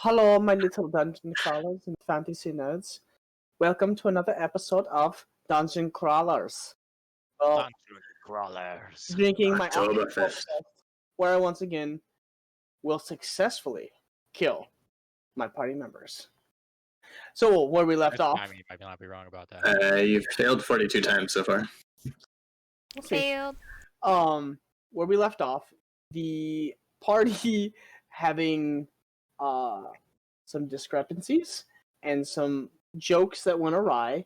Hello, my little dungeon crawlers and fantasy nerds. Welcome to another episode of Dungeon Crawlers. Well, Dungeon Krawlers. drinking my Oktoberfest. Oktoberfest, where I once again will successfully kill my party members. So, where we left off, I mean, you might not be wrong about that. You've failed 42 times so far. we'll see. Failed. Where we left off, the party having some discrepancies and some jokes that went awry.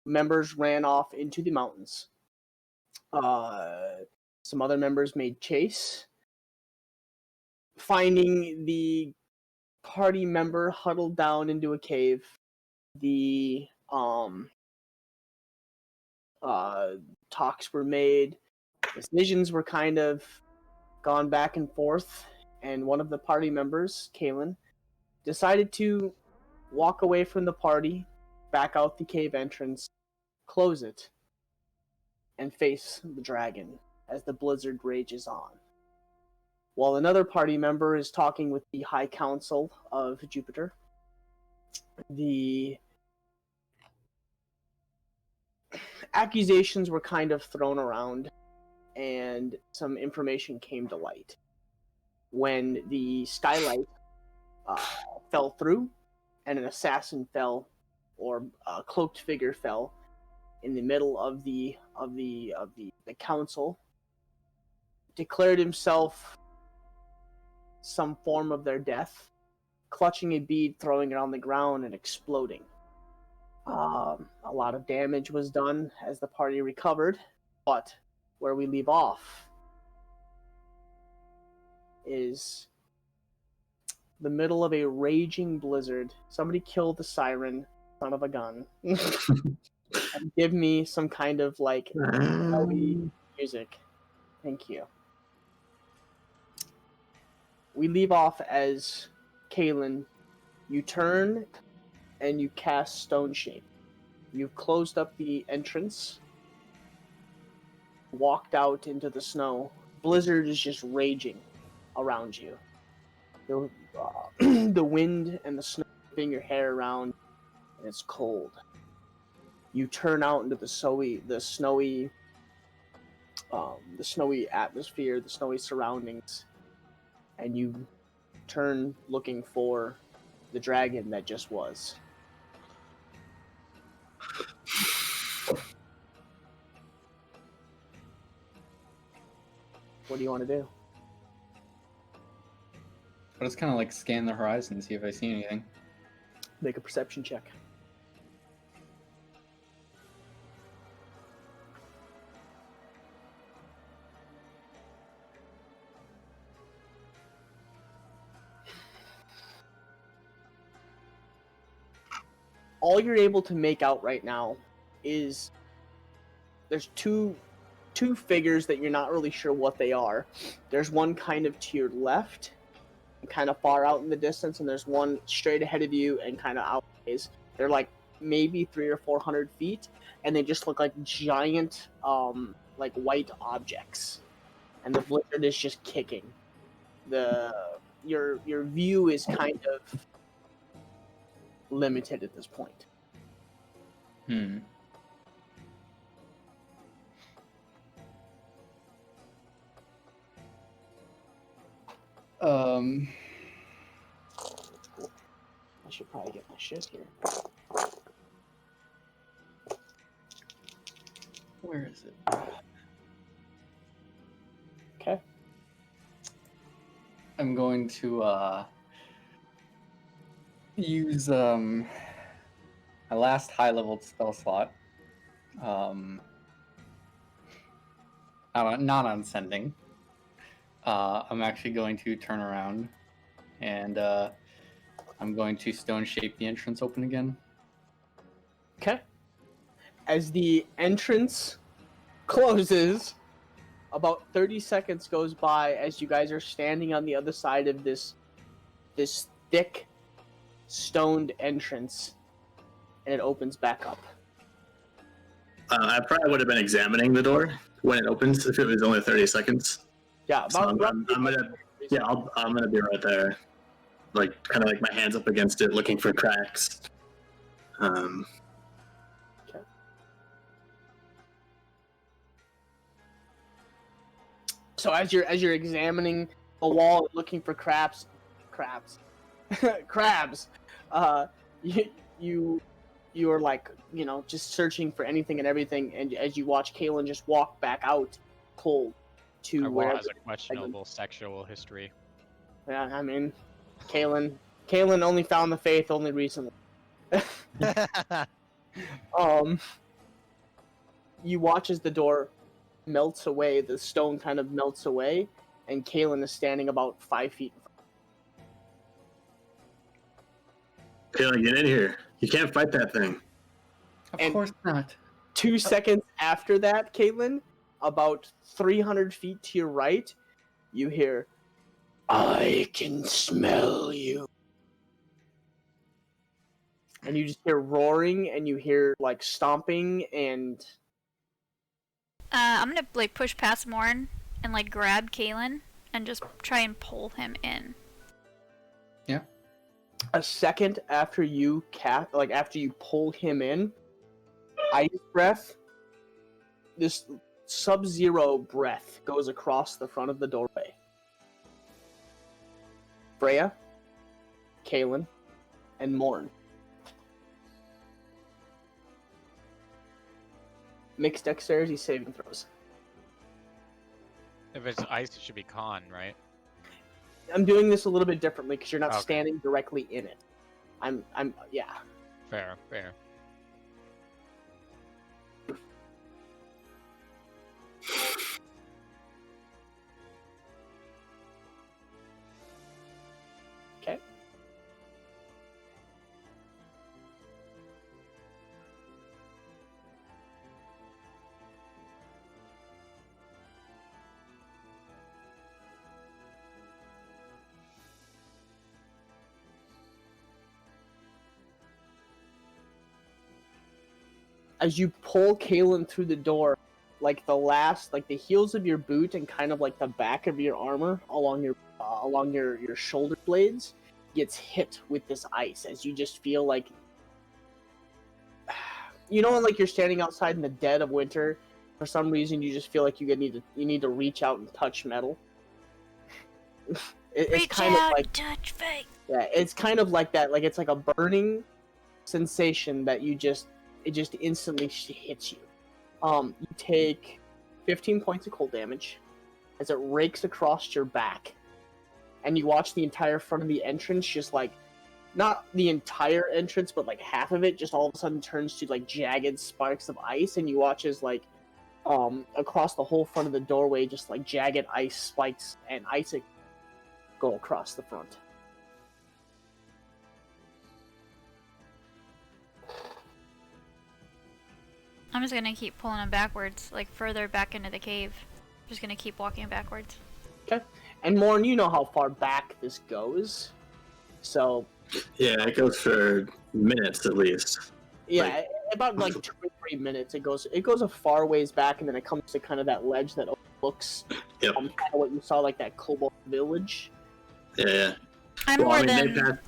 Members ran off into the mountains. Some other members made chase. Finding the party member huddled down into a cave, the talks were made. Decisions were kind of gone back and forth, and one of the party members, Kalen, decided to walk away from the party, back out the cave entrance, close it, and face the dragon as the blizzard rages on. While another party member is talking with the High Council of Jupiter, the accusations were kind of thrown around, and some information came to light. When the skylight fell through, and an assassin fell, or a cloaked figure fell, in the middle of the council, declared himself some form of their death, clutching a bead, throwing it on the ground, and exploding. A lot of damage was done as the party recovered, but where we leave off is the middle of a raging blizzard. Somebody killed the siren, son of a gun. And give me some kind of like heavy music. Thank you. We leave off as Kalen. You turn and you cast Stone Shape. You've closed up the entrance, walked out into the snow. Blizzard is just raging around you. The wind and the snow whipping your hair around, and it's cold. You turn out into the snowy atmosphere, the snowy surroundings, and you turn looking for the dragon that just was. What do you want to do? I'll just kind of like scan the horizon and see if I see anything. Make a perception check. All you're able to make out right now is there's two figures that you're not really sure what they are. There's one kind of to your left, kind of far out in the distance, and there's one straight ahead of you and kind of outways. They're like maybe 300 or 400 feet, and they just look like giant, like white objects. And the blizzard is just kicking. Your view is kind of limited at this point. I should probably get my shit here. Where is it? Okay. I'm going to use my last high-level spell slot. Not on sending. I'm actually going to turn around, and I'm going to stone shape the entrance open again. Okay. As the entrance closes, about 30 seconds goes by as you guys are standing on the other side of this thick stoned entrance, and it opens back up. I probably would have been examining the door when it opens if it was only 30 seconds. Yeah, So I'm gonna be right there. like kind of like my hands up against it, looking for cracks. Okay. So as you're examining the wall, looking for crabs, you are like, you know, just searching for anything and everything, and as you watch Kalen just walk back out cold to Our wall wherever. has a questionable sexual history. Yeah, I mean, Kalen only found the faith only recently. You watch as the door melts away, the stone kind of melts away, and Kalen is standing about 5 feet. Kayla, get in here. You can't fight that thing. Of course not. 2 seconds after that, Caitlin, about 300 feet to your right, you hear, "I can smell you." And you just hear roaring, and you hear, like, stomping, and... I'm gonna, like, push past Morn and, like, grab Kalen and just try and pull him in. Yeah. A second after you after you pull him in, ice breath, this sub-zero breath goes across the front of the doorway. Freya, Kalen, and Morn. Mixed dexterity saving throws. If it's ice, it should be con, right? I'm doing this a little bit differently because you're not Okay. standing directly in it. Yeah. Fair. Okay. As you pull Kalen through the door, like the heels of your boot and kind of like the back of your armor along your shoulder blades gets hit with this ice, as you just feel like, you know, like you're standing outside in the dead of winter. For some reason, you just feel like you need to reach out and touch metal. It's Reach kind of out, like, touch fate. yeah, it's kind of like that. Like it's like a burning sensation that it just instantly hits you. You take 15 points of cold damage as it rakes across your back, and you watch the entire front of the entrance, just like, not the entire entrance, but like half of it, just all of a sudden turns to like jagged sparks of ice, and you watch as like, across the whole front of the doorway, just like jagged ice spikes and ice go across the front. I'm just gonna keep pulling him backwards, like further back into the cave. Just gonna keep walking backwards. Okay. And Morn, you know how far back this goes. So Yeah, it goes for minutes at least. yeah, about like 2 or 3 minutes. It goes a far ways back, and then it comes to kind of that ledge that overlooks Yep. kind of what you saw, like that Cobalt village. Yeah. I'm more than...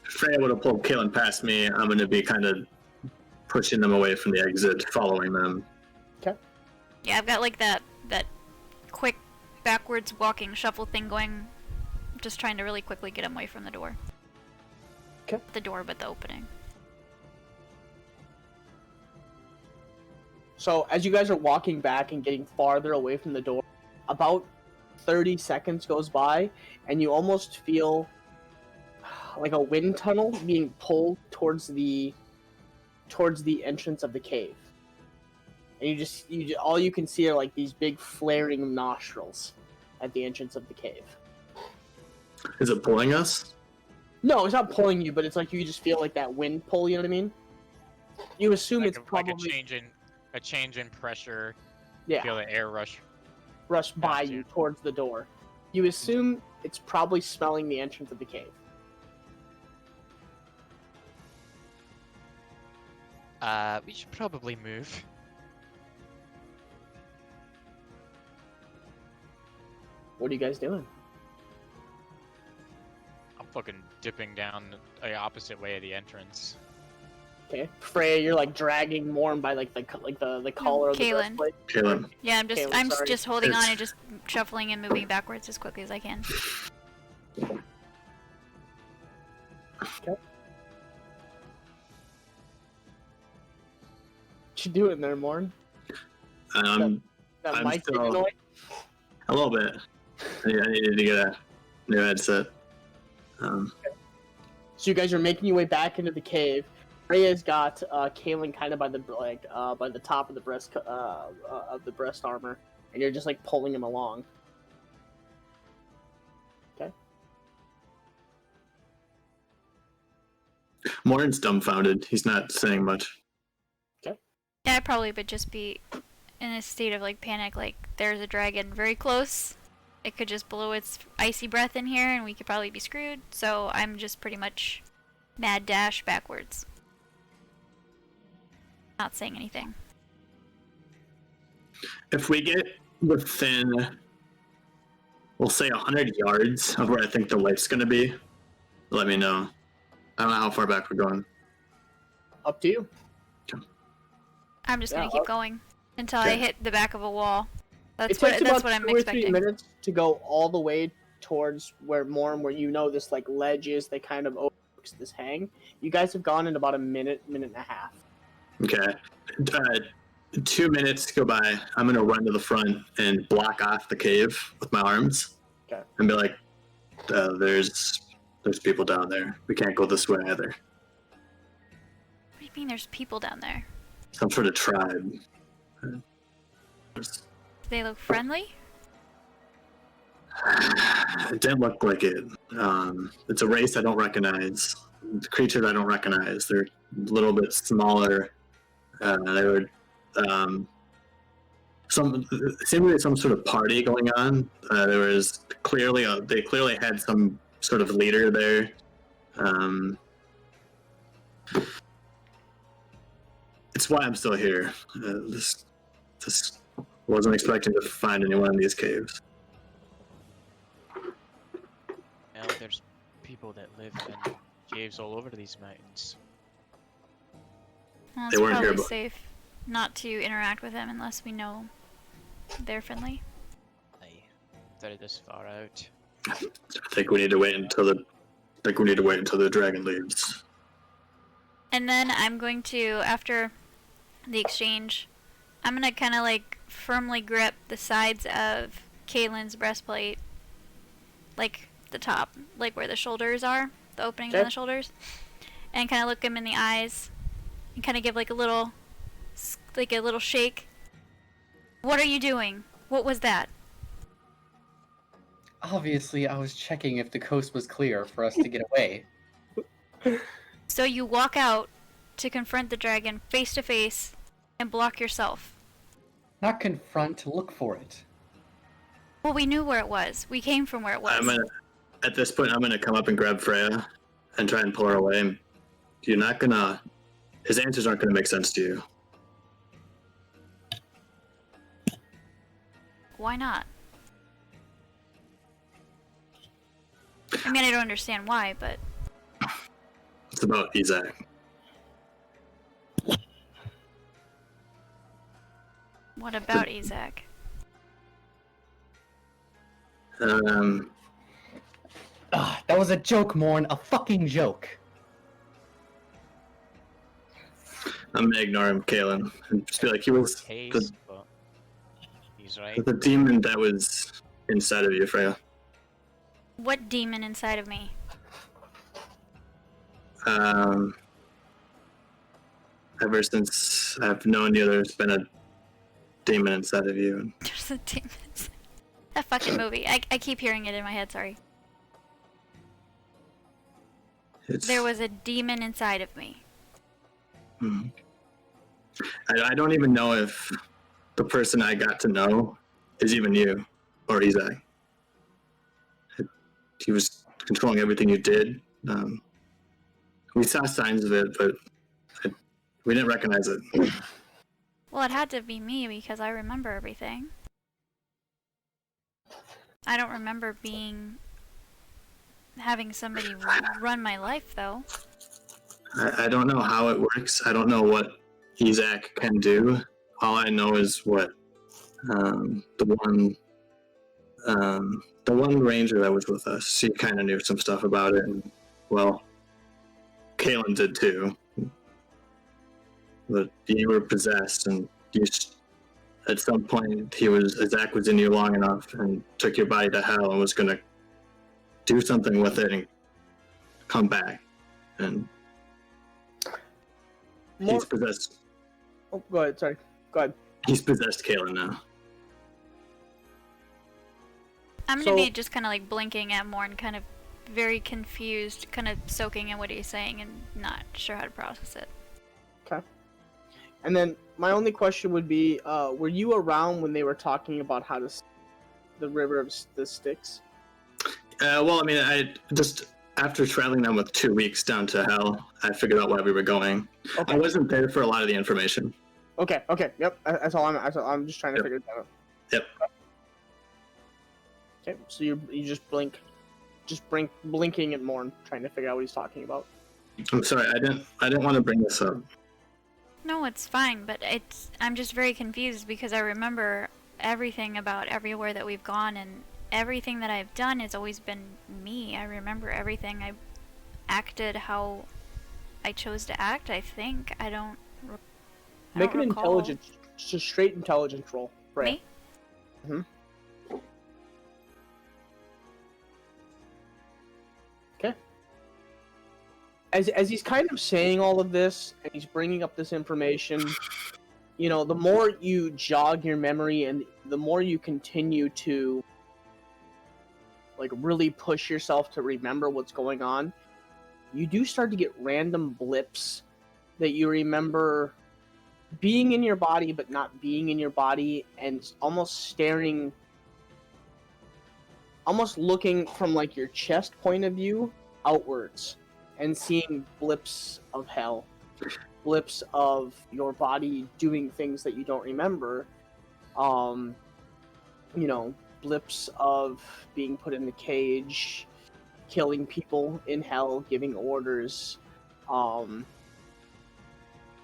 If Freya would have pulled Kalen past me, I'm going to be kind of pushing them away from the exit, following them. Okay. Yeah, I've got like that quick backwards walking shuffle thing going. Just trying to really quickly get him away from the door. Okay. The door, but the opening. So as you guys are walking back and getting farther away from the door, about 30 seconds goes by, and you almost feel like a wind tunnel being pulled towards the entrance of the cave. And all you can see are like these big flaring nostrils at the entrance of the cave. Is it pulling us? No, it's not pulling you, but it's like you just feel like that wind pull, you know what I mean? You assume Like it's probably a change in pressure. yeah, Feel the air rush. by Past you you. towards the door. You assume it's probably smelling the entrance of the cave. We should probably move. What are you guys doing? I'm fucking dipping down the opposite way of the entrance. Okay, Freya, you're like dragging Morn by like the collar of the Kaylin. breastplate. Kaylin. Yeah, I'm Kaylin, sorry. just holding on It's- and just shuffling and moving backwards as quickly as I can. What you doing there, Morn? Um, That I'm mic still- taking away? a little bit. Yeah, I needed to get a new headset. So you guys are making your way back into the cave. Freya's got Kaylin kind of by the by the top of the breast armor, and you're just like pulling him along. Okay. Morin's dumbfounded. He's not saying much. Yeah, I probably would just be in a state of like panic, like there's a dragon very close. It could just blow its icy breath in here and we could probably be screwed. So I'm just pretty much mad dash backwards. Not saying anything. If we get within, we'll say 100 yards of where I think the light's going to be, let me know. I don't know how far back we're going. Up to you. I'm just gonna Yeah, keep going until I okay. hit the back of a wall. It That's takes about what I'm 2 or 3 expecting. minutes to go all the way towards where you know this like ledge is that kind of overlooks this hang. You guys have gone in about a minute and a half. Okay. 2 minutes go by. I'm going to run to the front and block off the cave with my arms. Okay. And be like, there's people down there. We can't go this way either. What do you mean there's people down there? Some sort of tribe. Do they look friendly? It didn't look like it. It's a race I don't recognize. It's a creature that I don't recognize. They're a little bit smaller. They were seemingly some sort of party going on. There was clearly they clearly had some sort of leader there. It's why I'm still here. This wasn't expecting to find anyone in these caves. Now there's people that live in caves all over these mountains. Well, They it's weren't here, probably but- safe not to interact with them unless we know they're friendly. They're this far out. I think we need to wait until the dragon leaves. And then I'm going to, after the exchange, I'm gonna kind of like firmly grip the sides of Kaylin's breastplate, like the top, like where the shoulders are, the openings in Okay. the shoulders, and kind of look him in the eyes, and kind of give like a little shake. What are you doing? What was that? Obviously, I was checking if the coast was clear for us to get away. So you walk out to confront the dragon face to face and block yourself. Not confront, look for it. Well, we knew where it was. We came from where it was. At this point, I'm gonna come up and grab Freya and try and pull her away. And you're not gonna. His answers aren't gonna make sense to you. Why not? I mean, I don't understand why, but It's about Isaac. what about Isaac? That was a joke, Morn. A fucking joke. I'm gonna ignore him, Kaylin, and just be like, he was Case, but he's right. the demon that was inside of you, Freya. What demon inside of me? Ever since I've known you, there's been a demon inside of you. There's a demon. That fucking movie. I keep hearing it in my head, sorry. It's, There was a demon inside of me. Mhm. I don't even know if the person I got to know is even you or Isaac. He was controlling everything you did. We saw signs of it, but we didn't recognize it. Well, it had to be me because I remember everything. I don't remember being having somebody run my life, though. I don't know how it works. I don't know what Isaac can do. All I know is what the one ranger that was with us, she kind of knew some stuff about it, and well, Kalen did too. But you were possessed, and at some point Isaac was in you long enough and took your body to hell and was gonna do something with it and come back, and he's possessed. Oh, go ahead. Sorry. Go ahead. He's possessed Kalen now. I'm gonna be just kind of like blinking at Morn, kind of very confused, kind of soaking in what he's saying and not sure how to process it. Okay. And then my only question would be, were you around when they were talking about how the river of the Styx? Well, I mean, I just after traveling them with 2 weeks down to hell, I figured out why we were going. Okay. I wasn't there for a lot of the information. Okay. Yep. That's all I'm just trying to figure that out. Yep. Okay. So you just blinking at Morn, trying to figure out what he's talking about. I'm sorry, I didn't want to bring this up. No, it's fine, but I'm just very confused because I remember everything about everywhere that we've gone, and everything that I've done has always been me. I remember everything. I acted how I chose to act, I think. I don't Make an recall. intelligence, just a straight intelligence roll. Right. Me? Mm-hmm. Okay. As he's kind of saying all of this, and he's bringing up this information, you know, the more you jog your memory and the more you continue to like really push yourself to remember what's going on, you do start to get random blips that you remember being in your body but not being in your body, and almost looking from like your chest point of view outwards and seeing blips of hell, blips of your body doing things that you don't remember, you know, blips of being put in the cage, killing people in hell, giving orders.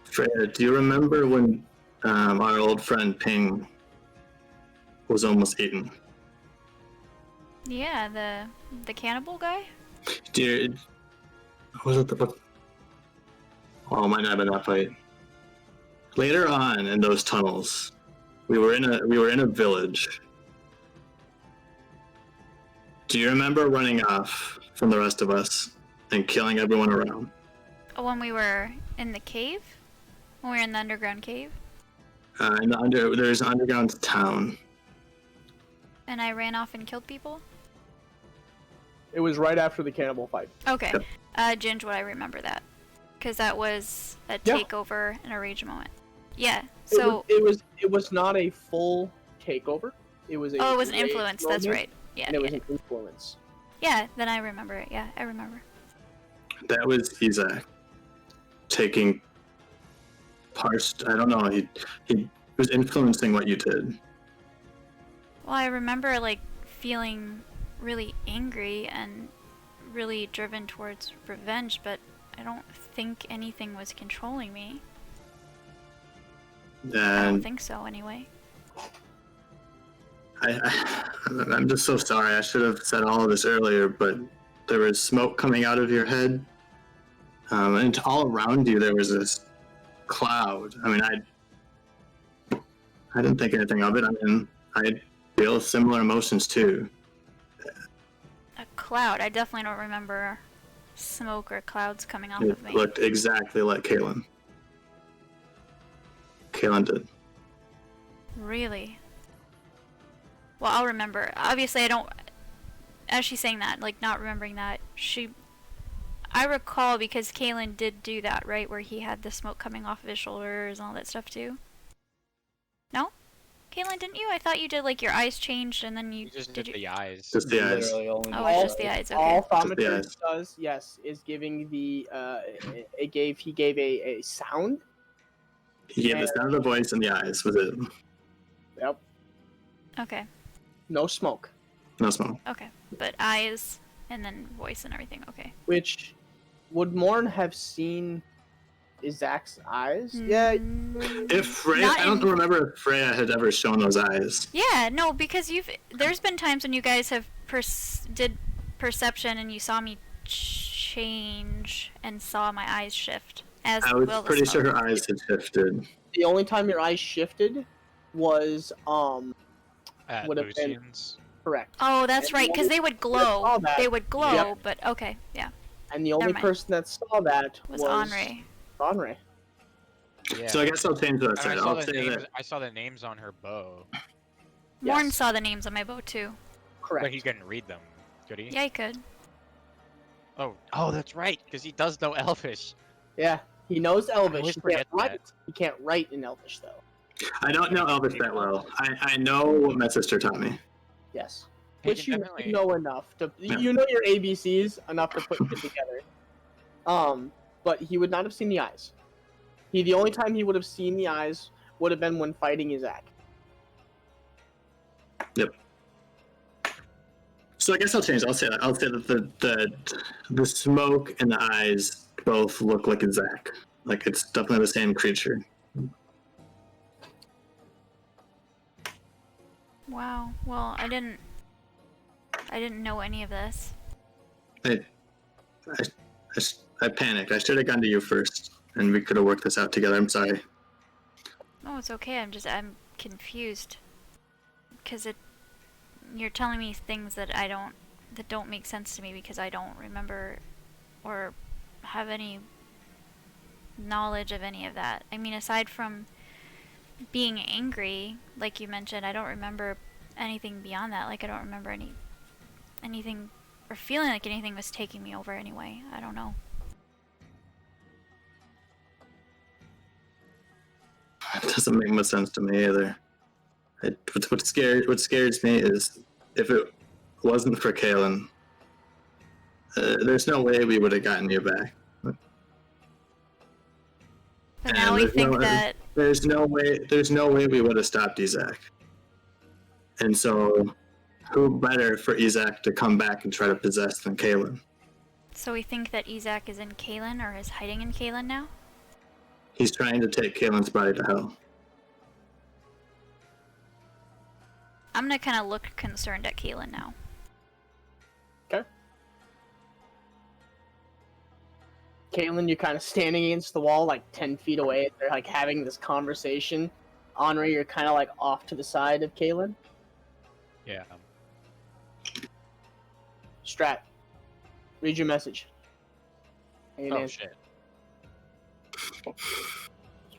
Freya, do you remember when our old friend Ping was almost eaten? Yeah, the cannibal guy? Was it the... Oh, it might not have been that fight. Later on in those tunnels, we were in a village. Do you remember running off from the rest of us and killing everyone around? When we were in the cave? When we were in the underground cave? There's an underground town. And I ran off and killed people? It was right after the cannibal fight. Okay. Yep. Ginge, would I remember that? Because that was a Yeah. takeover and a rage moment. Yeah, so... It was not a full takeover. It was a... Oh, it was an rage influence, that's moment, right. Yeah, And it was yeah. an influence. Yeah, then I remember it. Yeah, I remember. That was Isaac taking parts. I don't know. He was influencing what you did. Well, I remember, like, feeling really angry and really driven towards revenge, but I don't think anything was controlling me. I don't And think so, anyway. I'm just so sorry. I should have said all of this earlier, but there was smoke coming out of your head, and all around you there was this cloud. I mean, I didn't think anything of it. I mean, I feel similar emotions too. A cloud. I definitely don't remember smoke or clouds coming off It of me. looked exactly like Kalen. Kalen did. Really? Well, I'll remember. Obviously, I don't... As she's saying that, like, not remembering that, I recall because Kalen did do that, right? Where he had the smoke coming off of his shoulders and all that stuff, too? No? Kalen, didn't you? I thought you did, like, your eyes changed and then you... You just did did the eyes. Just the eyes. Literally only Oh, the it's just the eyes, okay. All Just the thaumaturgy eyes. does, yes, is giving the he gave a sound. He gave the sound of the voice and the eyes. Was it? Yep. Okay, No smoke. No smoke. okay. But eyes And then voice and everything. Okay. Which would Morn have seen Isaac's eyes? Yeah. If Freya, Not I don't in- remember if Freya had ever shown those eyes. Yeah, no, because there's been times when you guys have did perception and you saw me change and saw my eyes shift. As I was will the pretty sure smoke. her eyes had shifted. The only time your eyes shifted was At would have been Lucian's. correct. Oh, that's And right, the because only they would person that saw glow. that- They would glow, Yep. but okay, yeah. And the only Never mind. person that saw that Was was Henri. Henri. Yeah. So I guess I'll change what I And said. I saw I'll the say names. that I saw the names on her bow, Morn Yes. saw the names on my bow too. Correct. but he couldn't read them. Could he? Yeah, he could. Oh, that's right, because he does know Elvish. Yeah, he knows Elvish. always He can't forget write. that. He can't write in Elvish though. I don't know Elvis that well. I know what my sister taught me. Yes. He Which can you definitely- know enough to Yeah. you know your ABCs enough to put it together. But he would not have seen the eyes. The only time he would have seen the eyes would have been when fighting Isaac. So I guess I'll change. I'll say that. I'll say that the smoke and the eyes both look like a Zach. Like it's definitely the same creature. Wow. Well, I didn't know any of this. I panicked. I should have gone to you first, and we could have worked this out together. I'm sorry. No, it's okay. I'm confused. Because you're telling me things that don't make sense to me because I don't remember or have any knowledge of any of that. I mean, aside from being angry, like you mentioned, I don't remember anything beyond that. Like I don't remember anything or feeling like anything was taking me over anyway. I don't know. It doesn't make much sense to me either. What scares me is if it wasn't for Kalen, there's no way we would have gotten you back. But And now we there's think no- that There's no way we would have stopped Isaac. And so, who better for Isaac to come back and try to possess than Kalen? so we think that Isaac is in Kalen or is hiding in Kalen now? He's trying to take Kalen's body to hell. I'm gonna kind of look concerned at Kalen now. Okay. Caitlin, you're kind of standing against the wall, like 10 feet away. They're like having this conversation. Henri, you're kind of like off to the side of Caitlin. Yeah. Strat, read your message. Hey, Oh man. shit.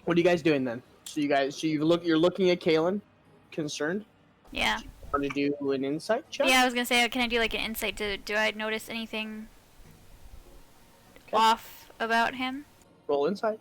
What are you guys doing then? So you're looking at Caitlin, concerned. Yeah. Want to do an insight check? Yeah, I was gonna say, can I do like an insight? Do I notice anything Okay. off about him? Roll insight.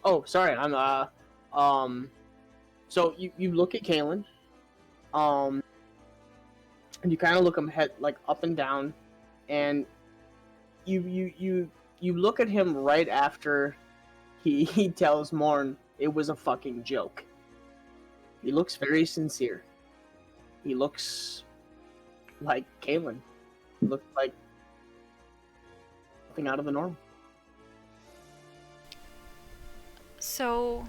Oh, sorry. So you look at Kalen, and you kind of look him head like up and down, and you look at him right after he tells Morn it was a fucking joke. He looks very sincere. He looks like Kalen. He looks like nothing out of the norm. So,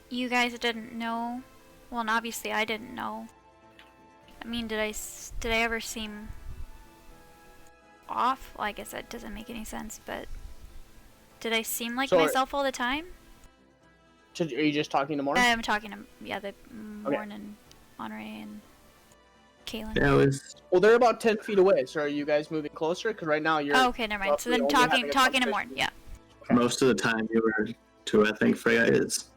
you guys didn't know? Well, and obviously I didn't know. I mean, did I ever seem off? Well, I guess that doesn't make any sense, but did I seem like So- myself all the time? Are you just talking to Morn? I'm talking to, the Morn and Henri and Kaylin? Yeah, it was. Well, they're about 10 feet away, so are you guys moving closer? Because right now you're... Oh, okay, never mind. So then roughly only having a talking to Morn, conversation. yeah. Okay. Most of the time you were to, I think, Freya is.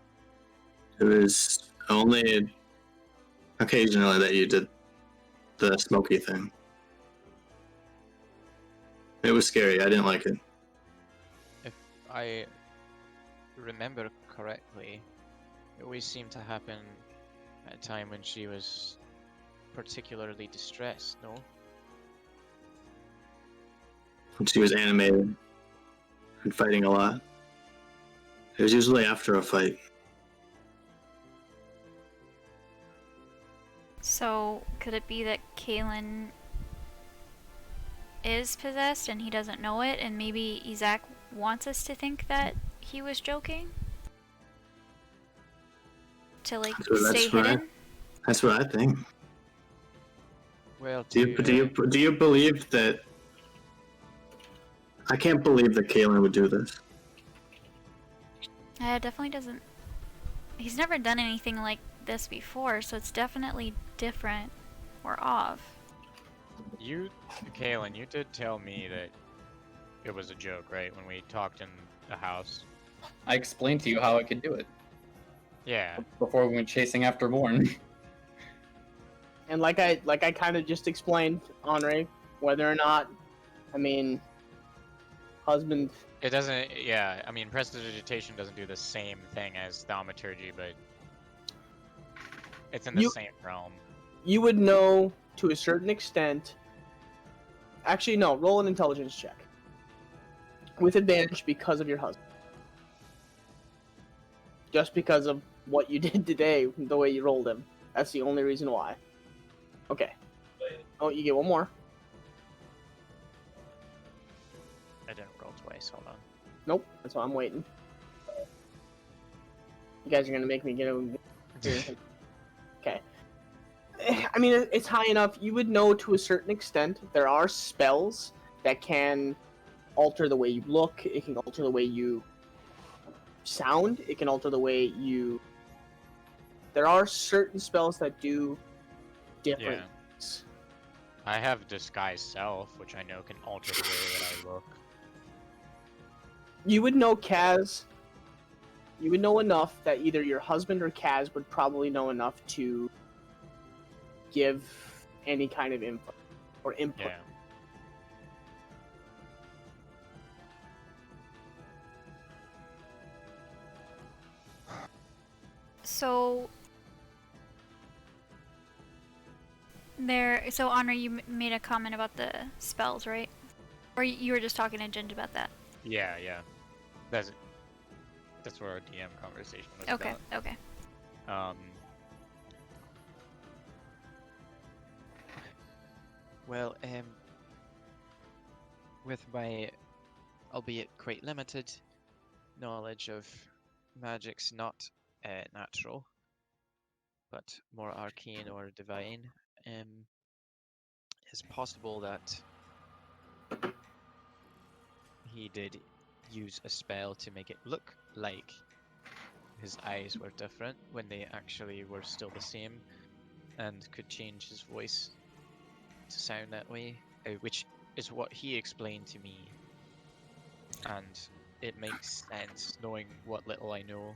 It was only occasionally that you did the smoky thing. It was scary. I didn't like it. If I remember correctly, it always seemed to happen at a time when she was particularly distressed, no? When she was animated and fighting a lot. It was usually after a fight. So, could it be that Kaylin is possessed and he doesn't know it, and maybe Isaac wants us to think that he was joking? To, like, stay hidden? That's what I think. Well, Do you believe that? I can't believe that Kaylin would do this. Definitely doesn't. He's never done anything like this before, so it's definitely different or off. Kaylin, you did tell me that it was a joke, right? When we talked in the house. I explained to you how I could do it Yeah. before we went chasing after Morn. And like I kind of just explained, Henri, whether or not, I mean, husband... It doesn't, yeah, I mean, prestidigitation doesn't do the same thing as thaumaturgy, but it's in the same realm. You would know to a certain extent. Actually, no, roll an intelligence check. With advantage because of your husband. Just because of what you did today, the way you rolled him. That's the only reason why. Okay. Oh, you get one more. I didn't roll twice, hold on. Nope, that's why I'm waiting. You guys are gonna make me get a... Okay. I mean, it's high enough. You would know to a certain extent. There are spells that can alter the way you look. It can alter the way you sound. It can alter the way you... There are certain spells that do different things. I have Disguise Self, which I know can alter the way that I look. You would know Kaz. You would know enough that either your husband or Kaz would probably know enough to give any kind of input or input. Yeah. So so Honor, you made a comment about the spells, right? Or you were just talking to Ginge about that? Yeah. That's where our DM conversation was Okay, about. okay. Well, with my, albeit quite limited, knowledge of magics not natural, but more arcane or divine, it's possible that he did use a spell to make it look like his eyes were different when they actually were still the same, and could change his voice to sound that way, which is what he explained to me, and it makes sense knowing what little I know.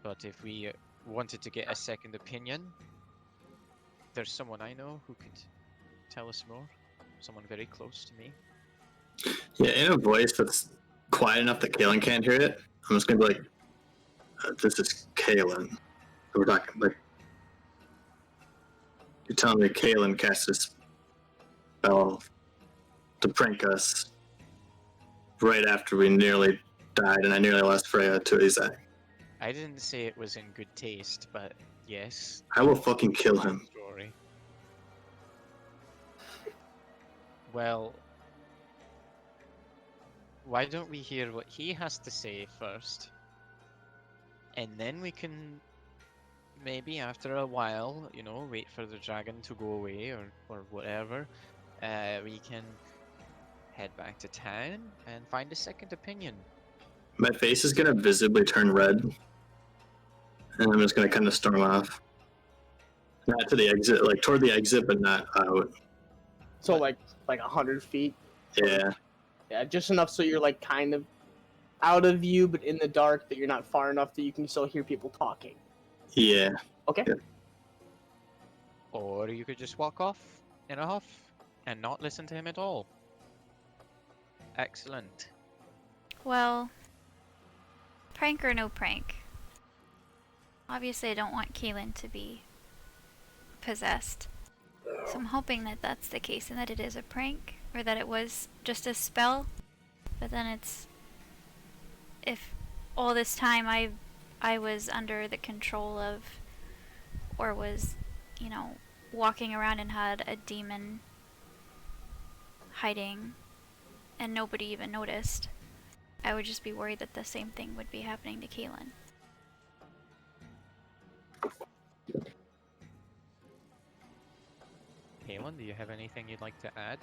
But if we wanted to get a second opinion, there's someone I know who could tell us more, someone very close to me. Yeah, in a voice that's quiet enough that Kaylin can't hear it, I'm just gonna be like, "This is Kaylin." We're talking like, you're telling me Kaylin cast this spell to prank us right after we nearly died, and I nearly lost Freya to Isaac. I didn't say it was in good taste, but yes. I will fucking kill him. Story. Well, why don't we hear what he has to say first, and then we can maybe after a while, wait for the dragon to go away or whatever, we can head back to town and find a second opinion. My face is gonna visibly turn red, and I'm just gonna kind of storm off. Not to the exit, like toward the exit, but not out. So like 100 feet. Yeah. Yeah, just enough so you're like kind of out of view, but in the dark that you're not far enough that you can still hear people talking. Yeah. Okay. Yeah. Or you could just walk off in a huff and not listen to him at all. Excellent. Well, prank or no prank. Obviously, I don't want Kaylin to be possessed. So I'm hoping that that's the case and that it is a prank, or that it was just a spell. But then it's... if all this time I was under the control of, or was, you know, walking around and had a demon hiding and nobody even noticed, I would just be worried that the same thing would be happening to Kaylin. Kaylin, do you have anything you'd like to add?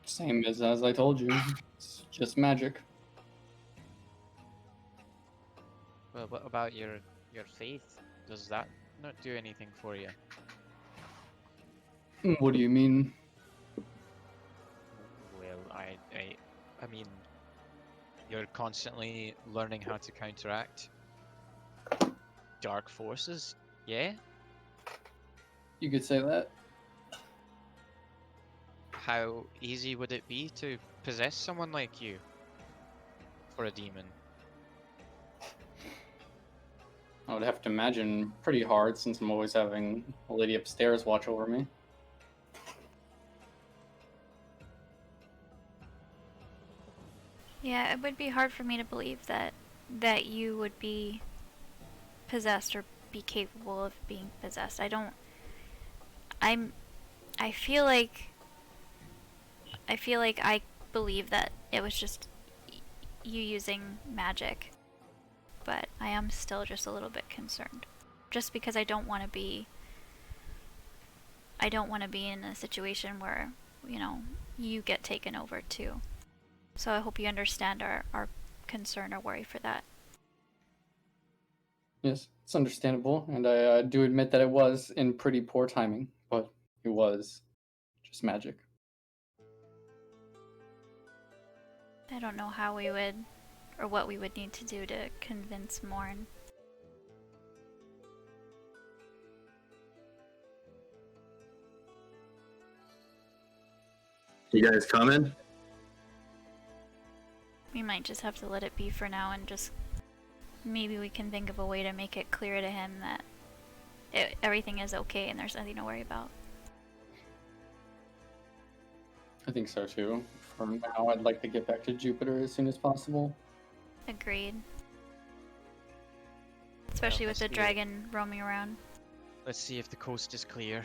Same as I told you. It's just magic. Well, what about your faith? Does that not do anything for you? What do you mean? Well, I mean, you're constantly learning how to counteract dark forces, yeah? You could say that. How easy would it be to possess someone like you for a demon? I would have to imagine pretty hard since I'm always having a lady upstairs watch over me. Yeah, it would be hard for me to believe that you would be possessed or be capable of being possessed. I feel like I believe that it was just you using magic. But I am still just a little bit concerned. Just because I don't want to be in a situation where, you know, you get taken over too. So I hope you understand our concern or worry for that. Yes, it's understandable, and I do admit that it was in pretty poor timing, but it was just magic. I don't know how we would, or what we would need to do to convince Morn. You guys coming? We might just have to let it be for now and just... maybe we can think of a way to make it clear to him that everything is okay and there's nothing to worry about. I think so too. For now, I'd like to get back to Jupiter as soon as possible. Agreed. Especially with the dragon roaming around. Let's see if the coast is clear.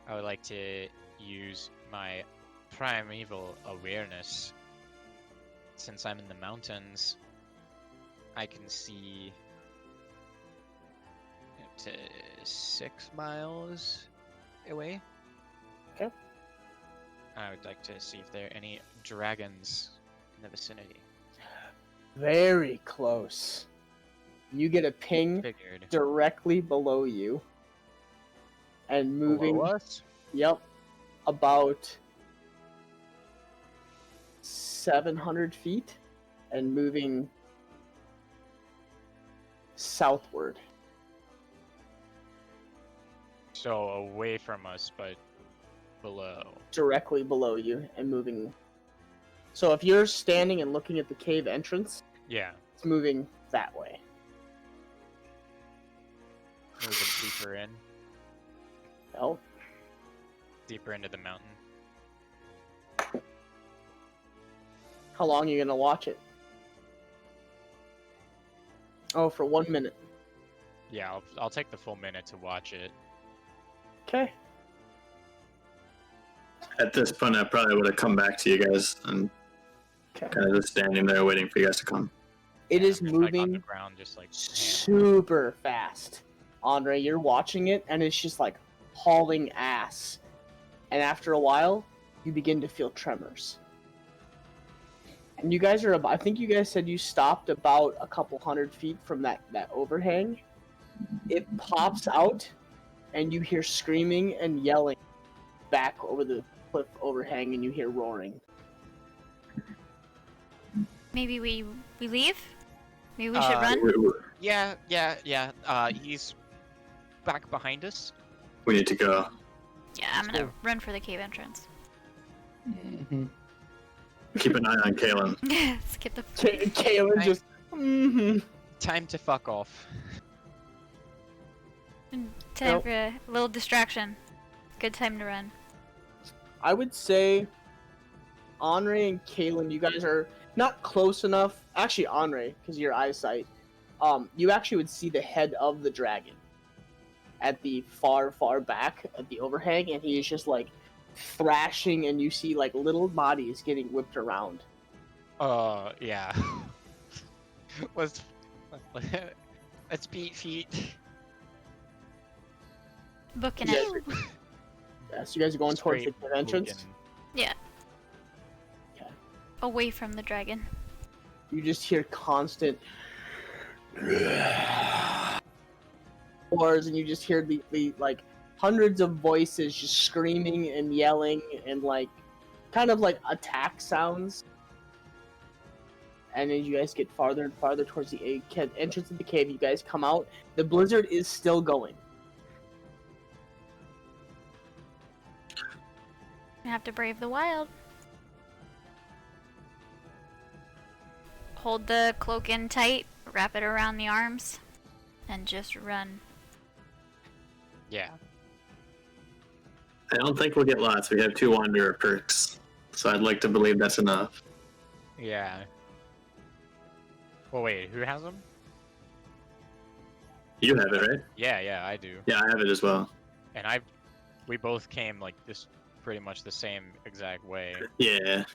I would like to use my primeval awareness. Since I'm in the mountains, I can see up to 6 miles away. Okay. I would like to see if there are any dragons in the vicinity. Very close. You get a ping Figured. directly below you. And moving... Below us? Yep. About 700 feet. And moving southward. So away from us, but below. Directly below you and moving. So if you're standing and looking at the cave entrance, Yeah, it's moving that way. moving deeper in, Oh, deeper into the mountain. how long are you gonna watch it? Oh, for 1 minute. Yeah, I'll take the full minute to watch it. Okay. At this point, I probably would have come back to you guys and Okay. kind of just standing there waiting for you guys to come. It is I'm just, like, on the moving ground, just like super fast. Andre, you're watching it, and it's just like hauling ass. And after a while, you begin to feel tremors. And you guys are about, I think you guys said you stopped about a couple 100 feet from that overhang. It pops out, and you hear screaming and yelling back over the cliff overhang, and you hear roaring. Maybe we leave? Maybe we should run? Yeah. He's back behind us. We need to go. Yeah, I'm gonna run for the cave entrance. Mm-hmm. Keep an eye on Kalen. Skip the... Kaylin just... Time to fuck off. Time for a little distraction. Good time to run. I would say Henri and Kaylin, you guys are not close enough. Actually, Henri, because of your eyesight, you actually would see the head of the dragon at the far back at the overhang, and he is just like thrashing, and you see like little bodies getting whipped around. Yeah. Let's beat feet. Booking Yeah. it. Yeah, so you guys are going towards the Straight cave entrance. booking. Yeah. Okay. Away from the dragon. You just hear constant roars, and you just hear the like hundreds of voices just screaming and yelling and like kind of like attack sounds. And as you guys get farther and farther towards the entrance of the cave, you guys come out. The blizzard is still going. You have to brave the wild. Hold the cloak in tight, wrap it around the arms, and just run. Yeah. I don't think we'll get lost. We have 2 wanderer perks, so I'd like to believe that's enough. Yeah. Well, wait, who has them? You have it, right? Yeah, I do. Yeah, I have it as well. And we both came like this, pretty much the same exact way. Yeah.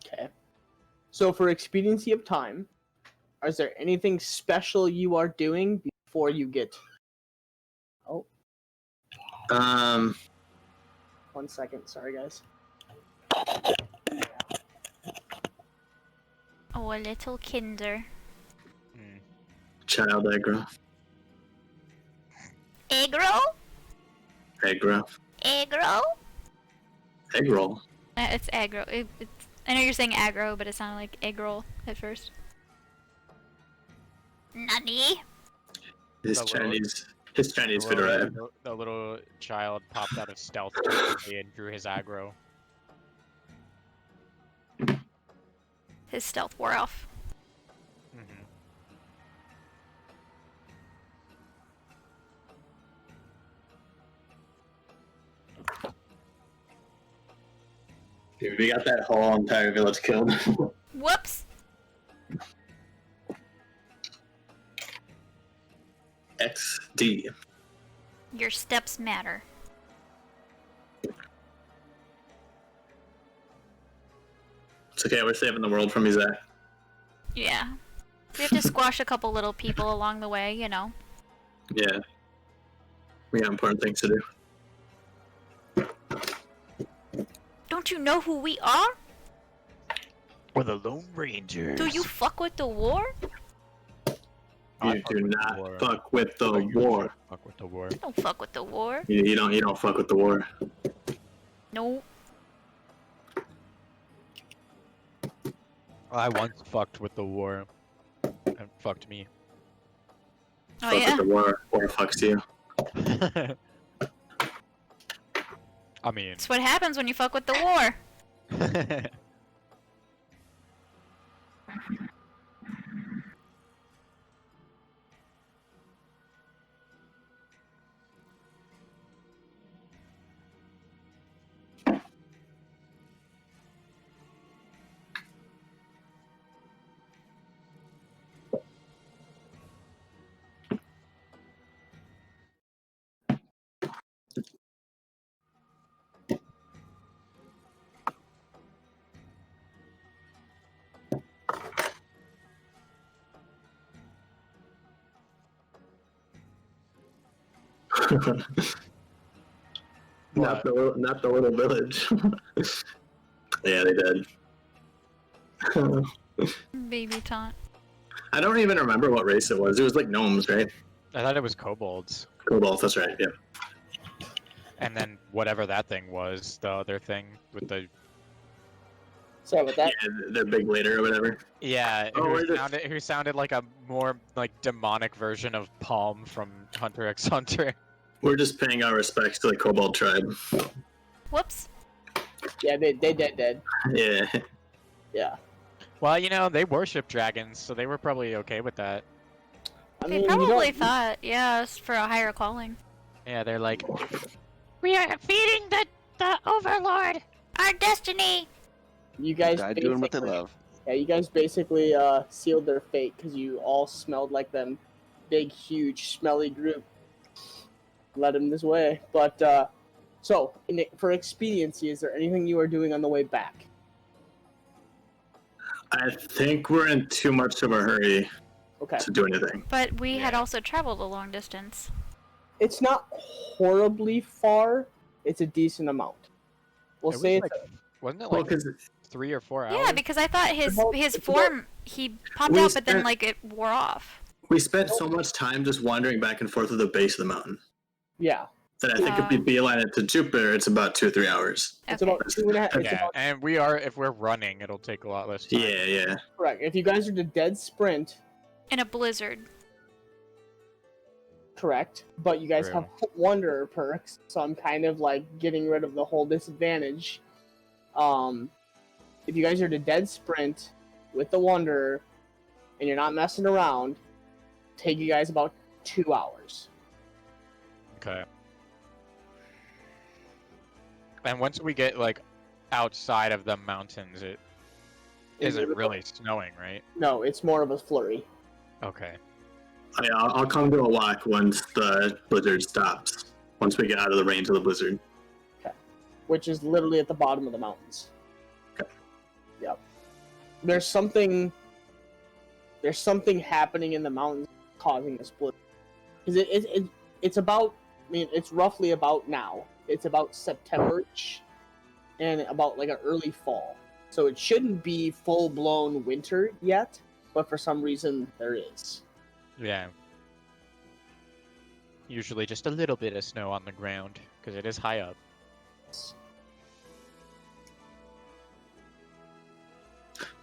Okay. So for expediency of time, is there anything special you are doing before you get... Oh, 1 second. Sorry, guys. Oh, a little kinder. Hmm. Child aggro. Egg roll? Aggro. Egg roll? Egg roll. It's aggro. I know you're saying aggro, but it sounded like egg roll at first. Nani? His The Chinese fit right. The little child popped out of stealth and drew his aggro. His stealth wore off. Mm-hmm. Dude, we got that whole entire village killed. Whoops! XD. Your steps matter. It's okay, we're saving the world from Izak. Yeah. We have to squash a couple little people along the way, you know. Yeah. We got important things to do. Don't you know who we are? We're the Lone Rangers. Do you fuck with the war? You do not fuck with the war. Fuck with the war. Don't fuck with the war. You don't fuck with the war. No. I once fucked with the war. And fucked me. Oh Fuck yeah? with the war fucks you. I mean. That's what happens when you fuck with the war. Not the little village. Yeah, they did. Baby taunt. I don't even remember what race it was. It was like gnomes, right? I thought it was kobolds. Kobolds, that's right, yeah. And then whatever that thing was, the other thing with the Sorry about that. Yeah, the big later or whatever. yeah, Oh, we're just- who sounded like a more like demonic version of Palm from Hunter x Hunter. We're just paying our respects to the Kobold tribe. Whoops. Yeah, they dead. Yeah. Yeah. Well, you know, they worship dragons, so they were probably okay with that. I They mean, you probably don't- thought, yes, for a higher calling. Yeah, they're like, we are feeding the Overlord. Our destiny! You guys Die doing what they basically- love. Yeah, you guys basically sealed their fate because you all smelled like them big, huge, smelly group. Led them this way. But, so, for expediency, is there anything you are doing on the way back? I think we're in too much of a hurry Okay. to do anything. But we had Yeah. also traveled a long distance. It's not horribly far. It's a decent amount. We'll It was say it's like, wasn't it Well, like because 3 or 4 hours? Yeah, because I thought his about- his it's about- form, he popped We out, but then, spent- like, it wore off. we spent so much time just wandering back and forth at the base of the mountain yeah. that I think if we beeline it to Jupiter, it's about 2 or 3 hours. It's Okay. about 2.5. It's Yeah, about and if we're running, it'll take a lot less time. Yeah. correct. If you guys are to dead sprint, In a blizzard. correct. But you guys True. have wanderer perks, so I'm kind of like getting rid of the whole disadvantage. If you guys are to dead sprint with the wanderer, and you're not messing around, take you guys about 2 hours. Okay. And once we get like outside of the mountains, it isn't really snowing, right? No, it's more of a flurry. Okay. I'll come to a walk once the blizzard stops. Once we get out of the range of the blizzard. Which is literally at the bottom of the mountains. Okay. Yep. There's something happening in the mountains causing this blizzard. Because it's about, I mean, it's roughly about now. It's about September-ish and about like an early fall. So it shouldn't be full-blown winter yet, but for some reason there is. Yeah. Usually just a little bit of snow on the ground, because it is high up.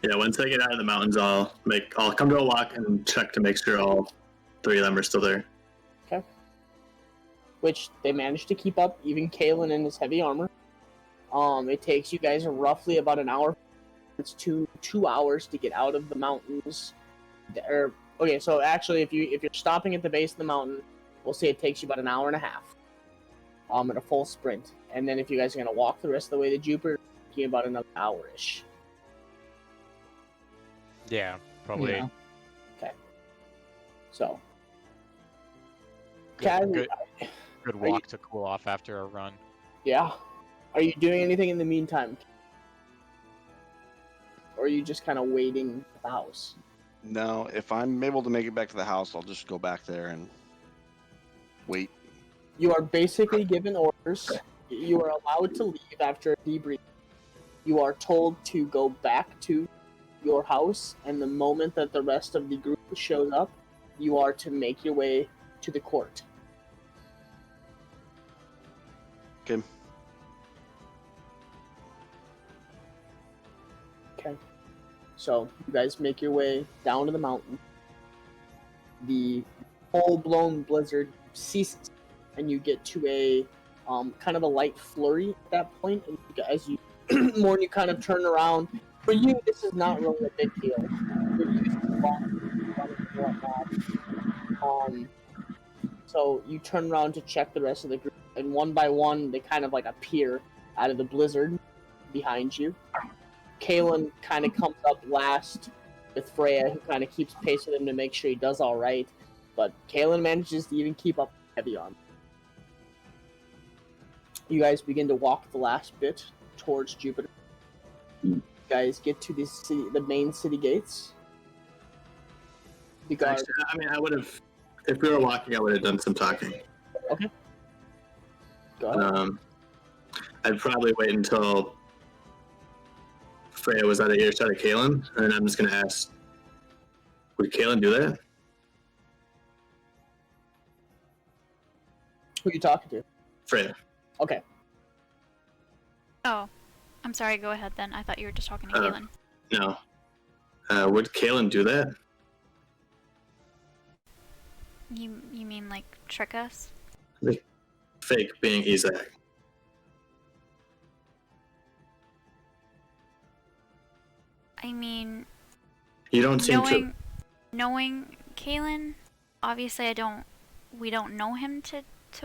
Yeah, once I get out of the mountains, I'll come to a walk and check to make sure all 3 of them are still there. Which they managed to keep up, even Kalen in his heavy armor. It takes you guys roughly about an hour. It's two hours to get out of the mountains. Okay, so actually, if you're stopping at the base of the mountain, we'll say it takes you about an hour and a half. At a full sprint, and then if you guys are gonna walk the rest of the way to Jupiter, it's about another hour-ish. Yeah, probably. Yeah. So, Good, Kaz, good Are you- walk to cool off after a run. yeah. Are you doing anything in the meantime? Or are you just kind of waiting at the house? No, if I'm able to make it back to the house, I'll just go back there and wait. You are basically given orders. You are allowed to leave after a debrief. You are told to go back to your house, and the moment that the rest of the group shows up, you are to make your way to the court. Okay. Okay. So you guys make your way down to the mountain. The full-blown blizzard ceases, and you get to a kind of a light flurry at that point. And as you more you kind of turn around. For you, this is not really a big deal. You're used to walking and whatnot. So you turn around to check the rest of the group, and one by one, they kind of like appear out of the blizzard behind you. Kalen kind of comes up last with Freya, who kind of keeps pace with him to make sure he does all right. But Kalen manages to even keep up heavy armor. You guys begin to walk the last bit towards Jupiter. You guys get to the main city gates. You guys, Actually, I mean, I would have, if we were walking, I would have done some talking. go ahead. I'd probably wait until Freya was out of earshot of Kalen, and then I'm just gonna ask, would Kalen do that? Who are you talking to? Freya. Okay. Oh, I'm sorry. Go ahead then. I thought you were just talking to Kaylin. No. Would Kalen do that? You mean like trick us? The fake being Isaac. I mean, You don't seem to. knowing Kaylin, obviously we don't know him to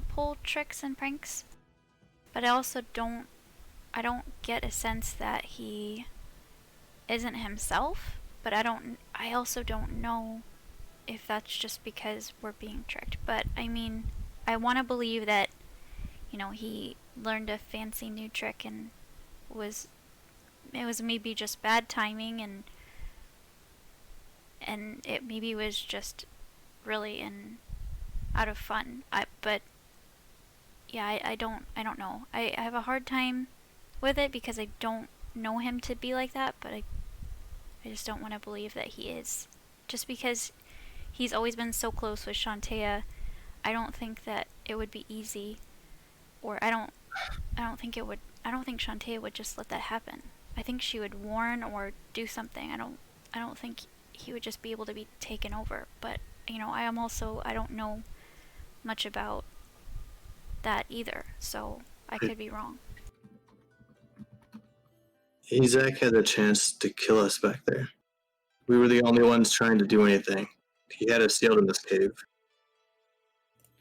pull tricks and pranks, but I also don't get a sense that he isn't himself, but I also don't know if that's just because we're being tricked. But I mean, I want to believe that, you know, he learned a fancy new trick and it was maybe just bad timing and it maybe was just really out of fun. But yeah, I don't know. I have a hard time with it because I don't know him to be like that, but I just don't want to believe that he is. Just because he's always been so close with Shantae, I don't think that it would be easy, or I don't think Shantae would just let that happen. I think she would warn or do something. I don't think he would just be able to be taken over. But, you know, I don't know much about that either, so I could be wrong. Isaac had the chance to kill us back there. We were the only ones trying to do anything. He had us sealed in this cave.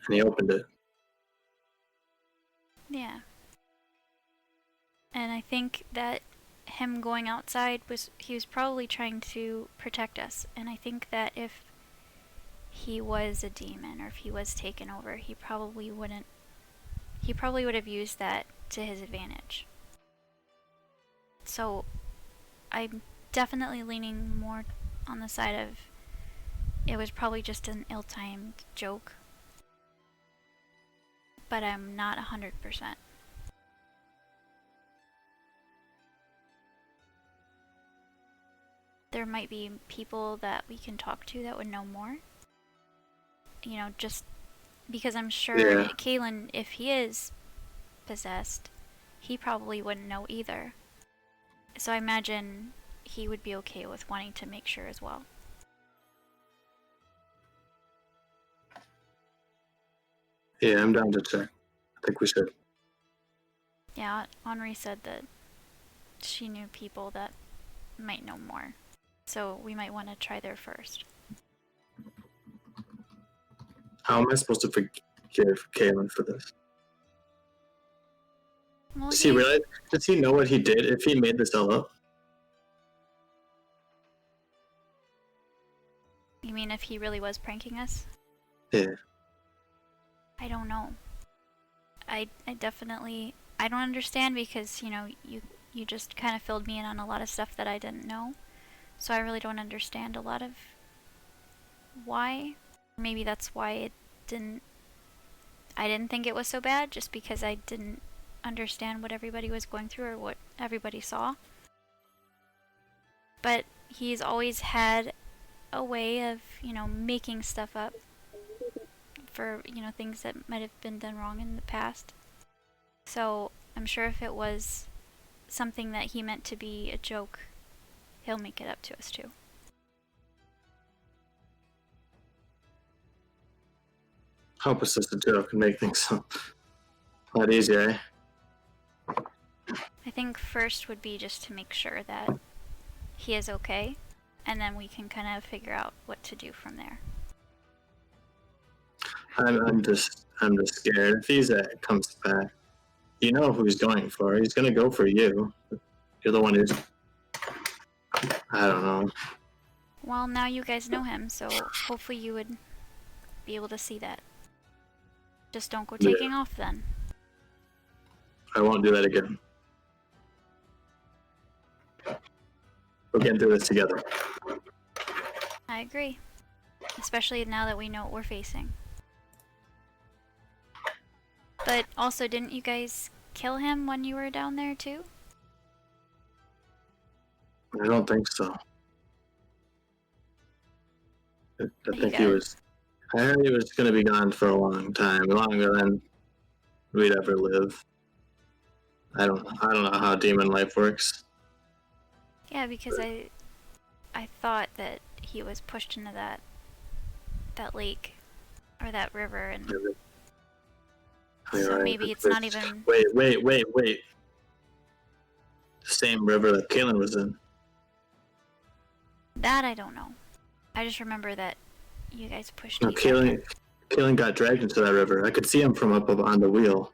And he opened it. Yeah. And I think that him going outside he was probably trying to protect us. And I think that if he was a demon or if he was taken over, he probably would have used that to his advantage. So I'm definitely leaning more on the side of it was probably just an ill-timed joke. But I'm not 100%. There might be people that we can talk to that would know more. You know, just because I'm sure Kalen, if he is possessed, he probably wouldn't know either. So I imagine he would be okay with wanting to make sure as well. Yeah, I'm down to check. I think we should. Yeah, Henri said that she knew people that might know more. So we might want to try there first. How am I supposed to forgive Kalen for this? Well, Does he know what he did if he made this all up? You mean if he really was pranking us? Yeah. I don't know. I definitely... I don't understand because, you know, you just kind of filled me in on a lot of stuff that I didn't know. So I really don't understand a lot of why. Maybe that's why I didn't think it was so bad, just because I didn't understand what everybody was going through or what everybody saw. But he's always had a way of, you know, making stuff up for, you know, things that might have been done wrong in the past. So I'm sure if it was something that he meant to be a joke, he'll make it up to us too. Hope it's just a joke and make things a lot easier, eh? I think first would be just to make sure that he is okay, and then we can kind of figure out what to do from there. I'm just scared. If Isaac comes back, you know who he's going for. He's gonna go for you. You're the one who's... I don't know. Well, now you guys know him, so hopefully you would be able to see that. Just don't go taking off then. I won't do that again. We're getting through this together. I agree. Especially now that we know what we're facing. But also, didn't you guys kill him when you were down there too? I don't think so. I think he got- was. I heard he was going to be gone for a long time, longer than we'd ever live. I don't know how demon life works. Yeah, because I thought that he was pushed into that lake or that river, and so maybe it's not even. Wait. The same river that Kaylin was in. That I don't know. I just remember that you guys pushed. No, Kaylin got dragged into that river. I could see him from up on the wheel.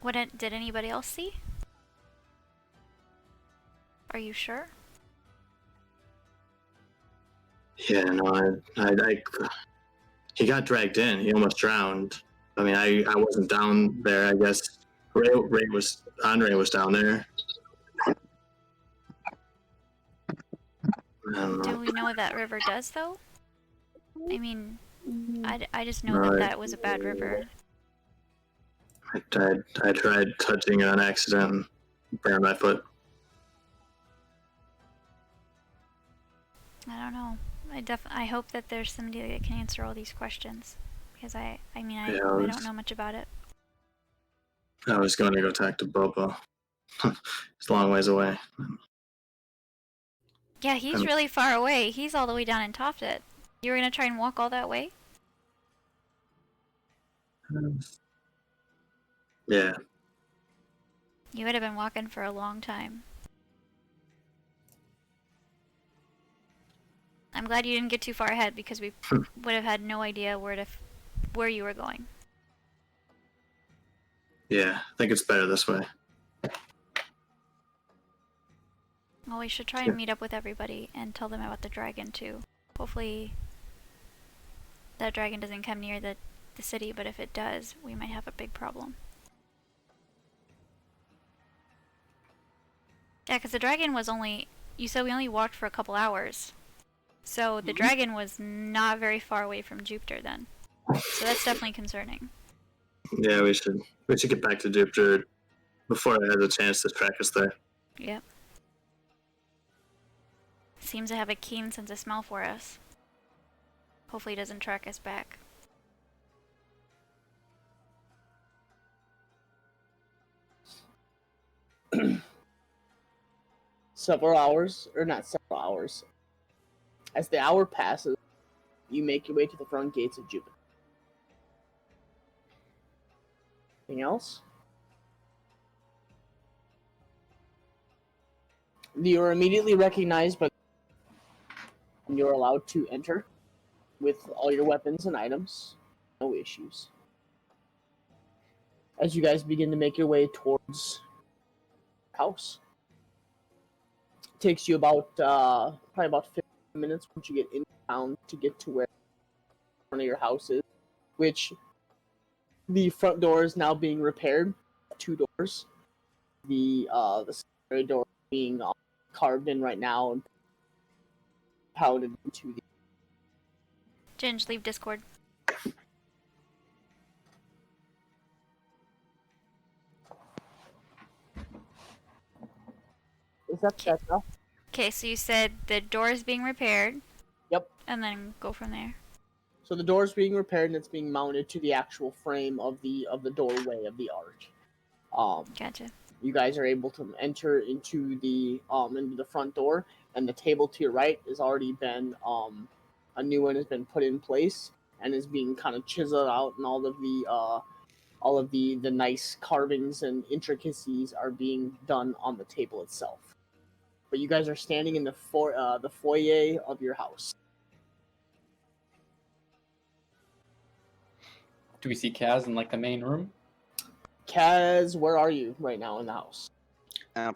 What did anybody else see? Are you sure? Yeah, no, he got dragged in. He almost drowned. I mean, I wasn't down there. I guess Andre was down there. I don't know. Do we know what that river does, though? I mean, I just know that was a bad river. I tried touching it on accident and burned my foot. I don't know. I hope that there's somebody that can answer all these questions, because I don't know much about it. I was going to go talk to Bobo. It's a long ways away. Yeah, he's really far away. He's all the way down in Toftet. You were gonna try and walk all that way? Yeah. You would have been walking for a long time. I'm glad you didn't get too far ahead, because we would have had no idea where you were going. Yeah, I think it's better this way. Well, we should try and meet up with everybody and tell them about the dragon too. Hopefully that dragon doesn't come near the city, but if it does, we might have a big problem. Yeah, because the dragon was you said we only walked for a couple hours. So the dragon was not very far away from Jupiter then. So that's definitely concerning. Yeah, we should get back to Jupiter before it has a chance to track us there. Yep. Seems to have a keen sense of smell for us. Hopefully it doesn't track us back. Several hours, or not several hours. As the hour passes, you make your way to the front gates of Jupiter. Anything else? You are immediately recognized, but you're allowed to enter with all your weapons and items. No issues. As you guys begin to make your way towards the house. It takes you about probably about 15 minutes once you get in town to get to where front of your house is, which the front door is now being repaired. 2 doors. The secondary door being carved in right now and pounded into the. Ginge, leave Discord. Is that enough? Okay, so you said the door is being repaired. Yep. And then go from there. So the door is being repaired and it's being mounted to the actual frame of the doorway of the arch. Gotcha. You guys are able to enter into the front door, and the table to your right has already been a new one has been put in place and is being kind of chiseled out, and all of the nice carvings and intricacies are being done on the table itself. But you guys are standing in the foyer of your house. Do we see Kaz in like the main room? Kaz, where are you right now in the house?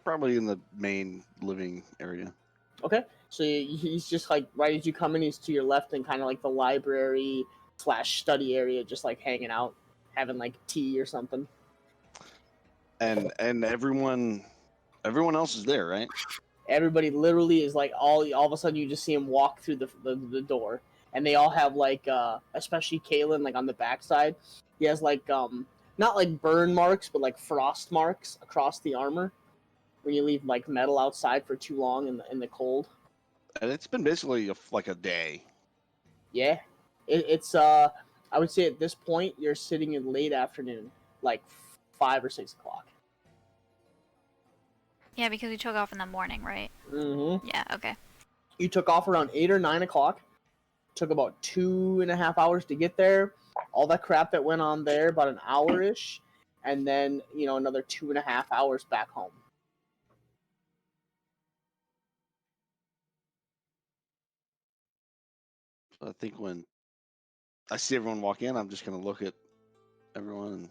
Probably in the main living area. Okay, so he's just like right as you come in, he's to your left in kind of like the library / study area, just like hanging out, having like tea or something. And everyone else is there, right? Everybody literally is like all of a sudden you just see him walk through the door, and they all have like especially Kaylin, like on the backside, he has like not like burn marks, but like frost marks across the armor when you leave like metal outside for too long in the cold. And it's been basically like a day. Yeah, it's I would say at this point you're sitting in late afternoon, like 5 or 6 o'clock. Yeah, because we took off in the morning, right? Mm-hmm. Yeah, okay. You took off around 8 or 9 o'clock. Took about 2.5 hours to get there. All that crap that went on there, about an hour-ish. And then, another 2.5 hours back home. So I think when I see everyone walk in, I'm just going to look at everyone. And...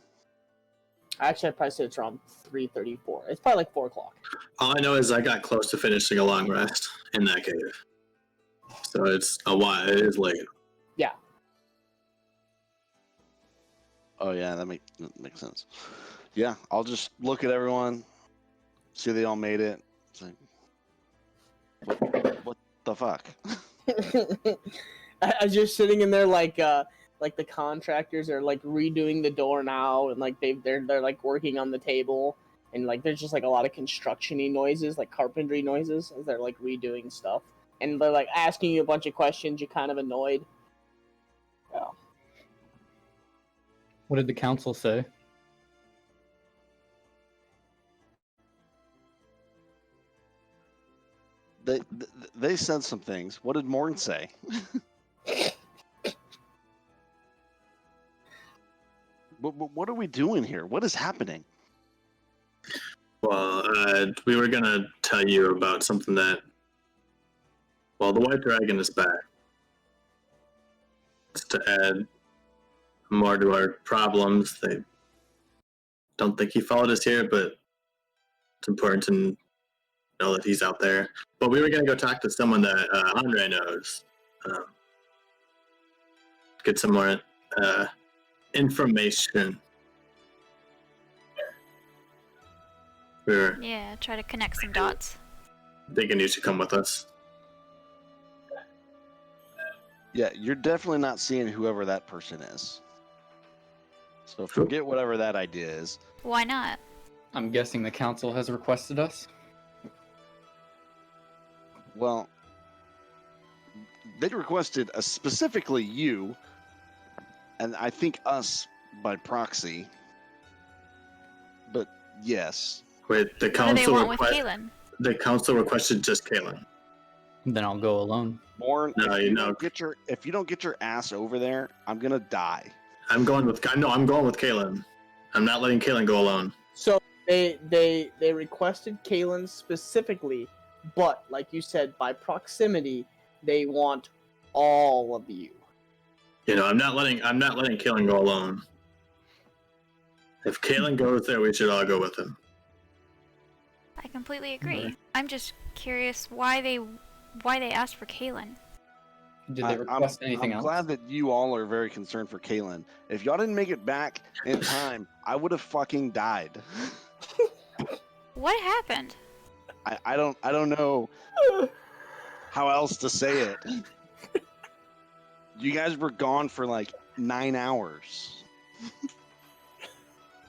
Actually, I'd probably say it's around 3:34. It's probably like 4 o'clock. All I know is I got close to finishing a long rest in that cave. So it's a while. It is late. Yeah. Oh, yeah, that makes sense. Yeah, I'll just look at everyone, see they all made it. It's like, what the fuck? As you're sitting in there like the contractors are like redoing the door now, and like they're like working on the table, and like there's just like a lot of construction-y noises, like carpentry noises as they're like redoing stuff, and they're like asking you a bunch of questions. You're kind of annoyed. Yeah. What did the council say? They said some things. What did Morn say? What are we doing here? What is happening? Well, we were gonna tell you about something that. Well, the White Dragon is back. Just to add more to our problems, they don't think he followed us here, but it's important to know that he's out there. But we were gonna go talk to someone that Andre knows. Get some more information. Yeah, try to connect some dots. Thinking you should come with us. Yeah, you're definitely not seeing whoever that person is. So forget whatever that idea is. Why not? I'm guessing the council has requested us. Well, they requested specifically you, and I think us by proxy. But yes. Wait, the What do council they want with Kaylin? The council requested just Kaylin. Then I'll go alone. Morn, No, if you you know. don't get your ass over there, I'm gonna die. I'm going with Kaylin. I'm not letting Kaylin go alone. So they requested Kaylin specifically, but like you said, by proximity, they want all of you. I'm not letting Kaylin go alone. If Kaylin goes there, we should all go with him. I completely agree. Right. I'm just curious why they asked for Kaylin. Did they request anything else? I'm glad that you all are very concerned for Kaylin. If y'all didn't make it back in time, I would have fucking died. What happened? I don't know how else to say it. You guys were gone for like 9 hours.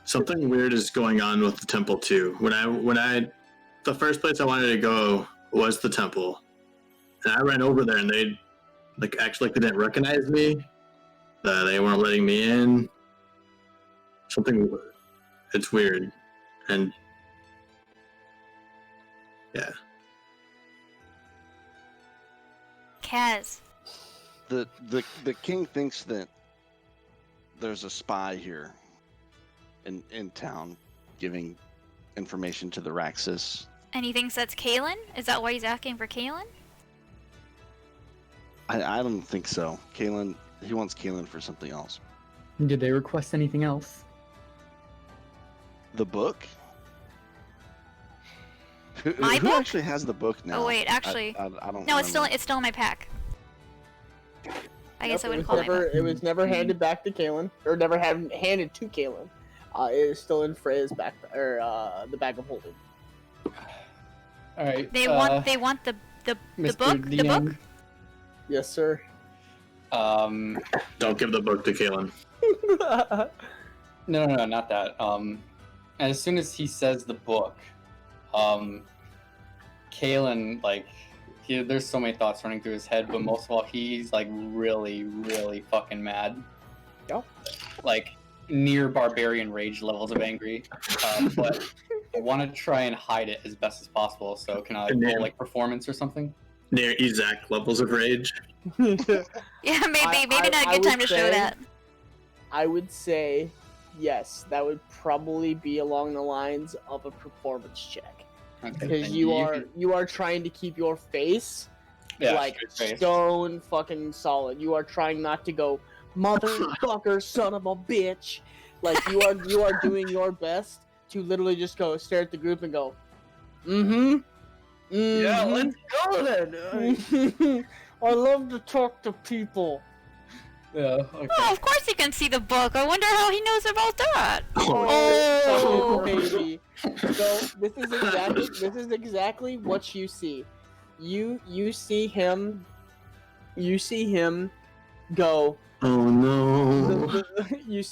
Something weird is going on with the temple too. The first place I wanted to go was the temple, and I ran over there, and they actually they didn't recognize me. They weren't letting me in. It's weird, and yeah. Kaz. The king thinks that there's a spy here in town giving information to the Raxus. And he thinks that's Kaylin? Is that why he's asking for Kaylin? I don't think so. Kaylin, he wants Kaylin for something else. Did they request anything else? The book? My Who book? actually has the book now? Oh wait, actually, I don't. no, it's remember. still in my pack. I guess I wouldn't it call was it my never, book. it was never handed back to Kaylin, or never handed to Kaylin. It is still in Freya's back, or the bag of holding. All right. They want the Mr. book. The book. DM, Yes, sir. Don't give the book to Kaylin. No, not that. As soon as he says the book, Kalen, like, there's so many thoughts running through his head, but most of all, he's like really, really fucking mad. Yep. Like near barbarian rage levels of angry. But I want to try and hide it as best as possible. So can I roll like performance or something? Near exact levels of rage. Yeah, maybe not a good time to show that. I would say, yes, that would probably be along the lines of a performance check, because you are trying to keep your face like stone fucking solid. You are trying not to go, motherfucker, son of a bitch. Like you are doing your best to literally just go stare at the group and go, Yeah, let's go then. I love to talk to people. Yeah. Okay. Oh, of course he can see the book. I wonder how he knows about that. Oh, baby. So this is exactly what you see. You see him go. Oh no. You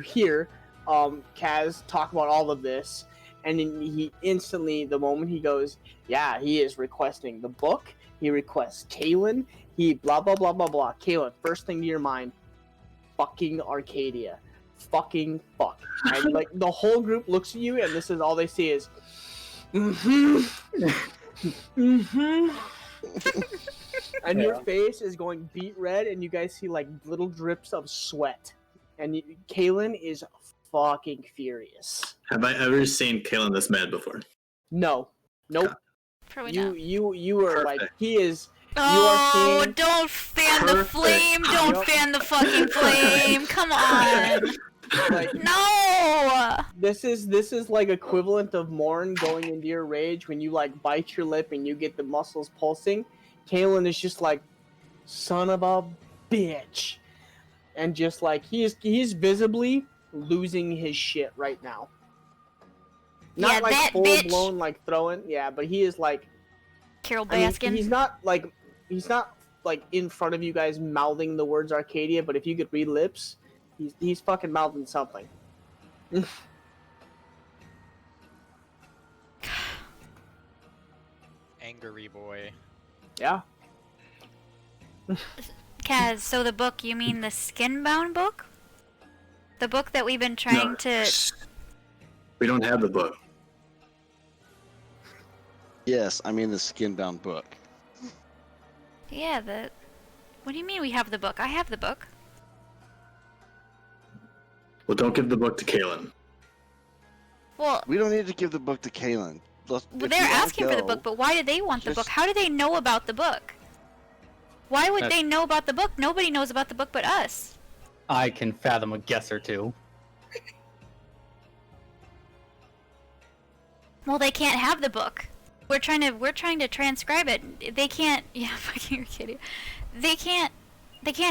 hear Kaz talk about all of this, and then he instantly, the moment he goes, yeah, he is requesting the book. He requests Kalen. He blah blah blah blah blah. Kalen, first thing to your mind, fucking Arcadia, fucking fuck. And like the whole group looks at you, and this is all they see is, and your face is going beet red, and you guys see like little drips of sweat, and Kalen is fucking furious. Have I ever seen Kalen this mad before? No, nope. Probably not. You were like, he is. Oh, don't fan the flame! Don't fan the fucking flame! Come on! Like, no! This is like equivalent of Morn going into your rage when you like bite your lip and you get the muscles pulsing. Kalen is just like, son of a bitch, and just like he's visibly losing his shit right now. Not Yeah, like that full bitch. blown like throwing, yeah, but he is like. Carol I mean, Baskin. he's not like in front of you guys mouthing the words Arcadia, but if you could read lips, he's fucking mouthing something. Angry boy. Yeah. Kaz, so the book, you mean the skin-bound book? The book that we've been trying to... We don't have the book. Yes, I mean the skin-bound book. Yeah, What do you mean we have the book? I have the book. Well, don't give the book to Kalen. Well, We don't need to give the book to Kalen. they're asking for the book, but why do they want the book? How do they know about the book? Why would they know about the book? Nobody knows about the book but us. I can fathom a guess or two. Well, they can't have the book. We're trying to transcribe it. They can't. Yeah, fucking kidding. They can't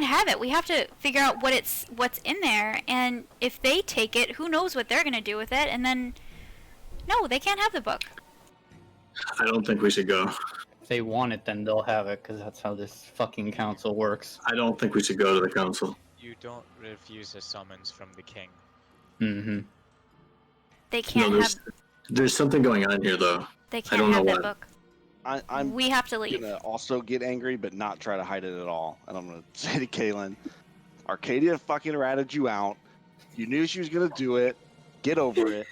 have it. We have to figure out what's in there, and if they take it, who knows what they're gonna do with it? And then, no, they can't have the book. I don't think we should go. If they want it, then they'll have it, because that's how this fucking council works. I don't think we should go to the council. You don't refuse a summons from the king. Mm-hmm. They can't No, have. there's something going on here, though. They I can't don't have know that what. book. I'm We have to leave. gonna also get angry, but not try to hide it at all. And I'm gonna say to Kalen, Arcadia fucking ratted you out. You knew she was gonna do it. Get over it.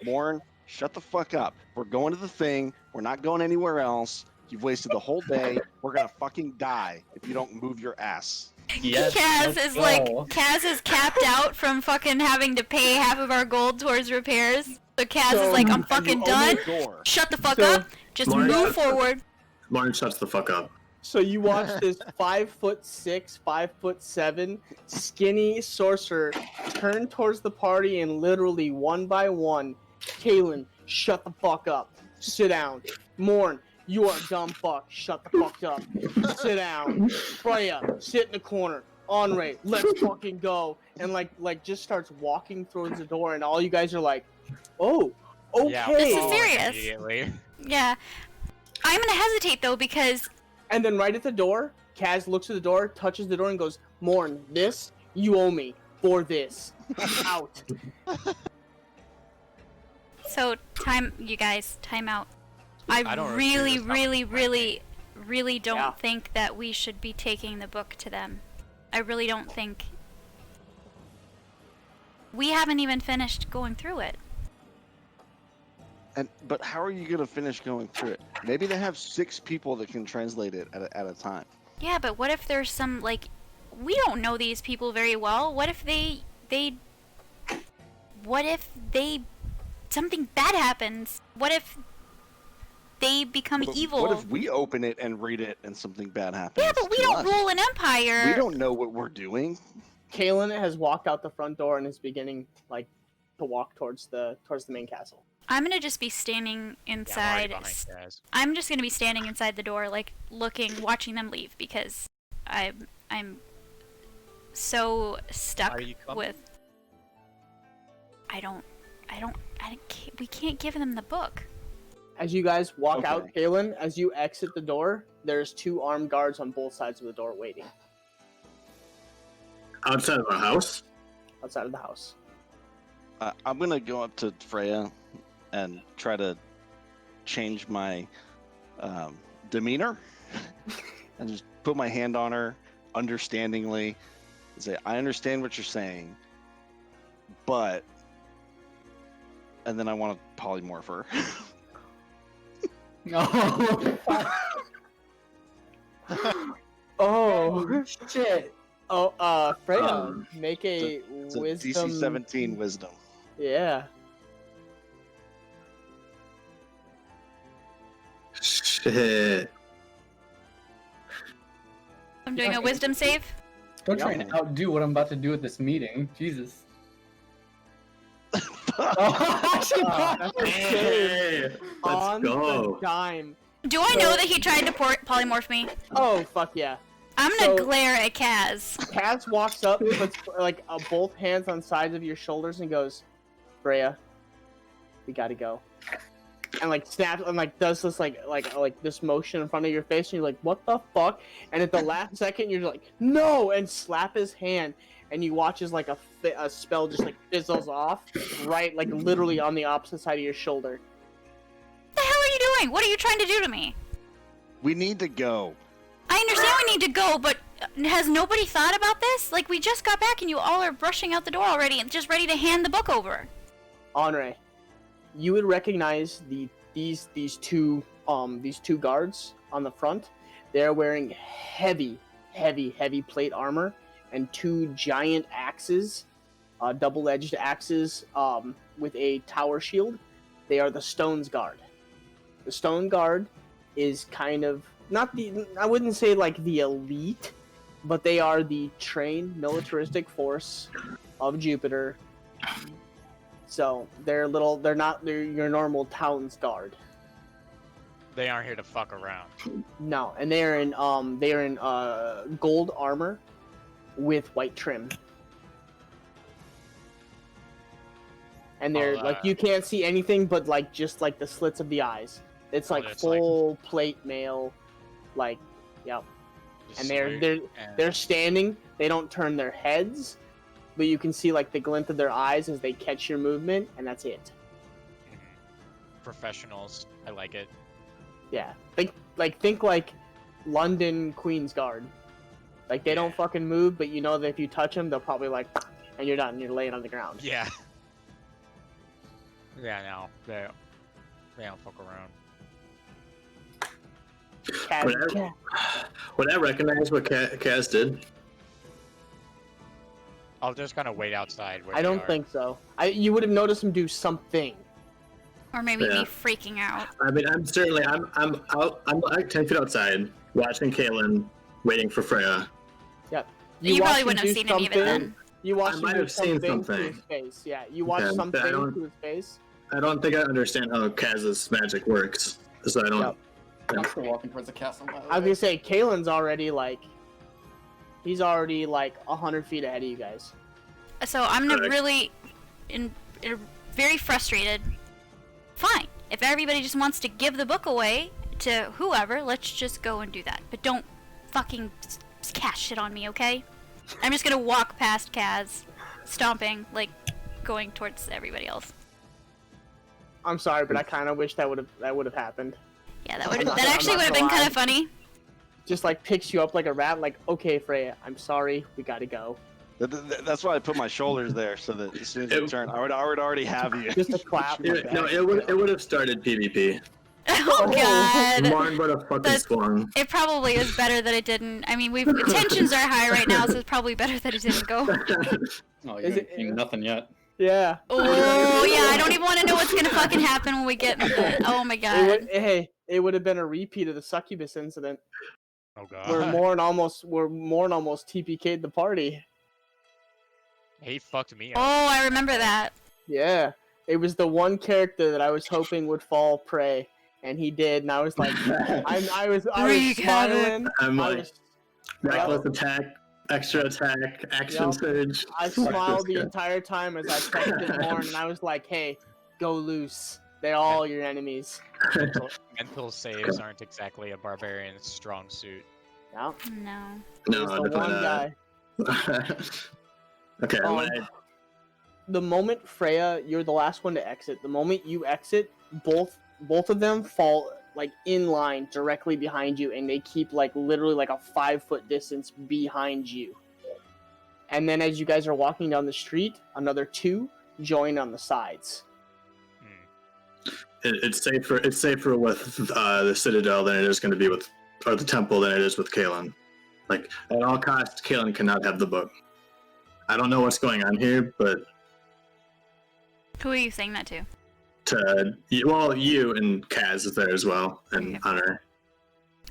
Morn, shut the fuck up. We're going to the thing. We're not going anywhere else. You've wasted the whole day. We're gonna fucking die if you don't move your ass. Yes, Kaz let's is go. like, Kaz is capped out from fucking having to pay half of our gold towards repairs. So Kaz is like, I'm fucking You done. own the door. Shut the fuck So, up. Just Lauren, move forward. Martin shuts the fuck up. So you watch this 5'6", 5'7", skinny sorcerer turn towards the party, and literally one by one, Kalen, shut the fuck up. Sit down. Morn, you are a dumb fuck. Shut the fuck up. Sit down. Freya, sit in the corner. Andre, let's fucking go. And like just starts walking towards the door, and all you guys are like, oh, okay. Yeah, This is follow serious. immediately. Yeah. I'm gonna hesitate though because And then right at the door, Kaz looks at the door, touches the door, and goes, Morn, this, you owe me. for this. Out. So, you guys, time out. I I don't really, agree with really, that. really, really don't Yeah. think that we should be taking the book to them. I really don't think. We haven't even finished going through it. But how are you gonna finish going through it? Maybe they have 6 people that can translate it at a time. Yeah, but what if there's some, like, we don't know these people very well. What if something bad happens? What if they become But evil? What if we open it and read it and something bad happens? Yeah, but we to don't us? rule an empire. We don't know what we're doing. Kaelin has walked out the front door and is beginning to walk towards the main castle. I'm gonna just be standing Yeah, I'm inside. already behind Kaz. I'm just gonna be standing inside the door, like looking, watching them leave, because I'm so stuck Are you coming? with. We can't give them the book. As you guys walk out, Okay. Kaelin, as you exit the door, there's 2 armed guards on both sides of the door waiting Outside of a house? outside of the house. I'm gonna go up to Freya and try to change my demeanor and just put my hand on her understandingly and say, I understand what you're saying, but... And then I want to polymorph her. Oh Shit. Oh, Freya, Um, make a It's a wisdom. DC 17 wisdom. Yeah. Shit. I'm doing a wisdom save. Don't try Yep. and outdo what I'm about to do at this meeting. Jesus. That's a save Hey, let's on go. the dime. Do I know that he tried to polymorph me? Oh fuck yeah! I'm gonna So- glare at Kaz. Kaz walks up, puts both hands on sides of your shoulders, and goes, "Freya, we gotta go." And snaps and does this this motion in front of your face, and you're like, "What the fuck?" And at the last second, you're like, "No!" and slap his hand, and you watch as a spell just fizzles off, right, literally on the opposite side of your shoulder. What the hell are you doing? What are you trying to do to me? We need to go. I understand we need to go, but has nobody thought about this? Like, we just got back and you all are rushing out the door already and just ready to hand the book over. Andre, you would recognize these two guards on the front. They're wearing heavy plate armor and 2 giant axes, double-edged axes, with a tower shield. They are the Stone's Guard. The Stone Guard is kind of not I wouldn't say the elite, but they are the trained militaristic force of Jupiter. So they're not your normal town's guard. They aren't here to fuck around. No, and they are in gold armor with white trim. And they're you can't see anything but just the slits of the eyes. It's it's full plate mail, yep. Just And salute they're standing. They don't turn their heads, but you can see the glint of their eyes as they catch your movement, and that's it. Professionals. I like it. Yeah, think London Queen's Guard. They don't fucking move, but you know that if you touch them, they'll probably and you're done. You're laying on the ground. Yeah. Yeah, no. They don't fuck around. Would I recognize what Kaz did? I'll just kind of wait outside where I they don't are. think so. You would have noticed him do something. Or maybe Yeah. be freaking out. I mean, I'm out. I'm 10 feet outside, watching Kaelin, waiting for Freya. You watched probably him wouldn't do have seen any of it something. then. You watched I him might do have seen something to something. his face. Yeah, you watched Okay, but something I don't- to his face. I don't think I understand how Kaz's magic works, so I don't. Yep. I'm still walking towards the castle. By the I was way. gonna say, Kalen's already he's already 100 feet ahead of you guys. So I'm gonna Correct. really, very frustrated. Fine. If everybody just wants to give the book away to whoever, let's just go and do that. But don't fucking cast shit on me, okay? I'm just gonna walk past Kaz stomping, like going towards everybody else. I'm sorry, but I kind of wish that would have happened. Yeah, I'm not- that I'm actually not would have gonna been kind lie. of funny. Just like picks you up like a rat, like, okay, Freya, I'm sorry, we gotta go. That's why I put my shoulders there, so that as soon as you turn, I would already have you. Just a clap. No, it would have started PvP. Oh god. Marn would have fucking That's- swung. It probably is better that it didn't. I mean, tensions are high right now, so it's probably better that it didn't go. Oh, you Is haven't it- seen nothing yet. Yeah. Oh yeah, I don't even want to know what's gonna fucking happen when we get into it. Oh my god. It would have been a repeat of the succubus incident Oh god. where Morn almost TPK'd the party. He fucked me Oh, up. I remember that. Yeah. It was the one character that I was hoping would fall prey, and he did, and I was like, I was Wreak havoc. smiling. I'm I like, was, reckless attack, extra attack, action Yep. surge. I Fuck smiled this the guy. entire time as I texted Morn, and I was like, hey, go loose. They're all your enemies. Mental saves aren't exactly a barbarian's strong suit. Yeah. No. It No, was the one definitely guy. not. Okay, The moment Freya, you're the last one to exit. The moment you exit, both of them fall like in line directly behind you, and they keep like literally like a 5-foot distance behind you. And then as you guys are walking down the street, another 2 join on the sides. it's safer with the Citadel than it is going to be with, or the Temple than it is with Kalen. Like, at all costs, Kalen cannot have the book. I don't know what's going on here, but Who are you saying that to? you and Kaz is there as well, and Okay. Hunter.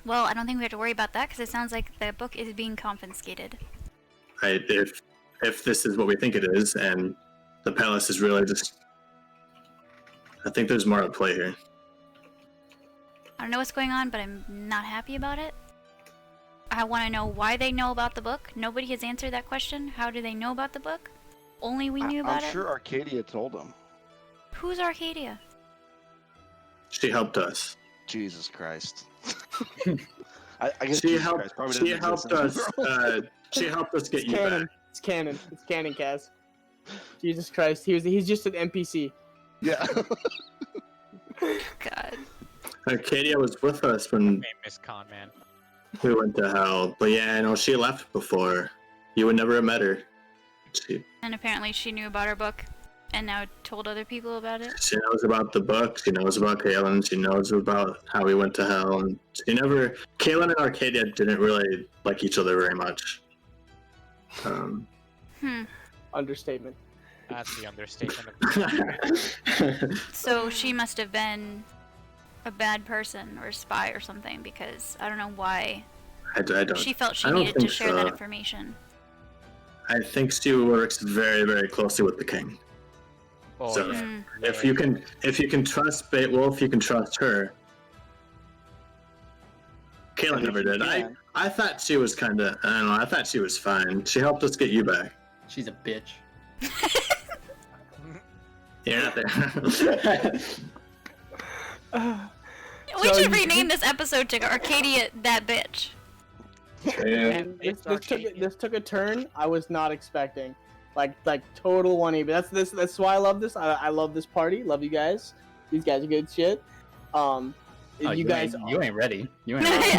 Well, I don't think we have to worry about that because it sounds like the book is being confiscated. If this is what we think it is, and the palace is really just, I think there's more at play here. I don't know what's going on, but I'm not happy about it. I want to know why they know about the book. Nobody has answered that question. How do they know about the book? Only we knew about I'm it. sure Arcadia told him. Who's Arcadia? She helped us. Jesus Christ. I guess She Jesus helped. Christ probably She doesn't helped exist in us. this world. She helped us get It's you canon. back. It's canon. It's canon, Kaz. Jesus Christ, he's just an NPC. Yeah. God. Arcadia was with us when Famous con man. we went to hell, but yeah, I know she left before. You would never have met her. And apparently she knew about our book and now told other people about it. She knows about the book. She knows about Kalen. She knows about how we went to hell, and Kalen and Arcadia didn't really like each other very much. Understatement. That's the understatement of the So she must have been a bad person or a spy or something because I don't know why I don't. she felt she I don't needed to think share that so. information. I think she works very, very closely with the king. Oh, So- yeah. Mm. If you can trust Beowulf, you can trust her. Kalen never did. I thought she was kind of. I don't know. I thought she was fine. She helped us get you back. She's a bitch. You're not there. We So should you- rename this episode to Arcadia That Bitch. And this took a turn I was not expecting. Like total 180. But that's why I love this. I love this party. Love you guys. These guys are good shit. Oh, You guys you ain't ready. You ain't Oh, ready.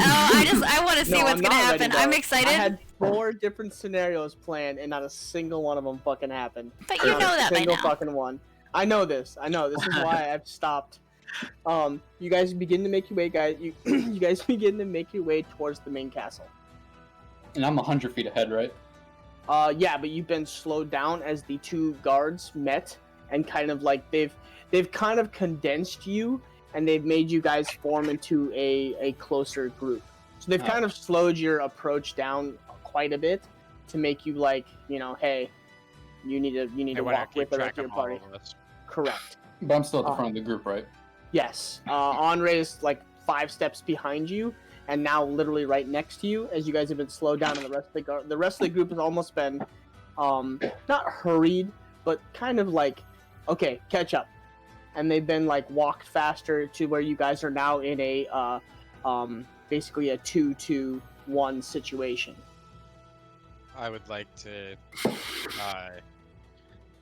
I want to see No, what's I'm gonna not ready, happen. bro. I'm I excited, had 4 different scenarios planned, and not a single one of them fucking happened. but you know that by Single now. fucking one. I know this. This is why I've stopped. You guys begin to make your way, guys. You guys begin to make your way towards the main castle. And I'm 100 feet ahead, right? Yeah, but you've been slowed down as the 2 guards met, and kind of like they've kind of condensed you, and they've made you guys form into a closer group. So they've kind of slowed your approach down quite a bit to make you like, hey, you need to They wanna walk with keep the track rest of your of all party. of us. Correct. But I'm still at the front of the group, right? Yes. Andre is like 5 steps behind you, and now literally right next to you, as you guys have been slowed down, and the rest of the group has almost been, not hurried, but kind of like, okay, catch up, and they've been like walked faster to where you guys are now in a, basically a 2-2-1 situation. I would like to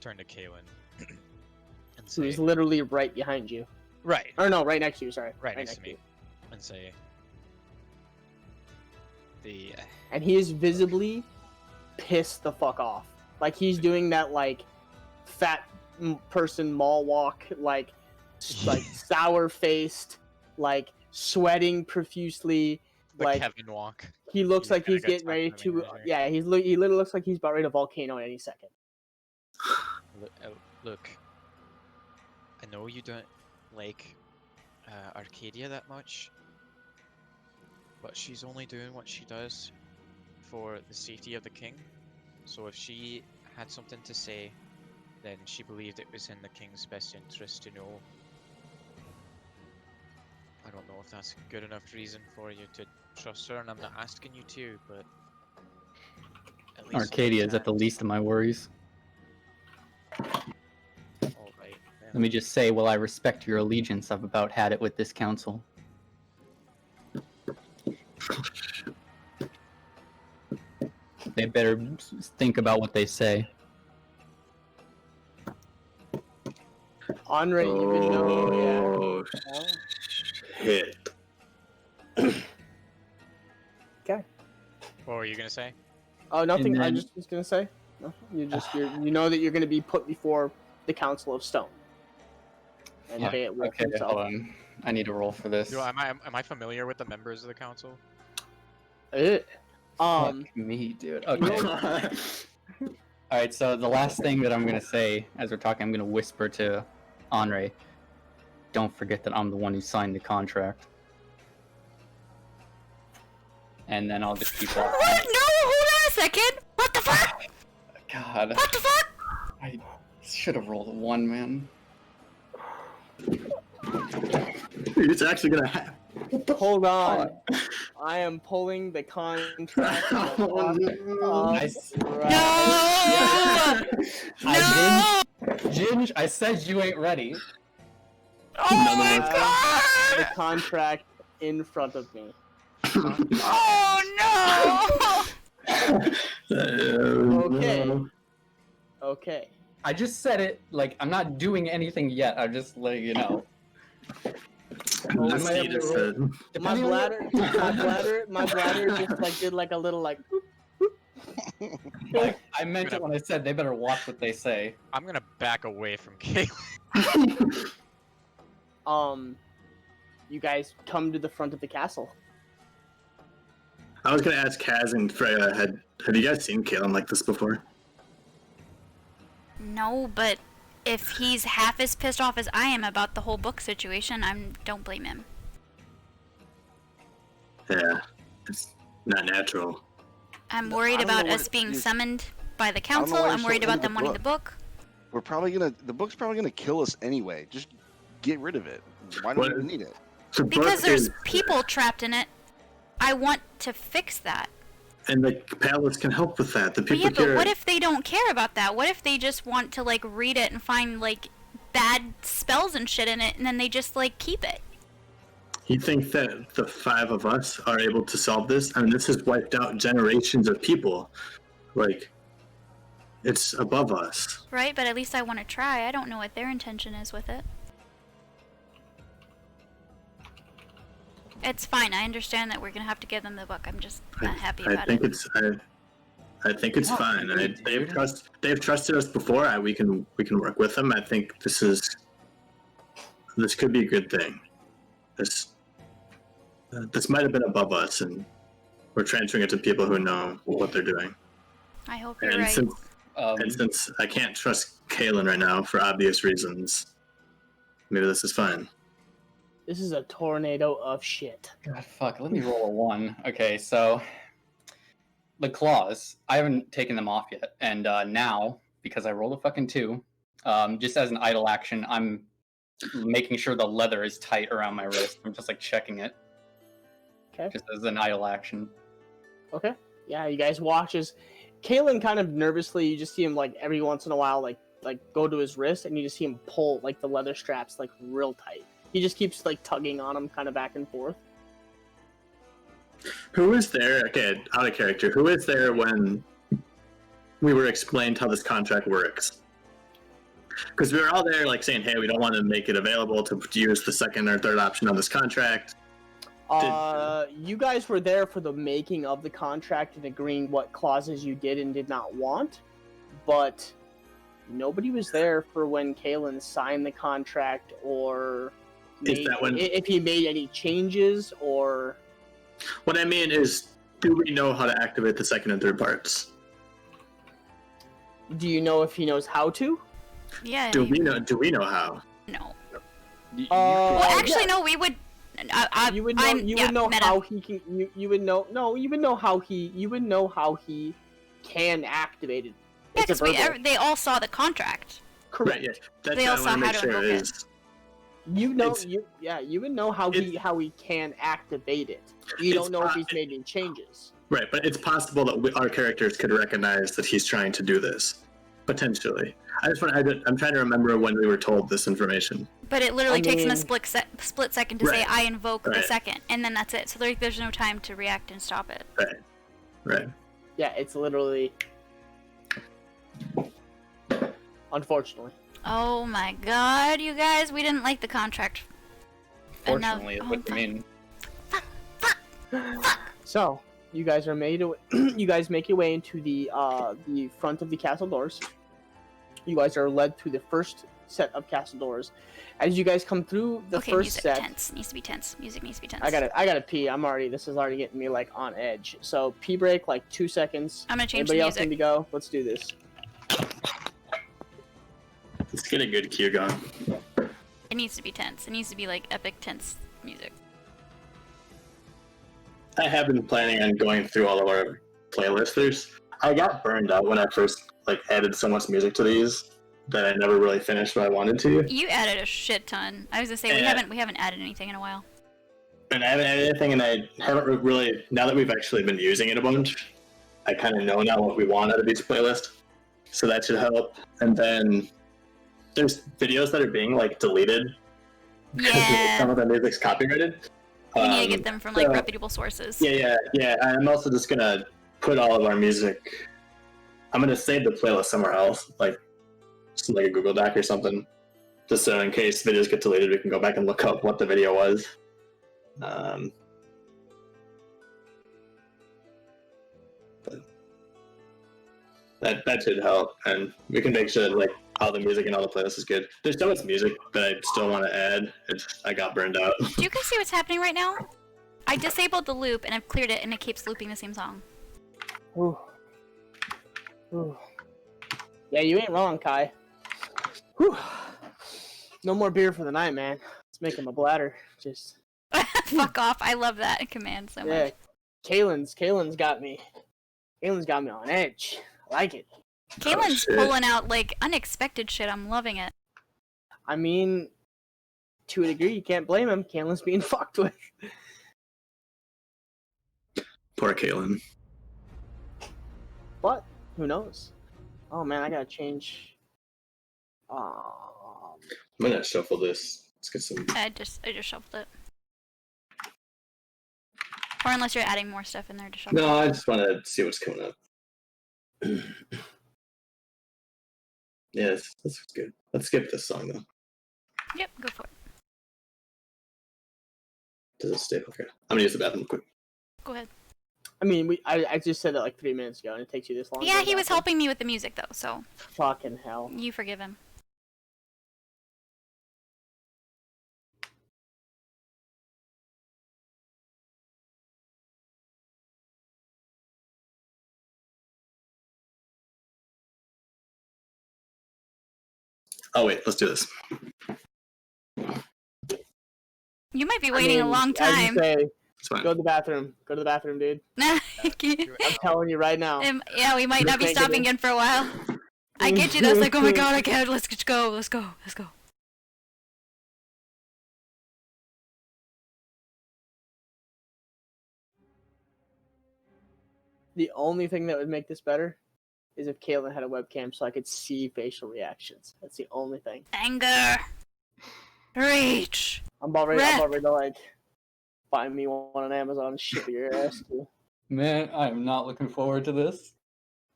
turn to Kalen and So say, he's literally right behind you. right, Or no, right next to you, sorry. right next to to me, you. and say, And he is visibly pissed the fuck off. Like, he's doing that, like, fat person mall walk, like sour-faced, like, sweating profusely. the Like, Kevin walk. he looks He's like gonna he's go getting talk ready to the to... manager. Yeah, he literally looks like he's about ready to volcano any second. Look, I know you don't like Arcadia that much, but she's only doing what she does for the safety of the king. So if she had something to say, then she believed it was in the king's best interest to know. I don't know if that's a good enough reason for you to trust her, and I'm not asking you to, but at least Arcadia is at the least of my worries. All right, then. Let me just say, while I respect your allegiance, I've about had it with this council. They better think about what they say. Andre, even though, Oh, shit. Okay. What were you gonna say? Oh, nothing. And I then- just was gonna say. Nothing. You know that you're gonna be put before the Council of Stone. And Yeah, they will Okay, himself. hold on. I need to roll for this. Am I familiar with the members of the council? Fuck me, dude. Okay. Alright, so the last thing that I'm gonna say as we're talking, I'm gonna whisper to Andre. Don't forget that I'm the one who signed the contract. And then I'll just keep walking. What? No, hold on a second. What the fuck? God. What the fuck? I should have rolled a 1, man. It's actually gonna happen. Hold on. I am pulling the contract. Ginge, I said you ain't ready. Oh my The god! contract in front of me. Oh no! Okay. Okay. I just said it, like, I'm not doing anything yet. I'm just letting you know. Just my- you just said. My bladder just like did like a little like. I meant it when I said they better watch what they say. I'm gonna back away from Kalen. You guys come to the front of the castle. I was gonna ask Kaz and Freya, have you guys seen Kalen like this before? No, but if he's half as pissed off as I am about the whole book situation, don't blame him. Yeah, it's not natural. I'm worried don't know about what us it being is. summoned by the know council. why I'm you're worried so about into them the wanting the book. The book's probably gonna kill us anyway. Just get rid of it. Why do we even need it? The Because book there's is- people trapped in it. I want to fix that. and the palace can help with that. The But people yeah, but here. what if they don't care about that? What if they just want to, like, read it and find, like, bad spells and shit in it, and then they just, like, keep it? You think that the 5 of us are able to solve this? I mean, this has wiped out generations of people. Like, it's above us. Right? But at least I want to try. I don't know what their intention is with it. It's fine. I understand that we're gonna have to give them the book. I'm just not happy I about think it. it's. I think it's What? fine. Dude. They've trusted us before. We can work with them. I think this could be a good thing. This might have been above us, and we're transferring it to people who know what they're doing. I hope you're And right. since I can't trust Kalen right now for obvious reasons, maybe this is fine. This is a tornado of shit. God, fuck. Let me roll a 1. Okay, so the claws, I haven't taken them off yet, and now because I rolled a fucking 2, just as an idle action, I'm making sure the leather is tight around my wrist. I'm just like checking it, Okay. just as an idle action. Okay. Yeah, you guys watch as Kalen kind of nervously. You just see him like every once in a while, like go to his wrist, and you just see him pull like the leather straps like real tight. He just keeps like tugging on him, kind of back and forth. Who is there? Okay, out of character. Who is there when we were explained how this contract works? Because we were all there, like saying, "Hey, we don't want to make it available to use the second or third option on this contract." You guys were there for the making of the contract and agreeing what clauses you did and did not want, but nobody was there for when Kalen signed the contract or if he made any changes or. What I mean is, do we know how to activate the second and third parts? Do you know if he knows how to? Yeah. Do we know how? No. Well, actually, no. We would. You would know how he can. You would know. No, you would know how he. You would know how he can activate it. Yeah, because they all saw the contract. Correct. Right, yeah. That's They all what I saw want to how make to sure invoke is. You know, you would know how he can activate it. You don't know if he's made any changes. Right, but it's possible that our characters could recognize that he's trying to do this, potentially. I'm trying to remember when we were told this information. But it literally takes him a split second to say, "I invoke the Right. second," and then that's it. So there's no time to react and stop it. Right. Yeah, it's literally. Unfortunately. Oh my god, you guys, we didn't like the contract. Fortunately, is what you mean. So you guys are made. You guys make your way into the front of the castle doors. You guys are led through the first set of castle doors. As you guys come through the first music, set, tense. Needs to be tense. Music needs to be tense. I gotta pee. This is already getting me like on edge. So pee break, like 2 seconds. I'm gonna change Anybody the else music. need to go? Let's do this. Let's get a good cue going. It needs to be tense. It needs to be like epic tense music. I have been planning on going through all of our playlists. I got burned out when I first added so much music to these that I never really finished what I wanted to. You added a shit ton. I was gonna say we haven't added anything in a while. And I haven't added anything, and I haven't really. Now that we've actually been using it a bunch, I kind of know now what we want out of each playlist, so that should help. And then there's videos that are being deleted. Yeah. Some of the music's copyrighted. We need to get them from reputable sources. Yeah. I'm also just gonna put all of our music. I'm gonna save the playlist somewhere else, like a Google Doc or something, just so in case videos get deleted, we can go back and look up what the video was. But that should help, and we can make sure all the music and all the playlists is good. There's so much music that I still want to add. I got burned out. Do you guys see what's happening right now? I disabled the loop and I've cleared it and it keeps looping the same song. Ooh. Ooh. Yeah, you ain't wrong, Kai. Whew. No more beer for the night, man. Let's make him a bladder. Just fuck off. I love that command so much. Kalen's got me. Kalen's got me on edge. I like it. Kalen's pulling out unexpected shit. I'm loving it. I mean, to a degree, you can't blame him. Kalen's being fucked with. Poor Kalen. But who knows? Oh man, I gotta change. I'm gonna shuffle this. Let's get some. I just shuffled it. Or unless you're adding more stuff in there to shuffle. No, I just want to see what's coming up. Yes, this looks good. Let's skip this song though. Yep, go for it. Does it stay okay? I'm gonna use the bathroom quick. Go ahead. I mean, I just said that 3 minutes ago, and it takes you this long. Yeah, he was helping me with the music though, so. Fucking hell. You forgive him. Oh wait, let's do this. You might be waiting a long as you time. say, It's fine. go to the bathroom. Go to the bathroom, dude. I'm telling you right now. Yeah, we might not be stopping again for a while. I get you. That's like, oh my god, I can't. Let's go. Let's go. Let's go. The only thing that would make this better is if Kalen had a webcam so I could see facial reactions. That's the only thing. Anger. Rage. I'm about ready to find me one on Amazon and ship your ass to. Man, I am not looking forward to this.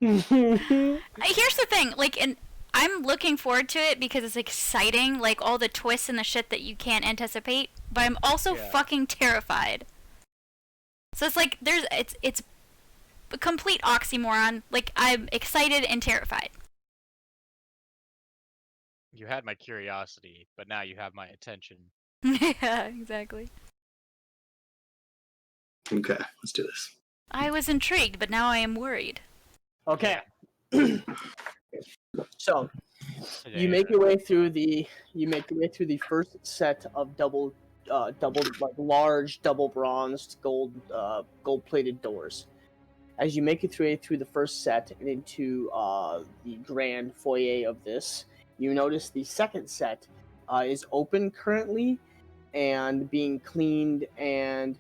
Here's the thing, I'm looking forward to it because it's exciting, like all the twists and the shit that you can't anticipate. But I'm also fucking terrified. So it's like it's a complete oxymoron. Like I'm excited and terrified. You had my curiosity, but now you have my attention. Yeah, exactly. Okay, let's do this. I was intrigued, but now I am worried. Okay. So you make your way through the first set of double like large double bronzed gold plated doors. As you make it through the first set and into the grand foyer of this, you notice the second set is open currently and being cleaned, and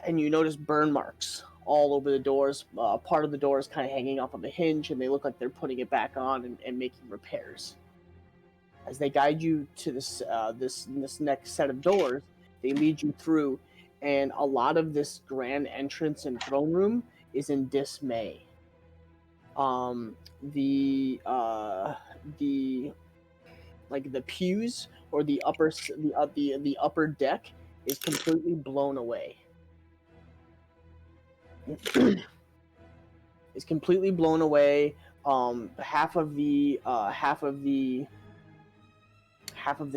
you notice burn marks all over the doors. Part of the door is kind of hanging off of a hinge, and they look like they're putting it back on and making repairs. As they guide you to this next set of doors, they lead you through, and a lot of this grand entrance and throne room is in dismay. The pews or the upper deck is completely blown away. It's completely blown away. Half of the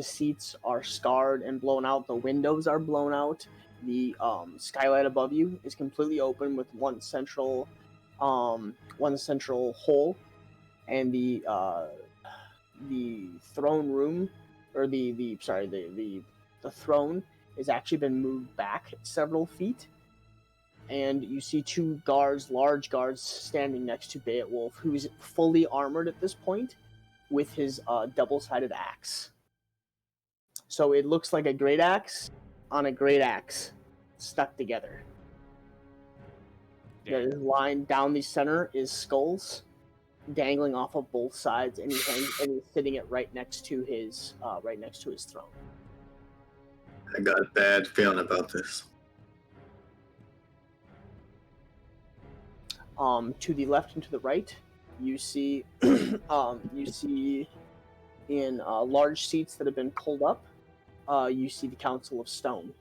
seats are scarred and blown out. The windows are blown out. The skylight above you is completely open with one central hole, and the throne room, or the throne has actually been moved back several feet. And you see two large guards, standing next to Beowulf, who is fully armored at this point with his double-sided axe. So it looks like a great axe on a great axe stuck together. Yeah. The line down the center is skulls dangling off of both sides, and he's sitting it right next to his throne. I got a bad feeling about this. To the left and to the right, you see in large seats that have been pulled up, you see the Council of Stone.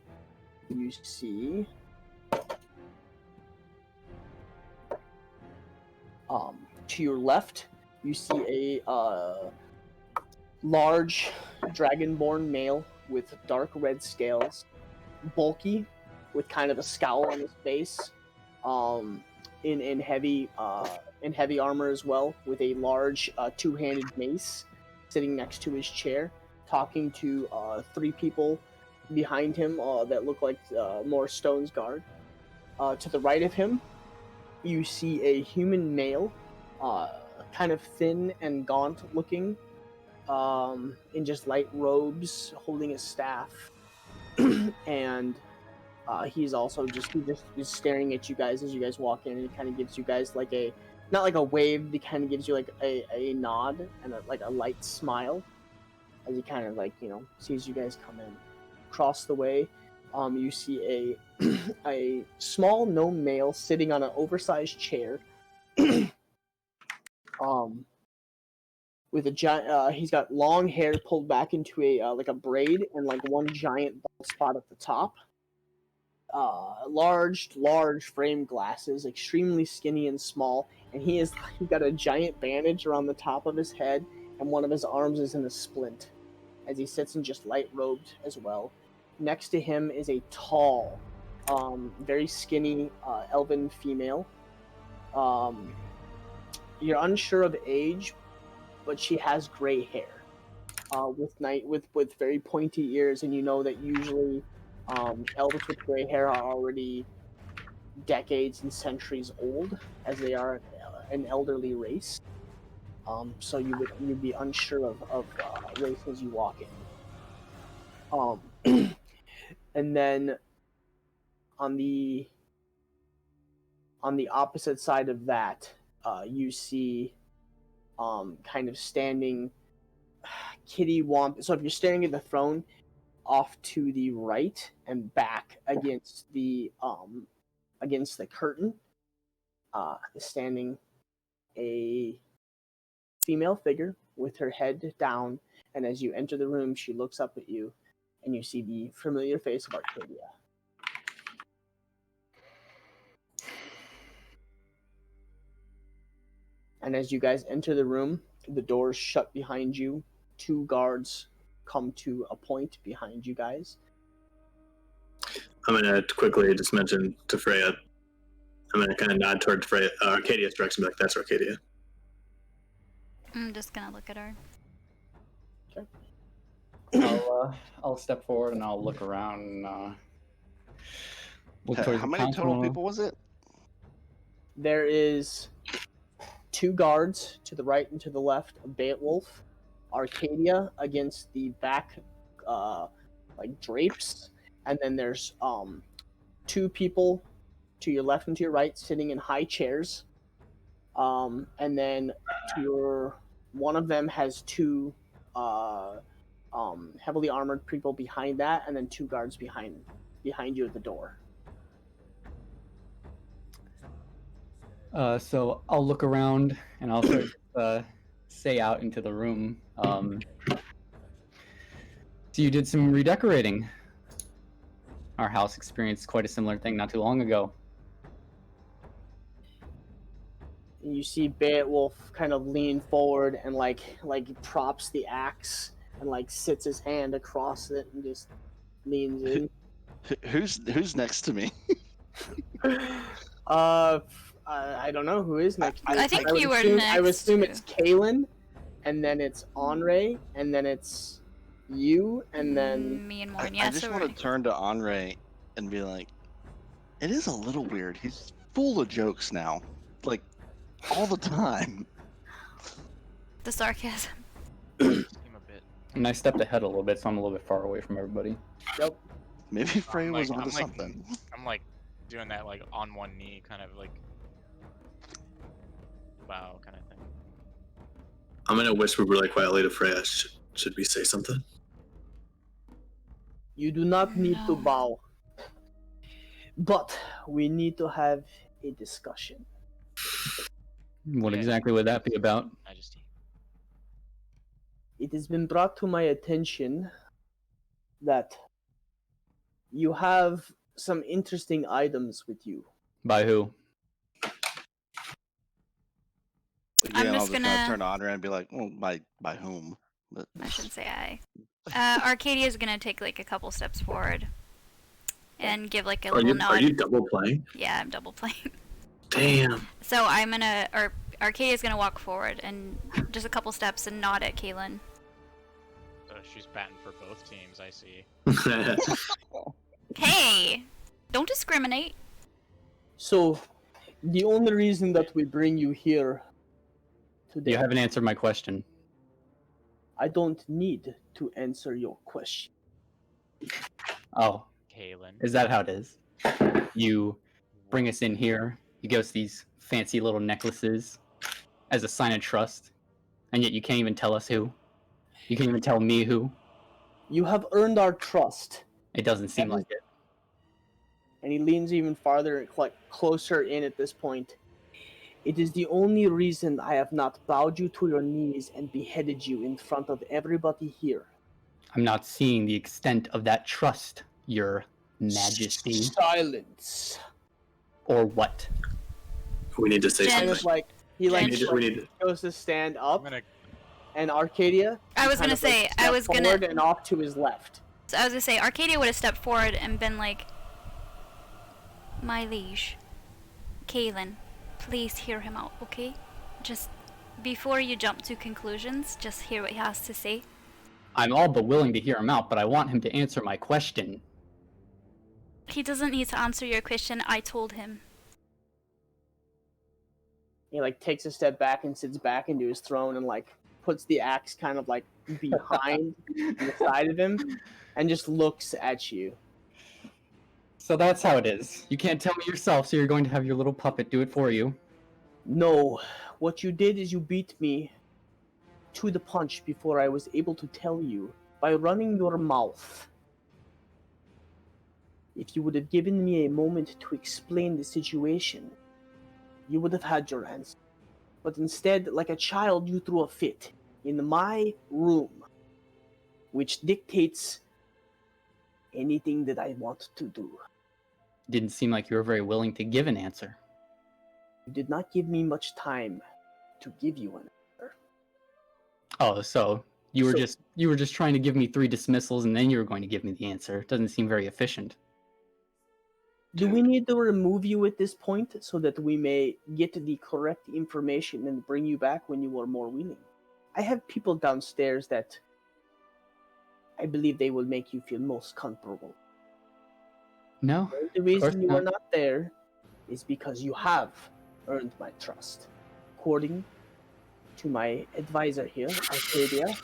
You see to your left, you see a large dragonborn male with dark red scales, bulky, with kind of a scowl on his face, in heavy armor as well, with a large two-handed mace sitting next to his chair, talking to three people behind him that look like more Stone's Guard. To the right of him, you see a human male, kind of thin and gaunt looking, in just light robes, holding a staff, and he's also just staring at you guys as you guys walk in, and he kind of gives you guys like not like a wave, he kind of gives you like a nod and a light smile as he kind of sees you guys come in. Across the way, you see a small gnome male sitting on an oversized chair, with a giant. He's got long hair pulled back into a braid, and like one giant bald spot at the top. Large frame glasses, extremely skinny and small, and he's got a giant bandage around the top of his head, and one of his arms is in a splint, as he sits in just light robed as well. Next to him is a tall, very skinny elven female. You're unsure of age, but she has gray hair, with very pointy ears, and you know that usually elves with gray hair are already decades and centuries old, as they are an elderly race. So you'd be unsure of race as you walk in. And then on the opposite side of that, you see kind of standing Kitty Womp. So if you're staring at the throne, off to the right and back against the curtain, is standing a female figure with her head down, and as you enter the room, she looks up at you, and you see the familiar face of Arcadia. And as you guys enter the room, the doors shut behind you. 2 guards come to a point behind you guys. I'm gonna quickly just mention to Freya. I'm gonna kind of nod toward Freya. Arcadia's direction, be like, "That's Arcadia." I'm just gonna look at her. I'll step forward and I'll look around and look towards How the many total council. people was it? There is 2 guards to the right and to the left of Beowulf. Arcadia against the back, like drapes, and then there's 2 people to your left and to your right sitting in high chairs, and then to your one of them has 2 heavily armored people behind that, and then 2 guards behind you at the door. So I'll look around and I'll sort of say out into the room. So you did some redecorating. Our house experienced quite a similar thing not too long ago. And you see Beowulf kind of lean forward and like props the axe and like sits his hand across it and just leans in. Who's next to me? I don't know who is next. I think would you were assume, I would next assume to- it's Kaylin, and then it's Henri, and then it's you, and then me and I, Morn. I Yeah, just so want to turn to Henri and be like, it is a little weird. He's full of jokes now, like all the time. the sarcasm. Seem a bit. And I stepped ahead a little bit, so I'm a little bit far away from everybody. yep. Maybe Frey was onto I'm something. I'm like doing that like on one knee, kind of like wow, kind of thing. I'm gonna whisper really quietly to Freya. Should we say something? You do not need to No. bow, but we need to have a discussion. What Yeah. exactly would that be about? Majesty. It has been brought to my attention that you have some interesting items with you. By who? I'm Again, just I'll gonna- turn to Andre and be like, well, by whom? But I shouldn't say I. Arcadia's gonna take like a couple steps forward and give like a Are little you nod. are you double playing? Yeah, I'm double playing. Damn. So I'm gonna, or Arcadia's gonna walk forward and just a couple steps and nod at Kaylin. So she's batting for both teams, I see. Hey, don't discriminate. So, the only reason that we bring you here today, You haven't answered my question. I don't need to answer your question. Oh, Kaylin. is that how it is? You bring us in here, you give us these fancy little necklaces as a sign of trust, and yet you can't even tell us who. You can't even tell me who. You have earned our trust. It doesn't seem like it. And he leans even farther, closer in at this point. It is the only reason I have not bowed you to your knees and beheaded you in front of everybody here. I'm not seeing the extent of that trust, Your Majesty. Silence. Or what? We need to say Jen- Kind something. of like he We like need to, we need goes to stand I'm up, gonna and Arcadia. I was kind gonna of, like, say, I step was gonna, forward and off to his left. so I was gonna say, Arcadia would have stepped forward and been like, "My liege, Kaylin, please hear him out, okay? Just before you jump to conclusions, just hear what he has to say." I'm all but willing to hear him out, but I want him to answer my question. He doesn't need to answer your question. I told him. He like takes a step back and sits back into his throne and like puts the axe kind of like behind the side of him and just looks at you. So that's how it is. You can't tell me yourself, so you're going to have your little puppet do it for you. No, what you did is you beat me to the punch before I was able to tell you by running your mouth. If you would have given me a moment to explain the situation, you would have had your answer. But instead, like a child, you threw a fit in my room, which dictates anything that I want to do. Didn't seem like you were very willing to give an answer. You did not give me much time to give you an answer. Oh, so you were just trying to give me 3 dismissals and then you were going to give me the answer. Doesn't seem very efficient. Do we need to remove you at this point so that we may get the correct information and bring you back when you are more willing? I have people downstairs that I believe they will make you feel most comfortable. No. The reason you not. are not there is because you have earned my trust. According to my advisor here, Arcadia,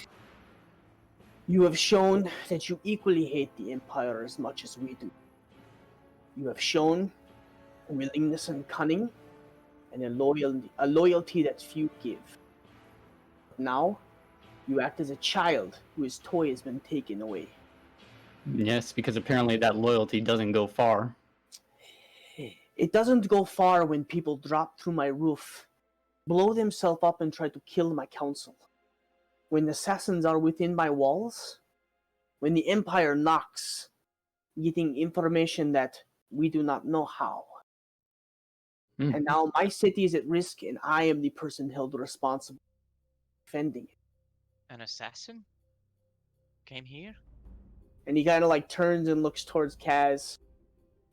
you have shown that you equally hate the Empire as much as we do. You have shown willingness and cunning, and a loyalty that few give. Now, you act as a child whose toy has been taken away. Yes, because apparently that loyalty doesn't go far. It doesn't go far when people drop through my roof, blow themselves up and try to kill my council. When assassins are within my walls, when the Empire knocks, getting information that we do not know how. And now my city is at risk and I am the person held responsible for defending it. An assassin came here? And he kind of like turns and looks towards Kaz.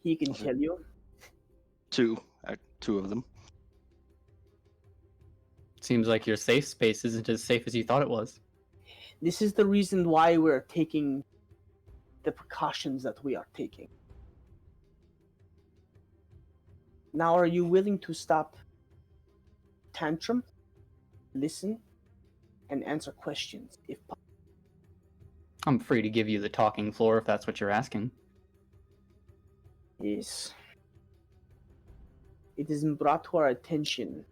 He can tell you. Two of them. Seems like your safe space isn't as safe as you thought it was. This is the reason why we're taking the precautions that we are taking. Now, are you willing to stop tantrum, listen, and answer questions if possible? I'm free to give you the talking floor if that's what you're asking. Yes. It has been brought to our attention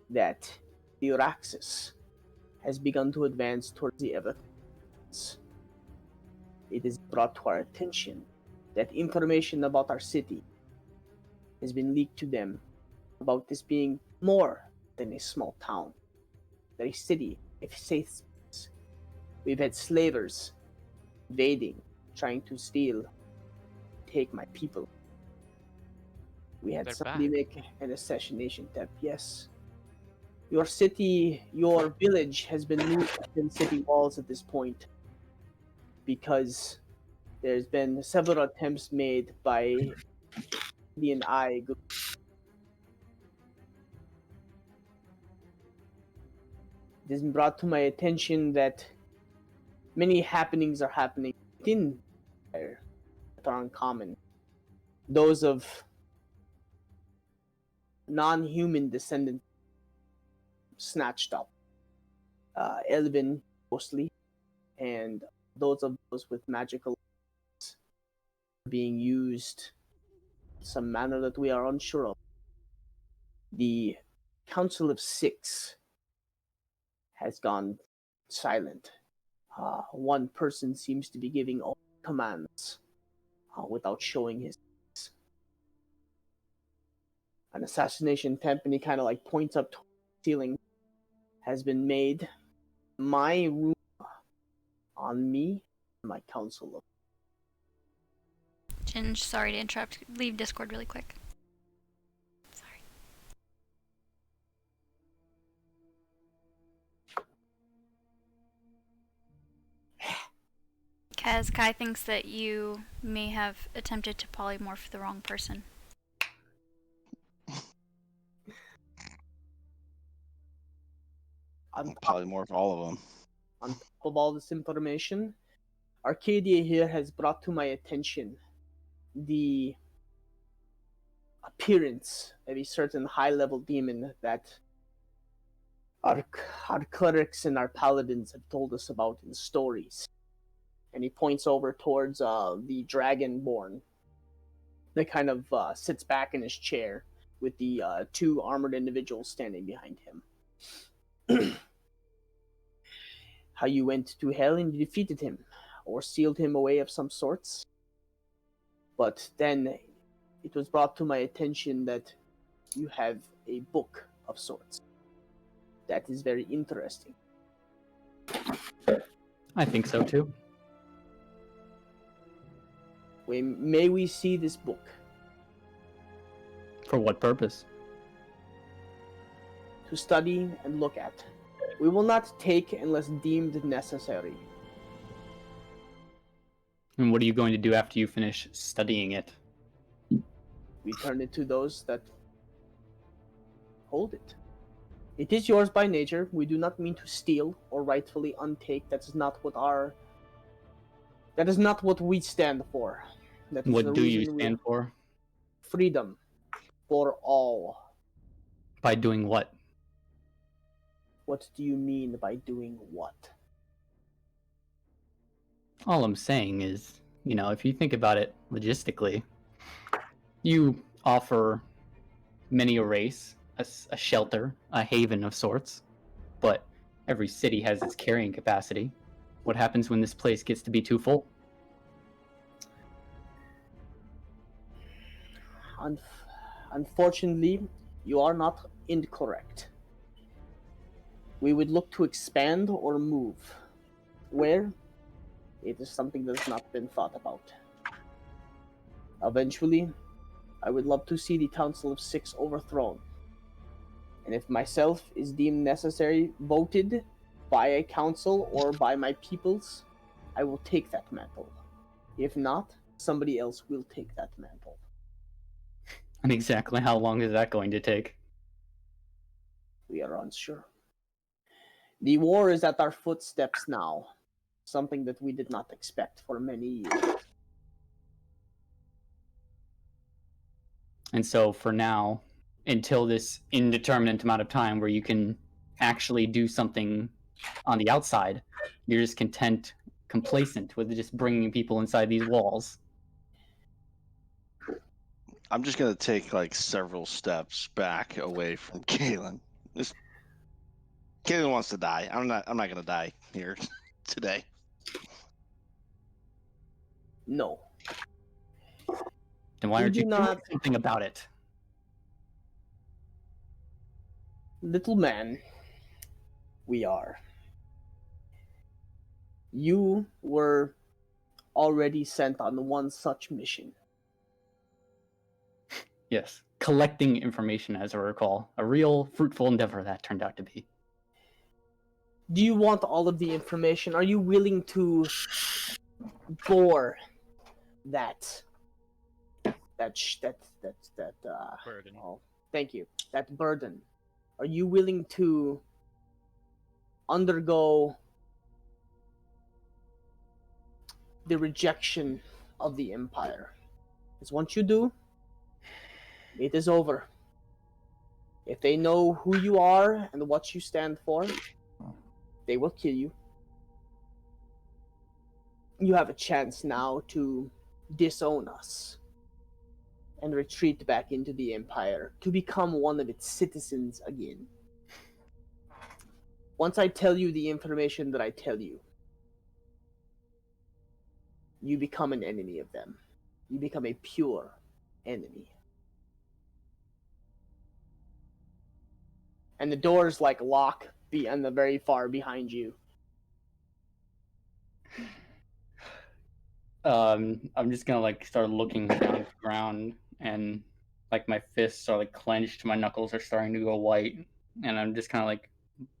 that the Uraxis has begun to advance towards the Everglades. It is brought to our attention that information about our city has been leaked to them about this being more than a small town, that a city, a safe space. We've had slavers invading, trying to steal, take my people. We had They're somebody back. make an assassination attempt, yes. Your city, your village has been moved within city walls at this point because there's been several attempts made by the Eye group. It has been brought to my attention that many happenings are happening within there that are uncommon. Those of non-human descendants snatched up, elven mostly, and those with magical being used in some manner that we are unsure of. The Council of Six has gone silent. One person seems to be giving all commands without showing his face. An assassination attempt, and he kind of like points up to the ceiling, has been made. My room on me, my council. Ginge, sorry to interrupt. Leave Discord really quick. Sorry. Kaz, Kai thinks that you may have attempted to polymorph the wrong person. On Polymorph all of them. top of all this information, Arcadia here has brought to my attention the appearance of a certain high-level demon that our clerics and our paladins have told us about in stories. And he points over towards the Dragonborn that kind of sits back in his chair with the two armored individuals standing behind him. How you went to hell and you defeated him, or sealed him away of some sorts. But then it was brought to my attention that you have a book of sorts. That is very interesting. I think so too. May we see this book? For what purpose? To study and look at. We will not take unless deemed necessary. And what are you going to do after you finish studying it? We turn it to those that hold it. It is yours by nature. We do not mean to steal or rightfully untake. That is not what we stand for. That is What the do you reason stand for? Freedom for all. By doing what? What do you mean by doing what? All I'm saying is, if you think about it logistically, you offer many a race a shelter, a haven of sorts, but every city has its carrying capacity. What happens when this place gets to be too full? Unfortunately, you are not incorrect. We would look to expand or move. Where? It is something that has not been thought about. Eventually, I would love to see the Council of Six overthrown. And if myself is deemed necessary, voted by a council or by my peoples, I will take that mantle. If not, somebody else will take that mantle. And exactly how long is that going to take? We are unsure. The war is at our footsteps now, something that we did not expect for many years. And so for now, until this indeterminate amount of time where you can actually do something on the outside, you're just complacent with just bringing people inside these walls. I'm just gonna take like several steps back away from Kalen. Kalen wants to die. I'm not gonna die here today. No. Then why We aren't you do doing not- something about it? Little man, we are. You were already sent on one such mission. Yes. Collecting information, as I recall. A real fruitful endeavor that turned out to be. Do you want all of the information? Are you willing to bore that Burden. oh, thank you. That burden. Are you willing to undergo the rejection of the Empire? Because once you do, it is over. If they know who you are and what you stand for, they will kill you. You have a chance now to disown us and retreat back into the Empire to become one of its citizens again. Once I tell you the information that I tell you, you become an enemy of them. You become a pure enemy. And the doors lock on the very far behind you. I'm just gonna start looking down at the ground, and my fists are clenched, my knuckles are starting to go white, and I'm just kind of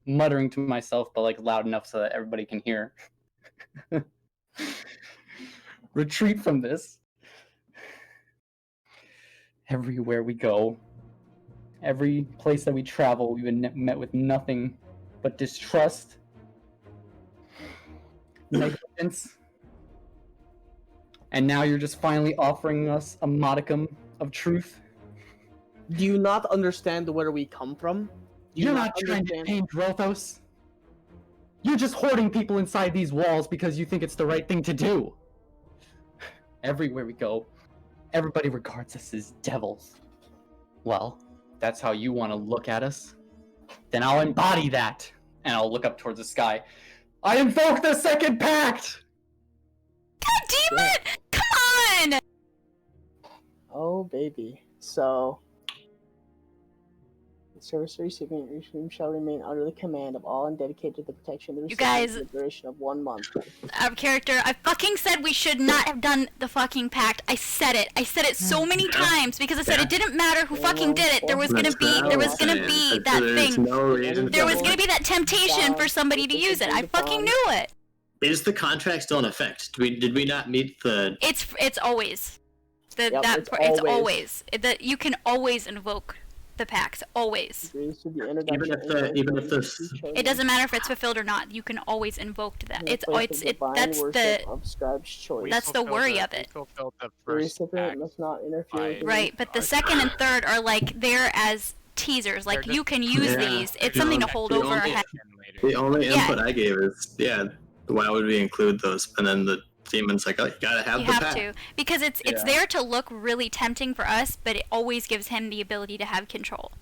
muttering to myself, but loud enough so that everybody can hear. Retreat from this. Everywhere we go, every place that we travel, we've been met with nothing but distrust, negligence. And now you're just finally offering us a modicum of truth. Do you not understand where we come from? Do You're not trying to change Rothos. You're just hoarding people inside these walls because you think it's the right thing to do. Everywhere we go, everybody regards us as devils. Well, that's how you want to look at us. Then I'll embody that. And I'll look up towards the sky. I invoke the second pact! God damn it! Come on! Oh, baby. So, The service recipient regime shall remain under the command of all and dedicated to the protection of the You recipient guys- for the duration of 1 month. Out of character. I fucking said we should not have done the fucking pact. I said it. I said it so many times because I said it didn't matter who fucking did it. There was gonna be that thing. No reason There was to- gonna be that temptation for somebody to use it. I fucking knew it. Is the contract still in effect? Did we not meet the? It's always. Yep, It's it's always. You can always invoke the pact. Always. Agrees to the introduction Even if of this- two chosen It doesn't matter if it's fulfilled or not. You can always invoke that. in the It's place it's of it. divine That's worship the of scribe's choice. That's the worry of it. We fulfilled the The first recipient act. must not interfere with the right. But the second and third are like there as teasers. Like They're you just- can use Yeah. these. It's something to hold The over our only- head. The only Yeah. input I gave is, why would we include those? And then the demon's like, oh, you gotta have You the have pack. to because it's Yeah. there to look really tempting for us, but it always gives him the ability to have control.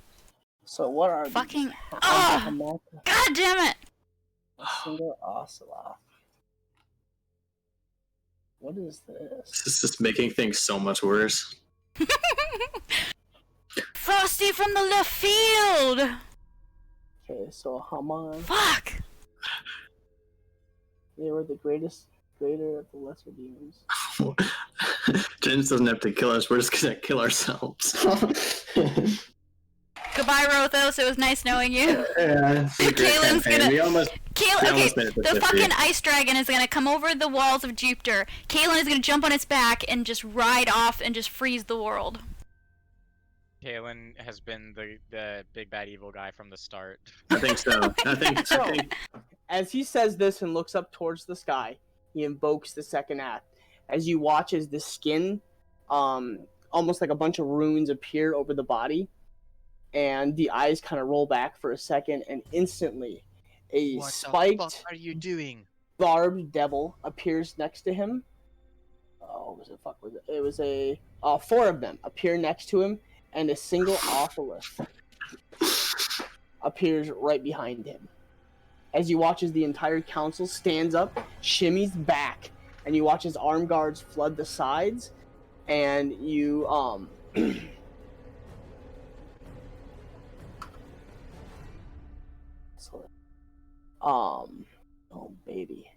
So what are Fucking these? oh, god damn it! A single ocelot. What is this? This is just making things so much worse. Frosty from the left field. Okay, so Haman. Fuck. They were the greater of the lesser demons. James doesn't have to kill us, we're just gonna kill ourselves. Goodbye, Rothos. It was nice knowing you. Yeah, it's a great Kalen's campaign. gonna- We almost Okay, made it to the 50. fucking ice dragon is gonna come over the walls of Jupiter. Kalen is gonna jump on its back and just ride off and just freeze the world. Kalen has been the big bad evil guy from the start. I think so. I think As he says this and looks up towards the sky, he invokes the second act. As you watch as the skin, almost like a bunch of runes appear over the body, and the eyes kind of roll back for a second, and instantly a spiked, What the fuck are you doing? barbed devil appears next to him. Oh, what was it? Fuck was it? It was a 4 of them appear next to him, and a single Otholith appears right behind him. As you watch as the entire council stands up, shimmies back, and you watch as armed guards flood the sides, and you oh baby,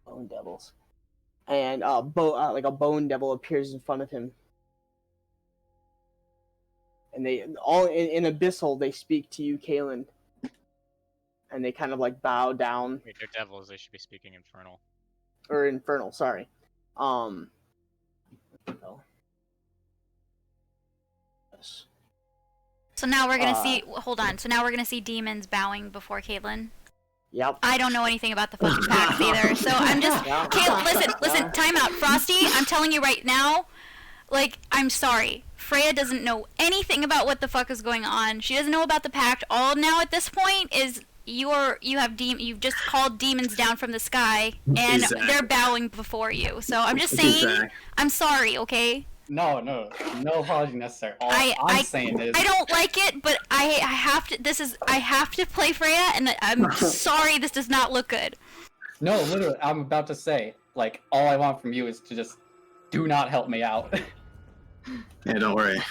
bone devils, and like a bone devil appears in front of him, and they all in abyssal they speak to you, Kalen, and they kind of like bow down. Wait, they're devils. They should be speaking infernal. Or infernal, sorry. Yes. So now we're gonna see. Hold on. So now we're gonna see demons bowing before Caitlyn. Yep. I don't know anything about the fucking packs either, so I'm just. Yeah. Caitlyn, listen. Time out, Frosty. I'm telling you right now. Like, I'm sorry. Freya doesn't know anything about what the fuck is going on. She doesn't know about the pact. All now at this point is you've just called demons down from the sky, and Exactly. they're bowing before you. So I'm just saying. Exactly. I'm sorry. Okay. No apology necessary. All I'm I'm saying is I don't like it, but I have to. I have to play Freya, and I'm sorry. This does not look good. no, literally, I'm about to say, like, all I want from you is to just do not help me out. Yeah, don't worry.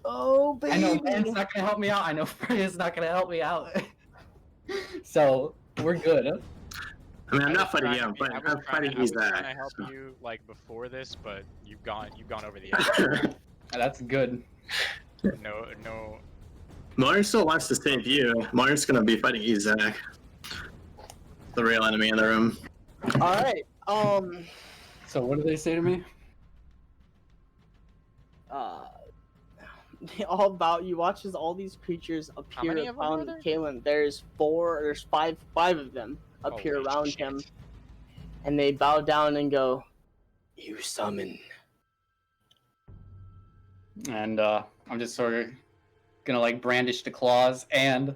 Oh baby. I know Man's not gonna help me out. I know Freya's not gonna help me out. So we're good. I mean, I'm not fighting trying you, to be- I'm I was fighting trying Isaac. to help you like before this, but you've gone over the edge. That's good. No. Martin still wants to save you. Martin's gonna be fighting Isaac. The real enemy in the room. All right. So what do they say to me? All about you watch as all these creatures appear many of them are around there? Kalen. There's five of them appear Holy around shit. him, and they bow down and go, "You summon." And I'm just sort of gonna like brandish the claws and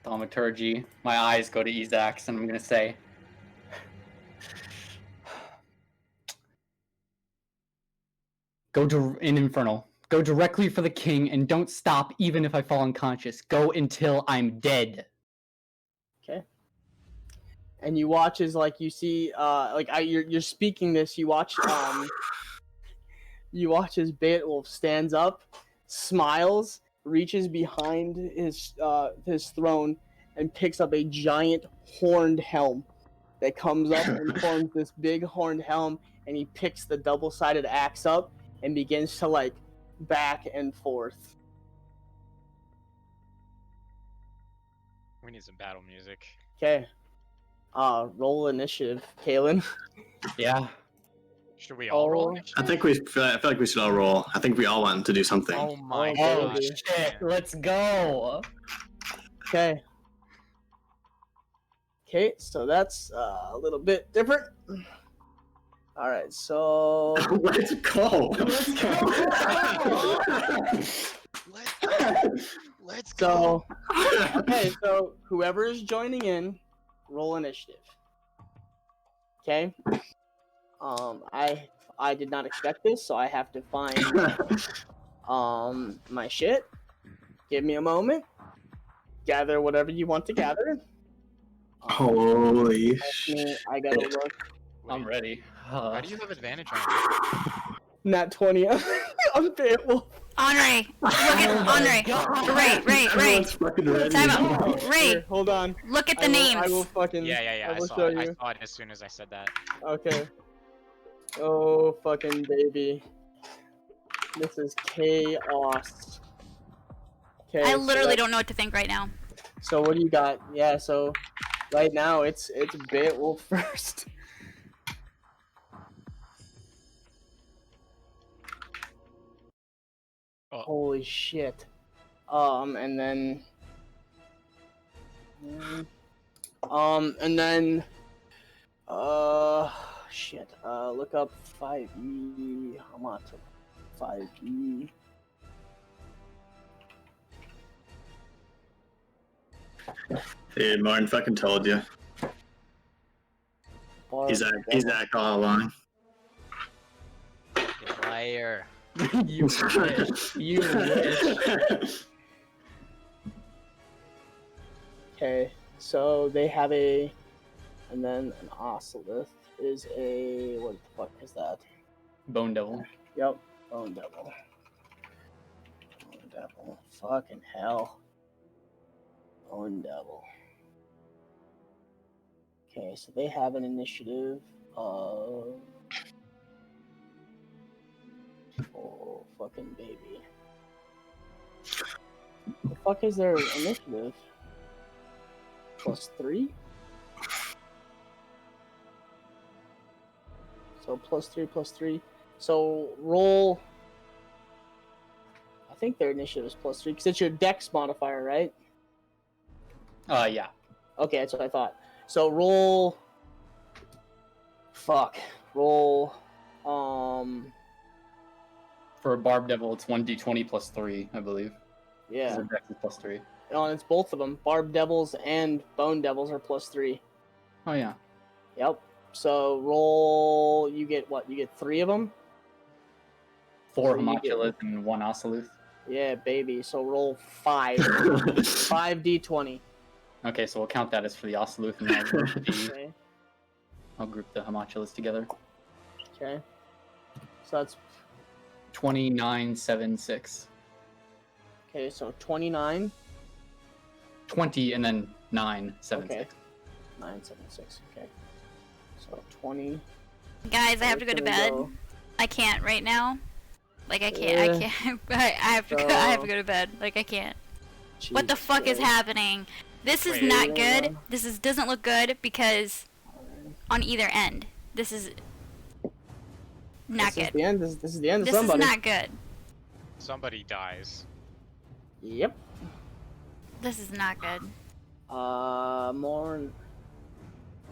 thaumaturgy. My eyes go to Isaac's, and I'm gonna say, in Infernal. Go directly for the king, and don't stop even if I fall unconscious. Go until I'm dead. Okay. And you watch as like you see you're speaking this. You watch You watch as Beowulf stands up, smiles, reaches behind his throne, and picks up a giant horned helm that comes up and forms this big horned helm, and he picks the double-sided axe up and begins to like back and forth. We need some battle music. Okay. Roll initiative, Kalen. Yeah. Should we all roll? Oh. initiative? I feel like we should all roll. I think we all want to do something. Oh my Oh, gosh. baby. Shit, let's go. Okay. Okay, so that's a little bit different. All right, so Let's go. Let's go. okay, so whoever is joining in, roll initiative. Okay. I did not expect this, so I have to find my shit. Give me a moment. Gather whatever you want to gather. Holy shit. I gotta look. I'm ready. How do you have advantage on Nat 20 on Beowulf. Henri, look at Henri. Ray. Everyone's fucking ready. Time out. Here, Ray, hold on. look at the I names. will fucking. Yeah. I I will saw show it. I you. saw it as soon as I said that. Okay. Oh fucking baby. This is chaos. Okay. I literally so don't know what to think right now. So what do you got? Yeah. So right now it's Beowulf first. Oh. Holy shit. And then. And then. Shit. Look up 5e. How much? 5e. Dude, Martin fucking told you. He's act all along. You liar. You wish. You wish. Okay, so they have a, and then an Ocelith is a, what the fuck is that? Bone Devil. Yep, Bone Devil. Bone Devil. Fucking hell. Bone Devil. Okay, so they have an initiative of... Oh, fucking baby. The fuck is their initiative? +3? So +3. So roll... I think their initiative is +3, because it's your dex modifier, right? Yeah. Okay, that's what I thought. So roll... Fuck. Roll... For a Barb Devil, it's 1d20 plus 3, I believe. Yeah. Their dex is plus 3. Oh, and it's both of them. Barb Devils and Bone Devils are +3. Oh, yeah. Yep. So roll... You get what? You get 3 of them? 4 So you get- Homunculus and 1 Ocelith. Yeah, baby. So roll 5. 5d20. Okay, so we'll count that as for the Ocelith, and Okay. I'll group the Homunculus together. Okay. So that's... 2976. Okay, so 29. 20 and then 976. Okay. 976. Okay. So 20. Guys, I have to go to bed. I can't right now. Like I can't. I have to go. I have to go to bed. Like I can't. What the fuck is happening? This is Wait. not good. Doesn't look good because on either end. This is not This is good. the end. This is the end of This is somebody. not good. Somebody dies. Yep. This is not good. More.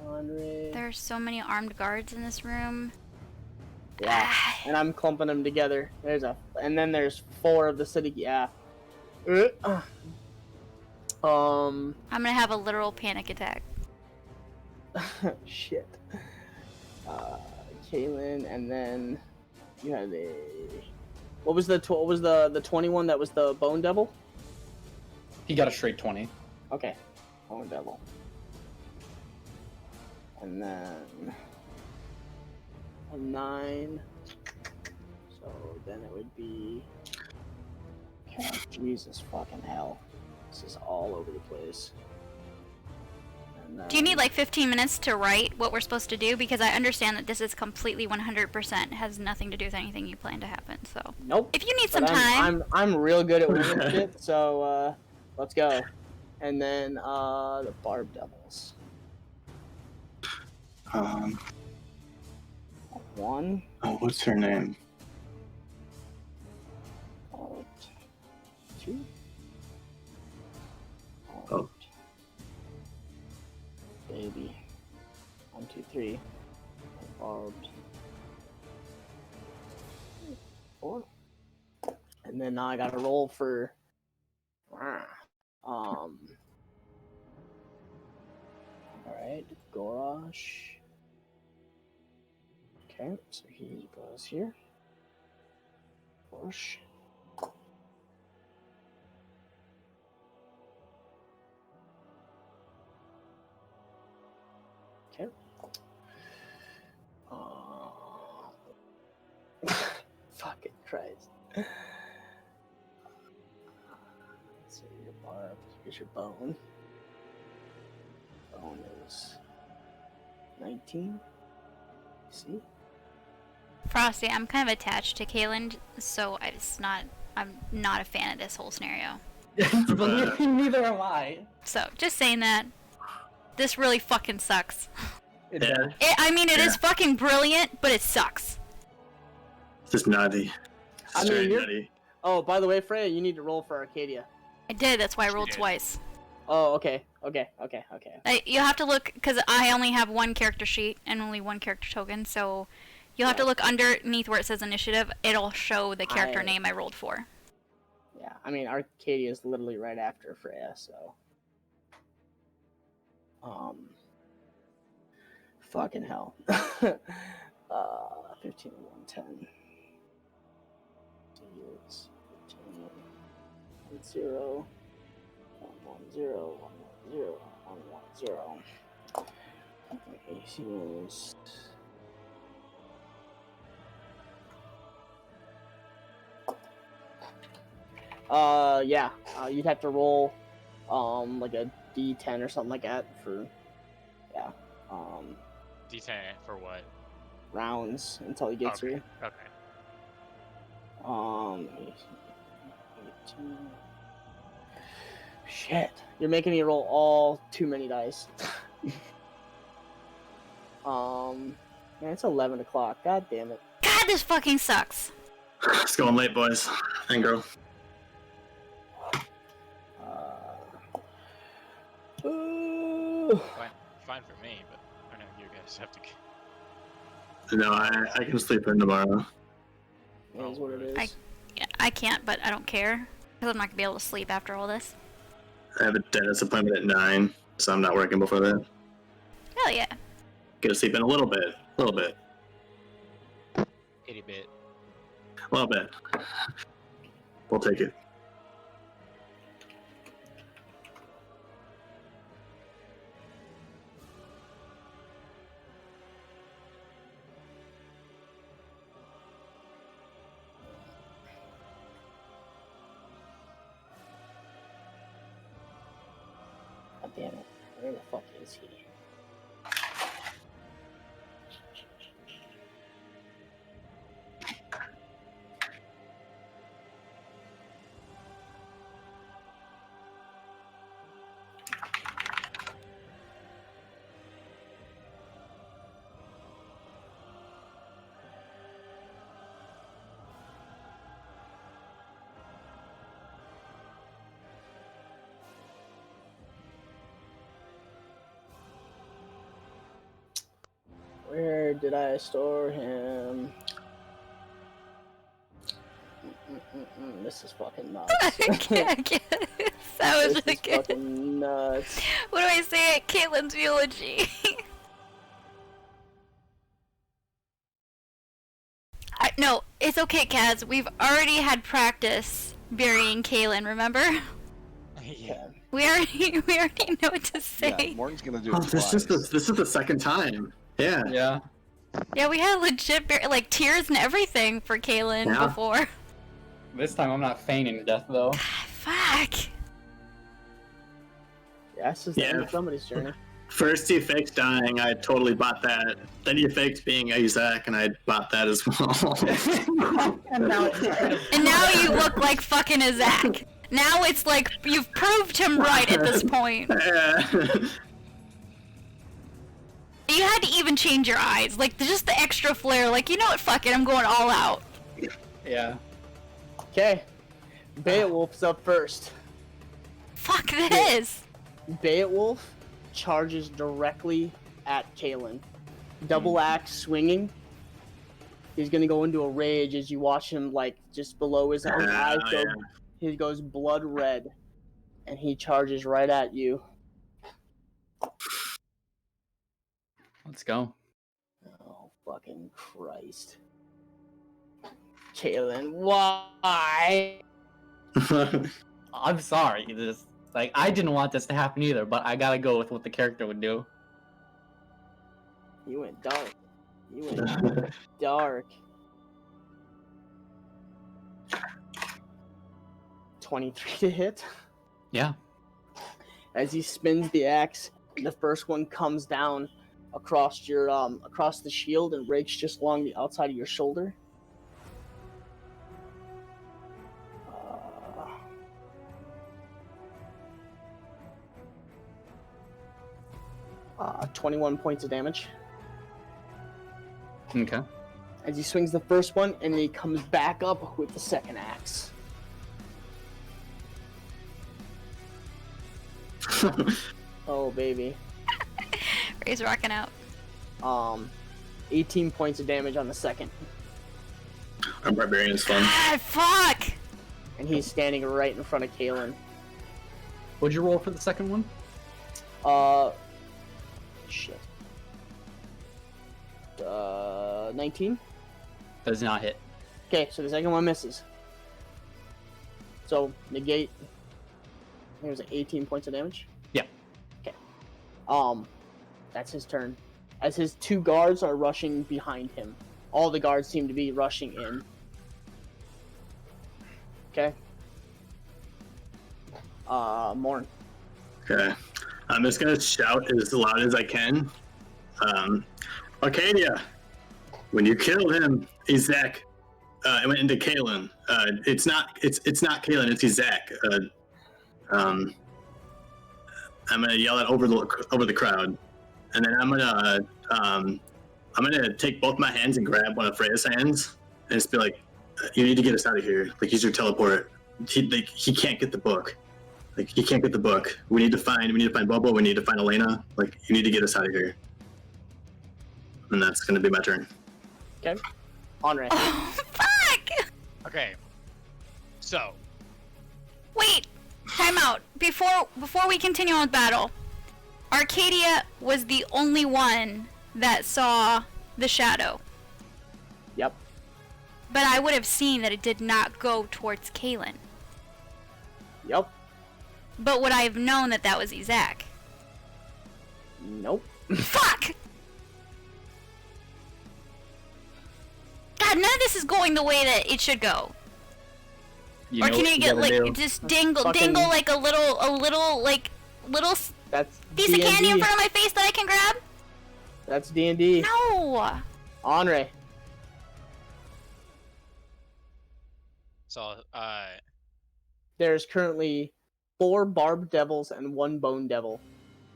Andre. There are so many armed guards in this room. Yeah. And I'm clumping them together. And then there's 4 of the city. Yeah. I'm gonna have a literal panic attack. Shit. Kaylin, and then you had a. What was the 21 that was the Bone Devil? He got a straight 20. Okay, Bone Devil. And then a 9. So then it would be. Okay, Jesus fucking hell. This is all over the place. And then... Do you need like 15 minutes to write what we're supposed to do? Because I understand that this is completely 100% has nothing to do with anything you plan to happen. So Nope. if you need But some time, I'm real good at winging shit. So let's go. And then the Barb Devils. 1. Oh, what's her name? 2. Oh. Baby. 1, 2, 3. Barbed. 4. And then now I gotta roll for alright, Gorosh. Okay, so he goes here. Push. Okay. Fucking Christ. So your barb, here's your bone. Bone is 19. See? Frosty, I'm kind of attached to Kaylin, so I'm not a fan of this whole scenario. Believe me, neither am I. So, just saying that. This really fucking sucks. It does. It is fucking brilliant, but it sucks. Just nutty. I mean, Straight you're- nutty. Oh, by the way, Freya, you need to roll for Arcadia. I did, that's why I rolled did. twice. Oh, okay. You'll have to look, because I only have one character sheet and only one character token, so you'll have to look underneath where it says initiative. It'll show the character name I rolled for. Yeah, I mean, Arcadia is literally right after Freya, so. Fucking hell. 15, 110. It's 15, 0, 110, 110, 110. AC is. Yeah. You'd have to roll, like a D10 or something like that for, yeah, D10 for what? rounds until he gets here. Okay. 18. Shit, you're making me roll all too many dice. Yeah, it's 11 o'clock. God damn it. God, this fucking sucks. It's going late, boys and girl. Fine for me, but I know you guys have to. No, I can sleep in tomorrow. It is what it is. I can't, but I don't care, because I'm not gonna be able to sleep after all this. I have a dentist appointment at 9, so I'm not working before that. Hell yeah. Get to sleep in a little bit. Itty bit. A little bit. We'll take it. God damn it. Where the fuck is he? Where did I store him? This is fucking nuts. I can't. That was This really is good. fucking nuts. What do I say at Caitlin's eulogy? No, it's okay, Kaz. We've already had practice burying Caitlin, remember? Yeah. We already know what to say. Yeah, Morton's gonna do Oh, it this twice. is the second time. Yeah. Yeah. Yeah, we had legit like tears and everything for Kaylin Yeah. before. This time I'm not feigning death though. Fuck. Yeah, this is the end Yeah. of somebody's journey. First he faked dying, I totally bought that. Then he faked being Isaac, and I bought that as well. And now And now you look like fucking Isaac. Now it's like you've proved him right at this point. Yeah. You had to even change your eyes, like just the extra flare. Like, you know what? Fuck it, I'm going all out. Yeah. Okay, Beowulf's up first. Fuck this. Beowulf charges directly at Kaylin. Double axe swinging. He's gonna go into a rage as you watch him, like, just below his eyes go, yeah. he goes blood red, and he charges right at you. Let's go. Oh, fucking Christ. Kaylin, why? I'm sorry. This like I didn't want this to happen either, but I gotta go with what the character would do. You went dark. You went dark. 23 to hit. Yeah. As he spins the axe, the first one comes down across your across the shield and breaks just along the outside of your shoulder. 21 points of damage. Okay. As he swings the first one, and then he comes back up with the second axe. Oh, baby. Ray's rocking out. 18 points of damage on the second. Our barbarian's fun. God, fuck! And he's standing right in front of Kaylin. What'd you roll for the second one? Shit. 19? Does not hit. Okay, so the second one misses. So, negate. I think it was 18 points of damage? Yeah. Okay. That's his turn. As his two guards are rushing behind him. All the guards seem to be rushing in. Okay. Morn. Okay. I'm just gonna shout as loud as I can. Arcadia, when you killed him, Isaac, it went into Kaylin. It's not Kaylin, it's Isaac. I'm gonna yell it over the crowd, and then I'm gonna take both my hands and grab one of Freya's hands and just be like, "You need to get us out of here. Like, use your teleport. He can't get the book. Like, he can't get the book. We need to find Bobo. We need to find Elena. Like, you need to get us out of here." And that's gonna be my turn. Okay. Andre. Oh, fuck! Okay. So, Wait! Time out. Before we continue on with battle, Arcadia was the only one that saw the shadow. Yep. But I would have seen that it did not go towards Kaylin. Yep. But would I have known that that was Isaac? Nope. Fuck! God, none of this is going the way that it should go. You Or know can what you get gotta like do. just dangle Fucking- like a little That's piece of candy in D&D. front of my face that I can grab? That's D&D. No. Andre. so, There's currently 4 barbed devils and 1 bone devil.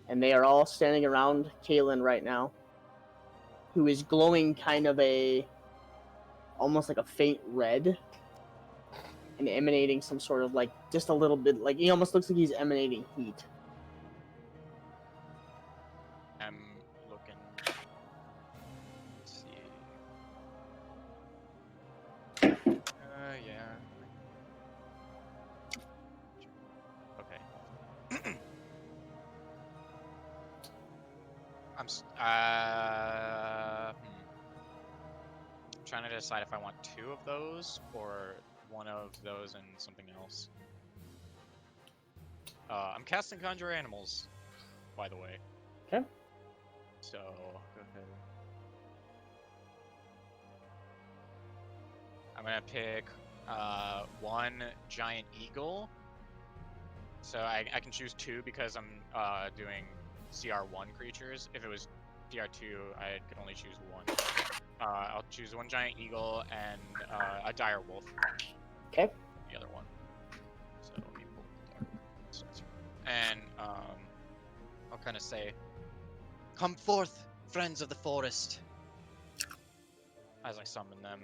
And they are all standing around Kaylin right now. Who is glowing kind of almost like a faint red. And emanating some sort of like, just a little bit, like, he almost looks like he's emanating heat. I'm looking. Let's see. Yeah. Okay. Trying to decide if I want 2 of those or 1 of those and something else. I'm casting Conjure Animals, by the way. Okay. So, go ahead. gonna pick one giant eagle. So I can choose 2 because I'm doing CR1 creatures. If it was CR2, I could only choose 1. I'll choose 1 giant eagle and a dire wolf. Okay. The other one. So let me pull the dire wolf. And I'll kind of say, "Come forth, friends of the forest," as I summon them,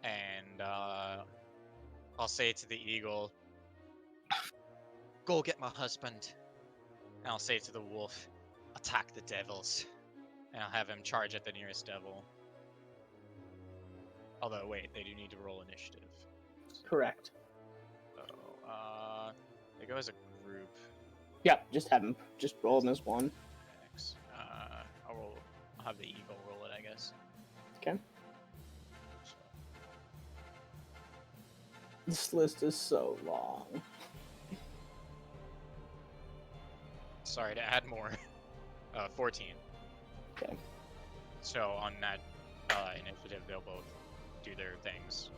and I'll say to the eagle, "Go get my husband." And I'll say to the wolf, "Attack the devils." And I'll have him charge at the nearest devil. Although, wait, they do need to roll initiative. Correct. So, they go as a group. Yeah, just have him. Just roll him as one. Next. I'll have the eagle roll it, I guess. Okay. So, This list is so long. sorry to add more. 14. Okay. So on that initiative, they'll both do their things.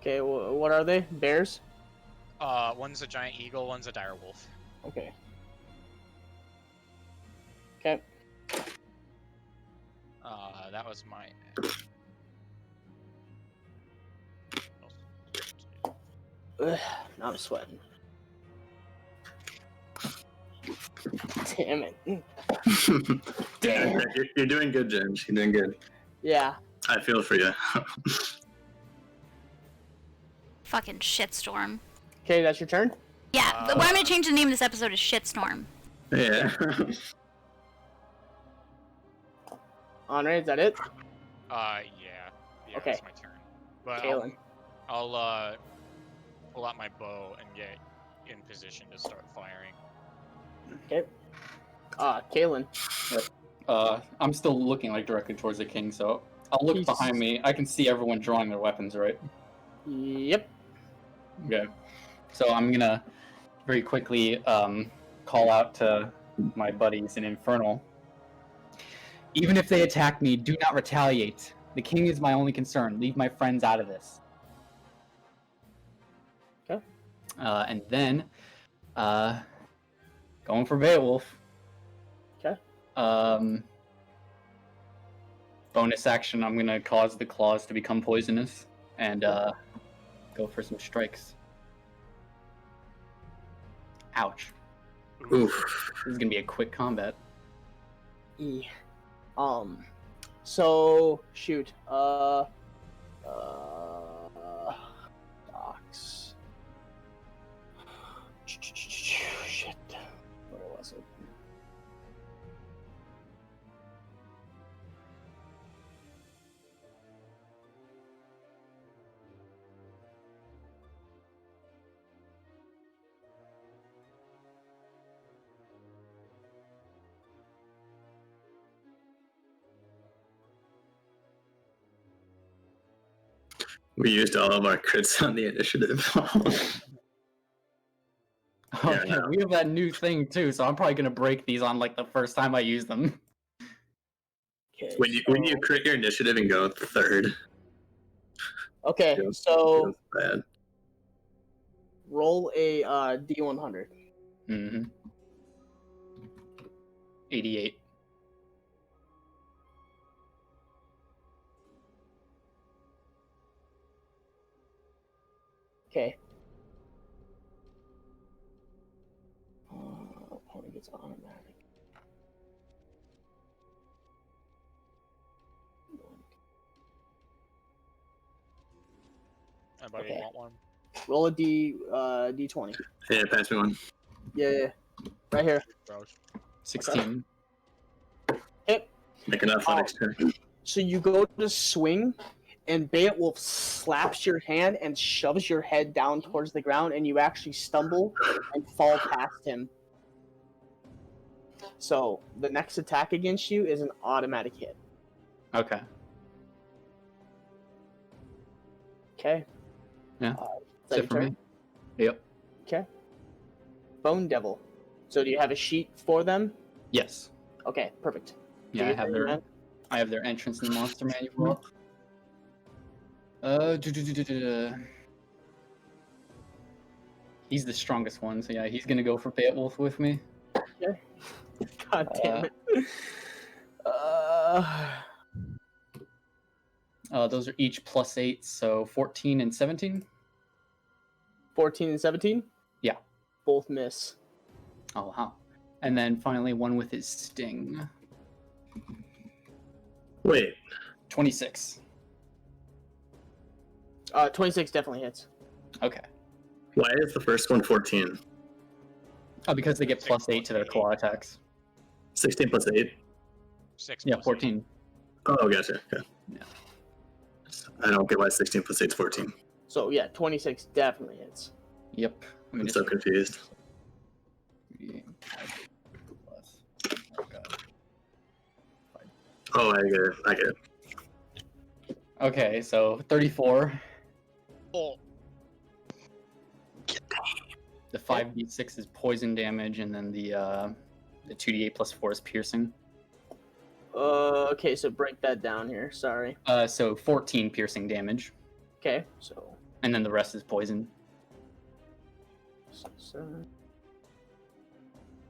Okay, what are they? Bears? One's a giant eagle, one's a dire wolf. Okay. Okay. That was my. Ugh, now I'm sweating. Damn it. Yeah, you're doing good, James. You're doing good. Yeah. I feel for you. Fucking shitstorm. Okay, that's your turn? Yeah, but I'm gonna change the name of this episode to Shitstorm. Yeah. Andre, is that it? Yeah, Okay. that's my turn. But Kalen. I'll pull out my bow and get in position to start firing. Okay. Kalen. I'm still looking like directly towards the king, so I'll look Jesus. behind me. I can see everyone drawing their weapons, right? Yep. Okay. So I'm gonna very quickly call out to my buddies in Infernal. Even if they attack me, do not retaliate. The king is my only concern. Leave my friends out of this. Okay. And then, going for Beowulf. Okay. Bonus action, I'm gonna cause the claws to become poisonous and go for some strikes. Ouch. Oof. This is gonna be a quick combat. E. So shoot. Docs. Shit. Where was it? We used all of our crits on the initiative. Okay, Yeah. we have that new thing too, so I'm probably gonna break these on like the first time I use them. Okay. when you crit your initiative and go third, Okay, feels- so feels bad. roll a D100. Mm-hmm. 88. Okay. Opponent gets automatic. Anybody Okay. want one? Roll a D20. Yeah, pass me one. Yeah. Right here. Gross. 16. Hit. Make an athletics check. So you go to swing, and Beowulf slaps your hand and shoves your head down towards the ground, and you actually stumble and fall past him. So the next attack against you is an automatic hit. Okay. Okay. Yeah. Is that That's your it for turn? me. Yep. Okay. Bone Devil. So do you have a sheet for them? Yes. Okay, perfect. Yeah, Do you I have man? their entrance in the monster manual. He's the strongest one, so yeah, he's gonna go for Beowulf with me. God damn it. Those are each +8, so 14 and 17. 14 and 17? Yeah. Both miss. Oh wow. And then finally one with his sting. Wait, 26. 26 definitely hits. Okay. why is the first one 14? Oh, because they get +8 to their claw attacks. 16 plus 8? 6 Yeah, plus 14. Oh, gotcha. Okay. Yeah. I don't get why 16 plus 8 is 14. So yeah, 26 definitely hits. Yep. I'm so confused. Oh, I get it. I get it. Okay, so 34. Oh. The 5d6 is poison damage, and then the 2d8 plus 4 is piercing. Okay, so break that down here. Sorry. So 14 piercing damage, Okay, so and then the rest is poison. 7.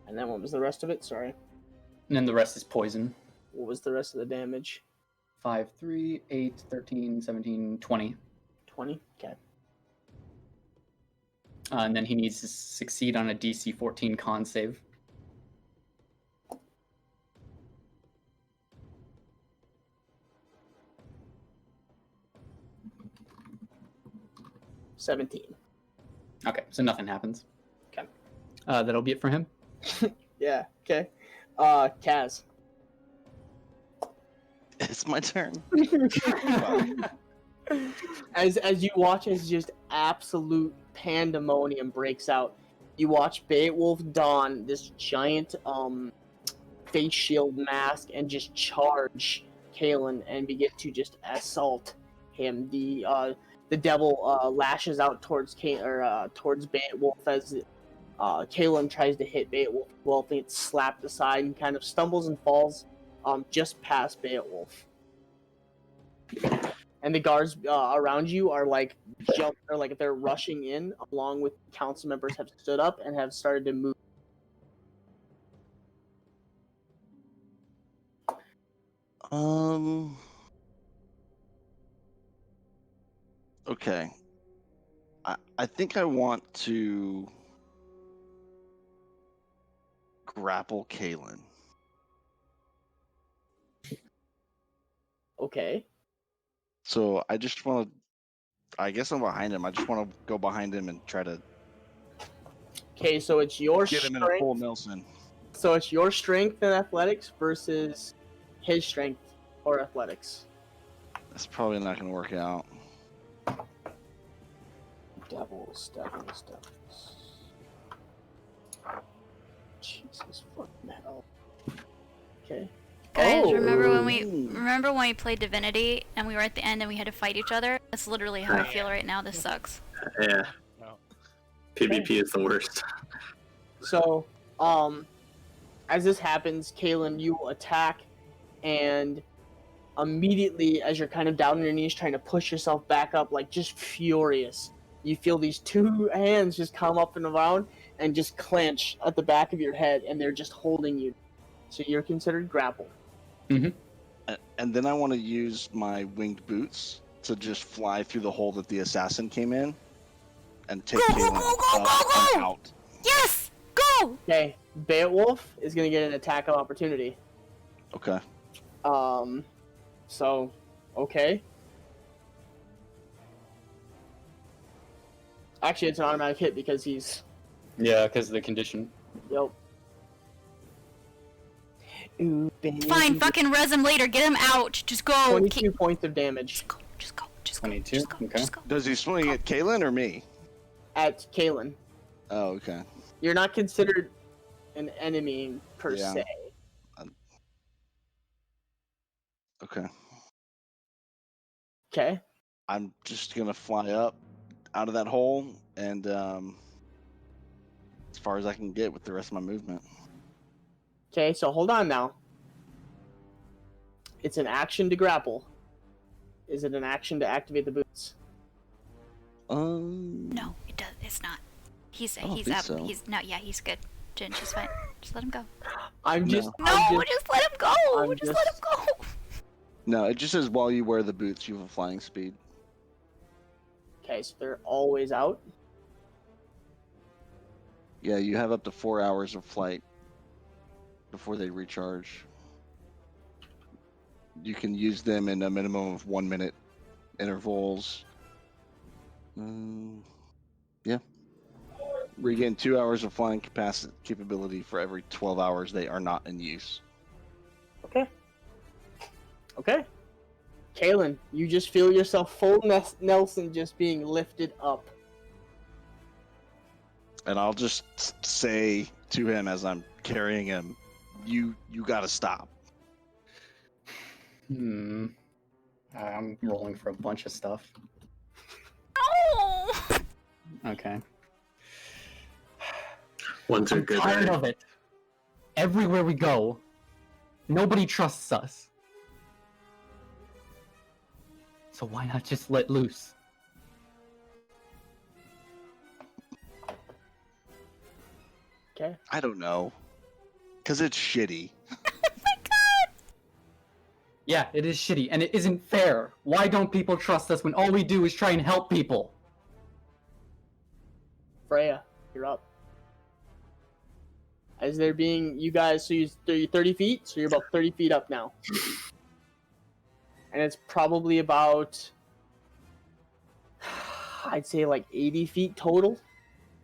And then what was the rest of it? Sorry. And then the rest is poison. What was the rest of the damage? 5, 3, 8, 13, 17, 20. 20? Okay. And then he needs to succeed on a DC 14 con save. $17. Okay, so nothing happens. Okay. That'll be it for him. Yeah, okay. Kaz. It's my turn. As you watch as just absolute pandemonium breaks out, you watch Beowulf don this giant face shield mask and just charge Kalen and begin to just assault him. The devil lashes out towards towards Beowulf as Kalen tries to hit Beowulf. Well, it gets slapped aside and kind of stumbles and falls just past Beowulf. And the guards around you are like they're rushing in, along with council members have stood up and have started to move. Okay. I think I want to grapple Kalen. Okay. So I just want to. I guess I'm behind him. I just want to go behind him and try to Okay, so it's your get him in a full strength. Nelson. So it's your strength and athletics versus his strength or athletics. That's probably not going to work out. Devils. Jesus fucking hell. Okay. Guys, Oh. remember when we played Divinity and we were at the end and we had to fight each other? That's literally how I feel right now. This sucks. Yeah. Oh. PvP is the worst. So, as this happens, Kalen, you attack, and immediately, as you're kind of down on your knees trying to push yourself back up, like just furious, you feel these two hands just come up and around and just clench at the back of your head, and they're just holding you. So you're considered grappled. And then I want to use my winged boots to just fly through the hole that the assassin came in and take Kalen up and out. Yes! Go! Okay, Beowulf is going to get an attack of opportunity. Okay. So, okay. Actually, it's an automatic hit because he's... Yeah, because of the condition. Yep. Ooh, baby. Fine, fucking res him later. Get him out. Just go. 22 points of damage Just go. 22? Just go. Okay. Just go. Does he swing at Kalen or me? at Kalen. Oh, okay. You're not considered an enemy per Yeah. se. Okay. Okay. I'm just gonna fly up out of that hole and as far as I can get with the rest of my movement. Okay, so hold on now. It's an action to grapple. Is it an action to activate the boots? No, it does. It's not. He's I don't he's think up. so. He's no. Yeah, he's good. Jen, she's fine. Just let him go. I'm just. No, just let him go. I'm Just let him go. No, it just says while you wear the boots, you have a flying speed. Okay, so they're always out. Yeah, you have up to 4 hours of flight before they recharge. You can use them in a minimum of 1 minute intervals. Yeah. Regain 2 hours of flying capability for every 12 hours they are not in use. Okay. Kalen, you just feel yourself full Nelson just being lifted up. And I'll just say to him as I'm carrying him, you gotta stop. I'm rolling for a bunch of stuff. Oh. Okay. One's a I'm good tired day. of it. Everywhere we go, nobody trusts us. So why not just let loose? Okay. I don't know. Because it's shitty. Yeah, it is shitty, and it isn't fair. Why don't people trust us when all we do is try and help people? Freya, you're up. As they're being, you guys, so you're 30 feet, so you're about 30 feet up now. And it's probably about, I'd say like 80 feet total.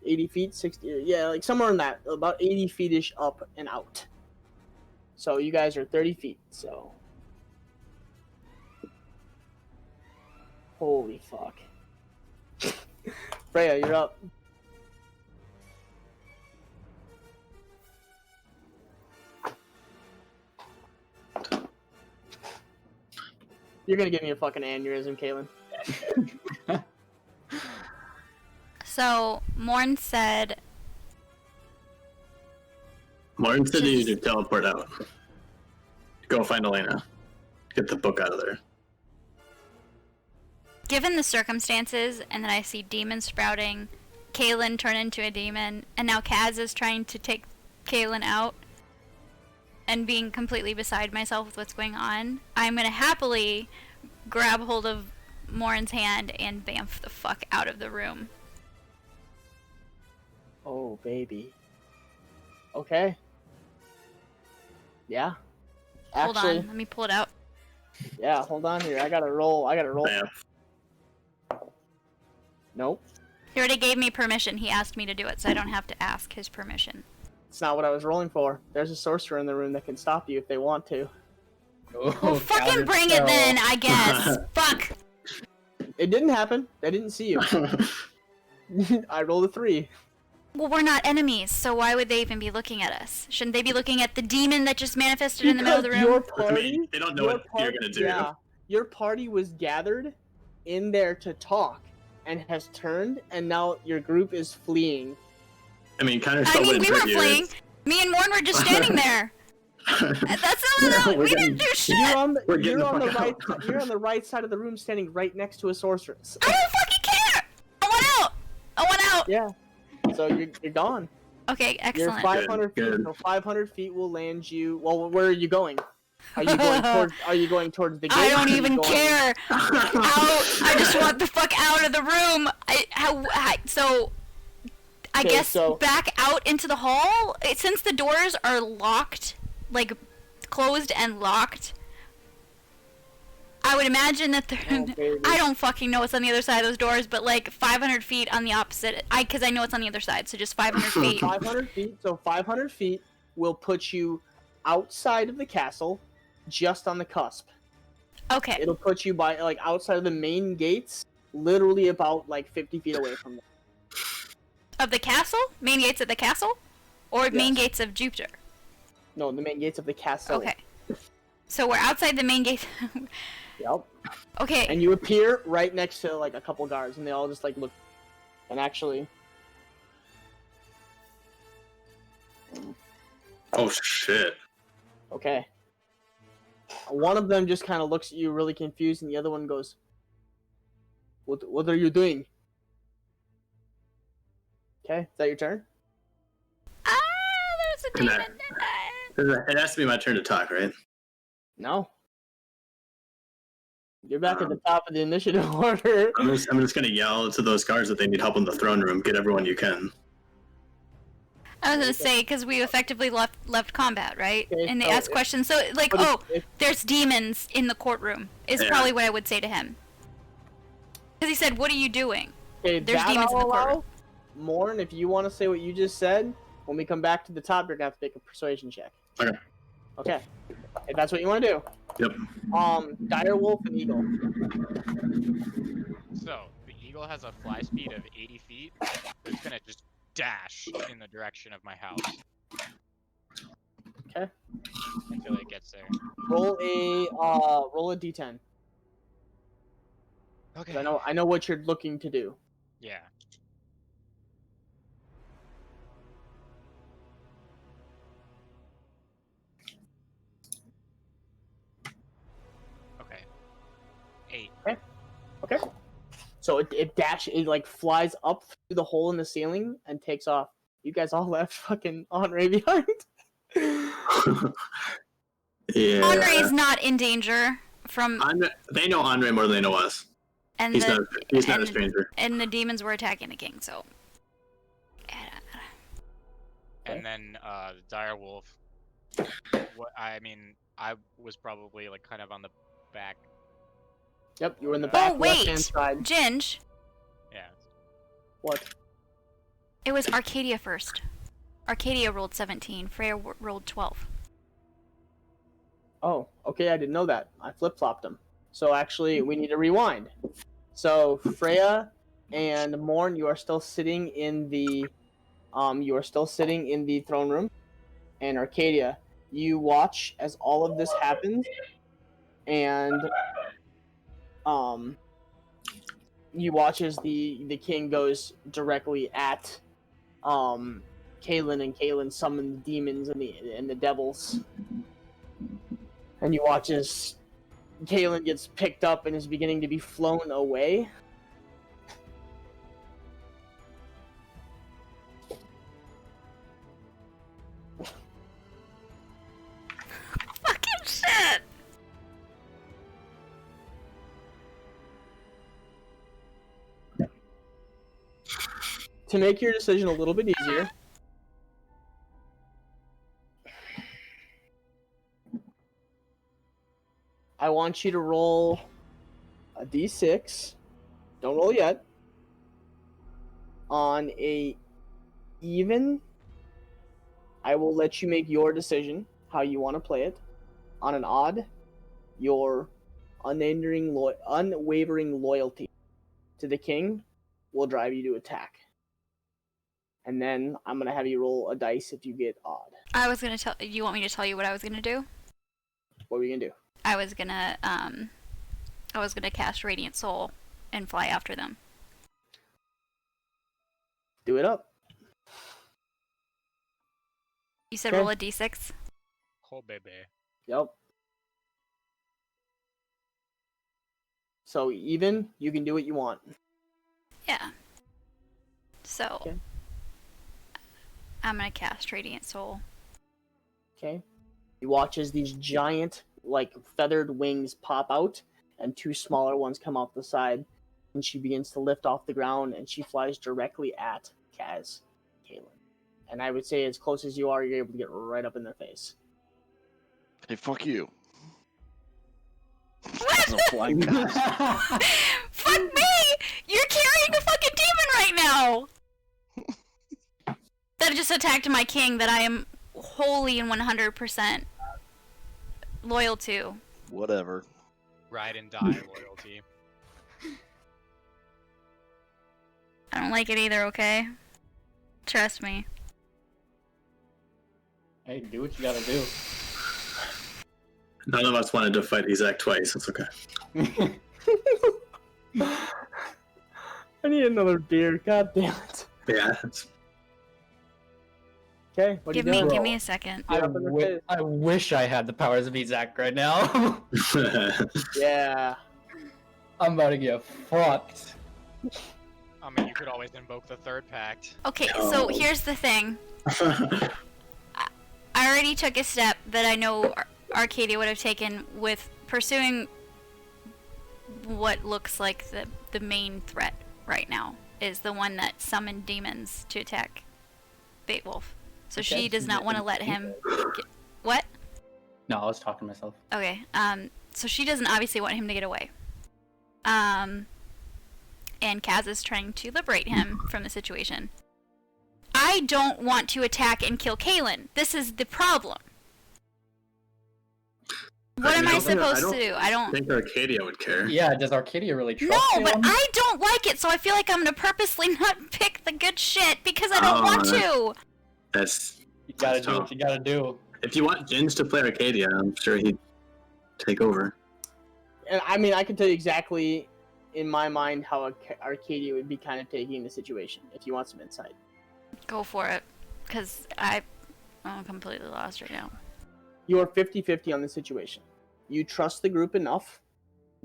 80 feet, 60, yeah, like somewhere in that, about 80 feet-ish up and out. So you guys are 30 feet, so. Holy fuck. Freya, you're up. You're gonna give me a fucking aneurysm, Kaylin. So Morn said, Martin said you need to teleport out. Go find Elena. Get the book out of there. given the circumstances, and then I see demons sprouting, Kaylin turn into a demon, and now Kaz is trying to take Kaylin out, and being completely beside myself with what's going on, I'm gonna happily grab hold of Morin's hand and bamf the fuck out of the room. Oh, baby. Okay. Yeah. Hold Actually, on, let me pull it out. yeah, hold on here. I gotta roll. Bam. Nope. He already gave me permission. He asked me to do it, so I don't have to ask his permission. It's not what I was rolling for. There's a sorcerer in the room that can stop you if they want to. Well, fucking bring it then, I guess. Fuck! It didn't happen. They didn't see you. I rolled a 3. Well, we're not enemies, so why would they even be looking at us? Shouldn't they be looking at the demon that just manifested in the middle of the room? Your I party, mean, they don't know what you're gonna do. Yeah, your party was gathered in there to talk and has turned, and now your group is fleeing. I mean, kind of. I mean, we weren't fleeing. Me and Morn were just standing there. That's not we didn't do shit. You're on the, We're getting you're on the the fuck right. out. You're on the right side of the room, standing right next to a sorceress. I don't fucking care. I want out. I want out. Yeah. So you're gone. Okay, You're excellent. 500 feet. Good. So 500 feet will land you. Well, where are you going? Are you going towards? Are you going towards the gate? I don't Are you even going- care. Out. I just want the fuck out of the room. So I Okay, guess so- back out into the hall. Since the doors are locked, like closed and locked, I would imagine that they're. Oh, baby. I don't fucking know what's on the other side of those doors, but like 500 feet on the opposite. Because I know it's on the other side, so just 500 feet. 500 feet. So 500 feet will put you outside of the castle, just on the cusp. Okay. It'll put you by like outside of the main gates, literally about like 50 feet away from them. Of the castle? Main gates of the castle? Or main Yes. gates of Jupiter? No, the main gates of the castle. Okay. So we're outside the main gate. Yep. Okay. And you appear right next to like a couple guards, and they all just like look. And actually, Oh shit! okay. One of them just kind of looks at you really confused, and the other one goes, What are you doing? Okay, is that your turn? There's a Can demon. It has to be my turn to talk, right? No. You're back at the top of the initiative order. I'm just gonna yell to those guards that they need help in the throne room. Get everyone you can. I was gonna say, because we effectively left combat, right? Okay, And they so ask questions. So, like, but if- there's demons in the courtroom, is Yeah. probably what I would say to him. Because he said, what are you doing? Okay, There's that demons in the I'll allow. courtroom. Morn, if you want to say what you just said, when we come back to the top, you're gonna have to make a persuasion check. Okay. Okay. If that's what you want to do. Yep. Direwolf and Eagle. So, the eagle has a fly speed of 80 feet. It's gonna just dash in the direction of my house. Okay. Until it gets there. Roll a d10. 'Cause Okay. I know what you're looking to do. Yeah. Okay. 8. Okay. So it like flies up through the hole in the ceiling and takes off. You guys all left fucking Andre behind. Yeah. Andre's not in danger from, They know Andre more than they know us. and He's the not a stranger. and the demons were attacking the king. So, And then the direwolf. I was probably like kind of on the back. Yep, you were in the back oh wait, left-hand side. Ginge, Yeah. What? it was Arcadia first. Arcadia rolled 17. Freya rolled 12. Oh, okay, I didn't know that. I flip-flopped them. So actually, we need to rewind. So Freya and Morn, you are still sitting in the throne room. And Arcadia, you watch as all of this happens, and you watch as the king goes directly at Kaelin, and Kaelin summon the demons and the devils. And you watch as Kaelin gets picked up and is beginning to be flown away. Fucking shit! To make your decision a little bit easier, I want you to roll a d6. Don't roll yet. On a even, I will let you make your decision how you want to play it. On an odd, your unwavering loyalty to the king will drive you to attack. And then I'm gonna have you roll a dice if you get odd. I was gonna tell you. Want me to tell you what I was gonna do? What are we gonna do? I was gonna cast Radiant Soul and fly after them. Do it up. You said Okay. roll a d6. Oh baby. Yep. So even, you can do what you want. Yeah. So, Okay. I'm gonna cast Radiant Soul. Okay. You watch as these giant, like, feathered wings pop out, and two smaller ones come off the side, and she begins to lift off the ground, and she flies directly at Kaz, Kaelin. And I would say, as close as you are, you're able to get right up in their face. Hey, fuck you. What? No flying guys. Fuck me! You're carrying a fucking demon right now! That just attacked my king that I am wholly and 100% loyal to. Whatever. Ride and die loyalty. I don't like it either, okay? Trust me. Hey, do what you gotta do. None of us wanted to fight Isaac twice. It's okay. I need another beer, god damn it. Yeah. Okay, what are you doing? Give me a second. I, Get up in the face. I wish I had the powers of Zach right now. Yeah. I'm about to get fucked. I mean, you could always invoke the third pact. Okay, No. so here's the thing. I already took a step that I know Arcadia would have taken with pursuing what looks like the main threat right now, is the one that summoned demons to attack Beowulf. So Okay, she does not want to let him get... What? No, I was talking to myself. Okay, so she doesn't obviously want him to get away. And Kaz is trying to liberate him from the situation. I don't want to attack and kill Kaelin. This is the problem. What am I supposed to do? I don't think Arcadia would care. Yeah, does Arcadia really trust No, but him? I don't like it, so I feel like I'm gonna purposely not pick the good shit because I don't want to. That's You gotta that's do tough. what you gotta do. If you want Jins to play Arcadia, I'm sure he'd take over. And I mean, I can tell you exactly in my mind how Arcadia would be kind of taking the situation if you want some insight. Go for it, because I'm completely lost right now. You are 50-50 on the situation. You trust the group enough.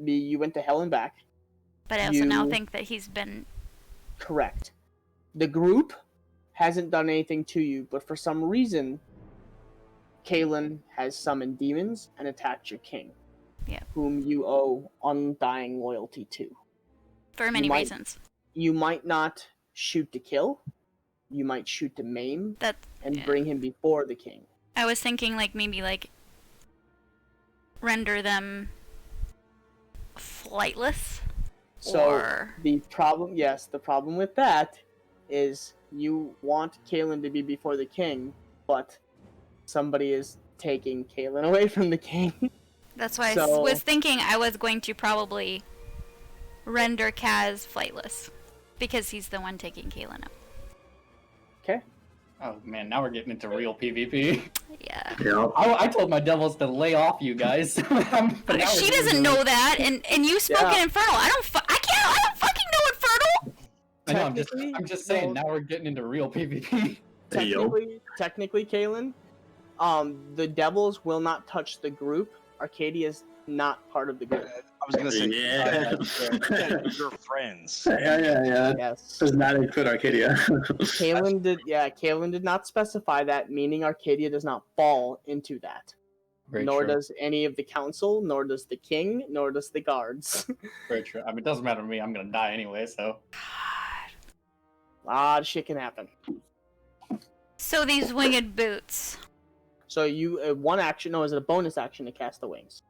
You went to hell and back. But I also now You- think that he's been... Correct. The group hasn't done anything to you, but for some reason, Kaelin has summoned demons and attacked your king. Yeah. Whom you owe undying loyalty to. For many might- reasons. You might not shoot to kill. You might shoot to maim That and yeah. bring him before the king. I was thinking like maybe like render them flightless. So or the problem with that is you want Kaelin to be before the king, but somebody is taking Kaelin away from the king. that's why I so- was thinking I was going to probably render Kaz flightless because he's the one taking Kaelin up. Okay. Oh man, now we're getting into real PvP. Yeah. Yeah. I told my devils to lay off you guys. But now we're She getting doesn't into- know that, and you spoke Yeah. in Infernal. I don't fucking know Infernal. I know, Technically, I'm just saying, no. now we're getting into real PvP. Hey, yo. Technically, Kaelin, the devils will not touch the group. Arcadia's not part of the group. I was gonna say, Yeah. you're friends. yeah. Yes. Does not include Arcadia. Kaelin did not specify that, meaning Arcadia does not fall into that. Very nor true. does any of the council, nor does the king, nor does the guards. Very true. I mean, it doesn't matter to me. I'm gonna die anyway, so. Shit can happen. So these winged boots. So you one action, no, is it a bonus action to cast the wings?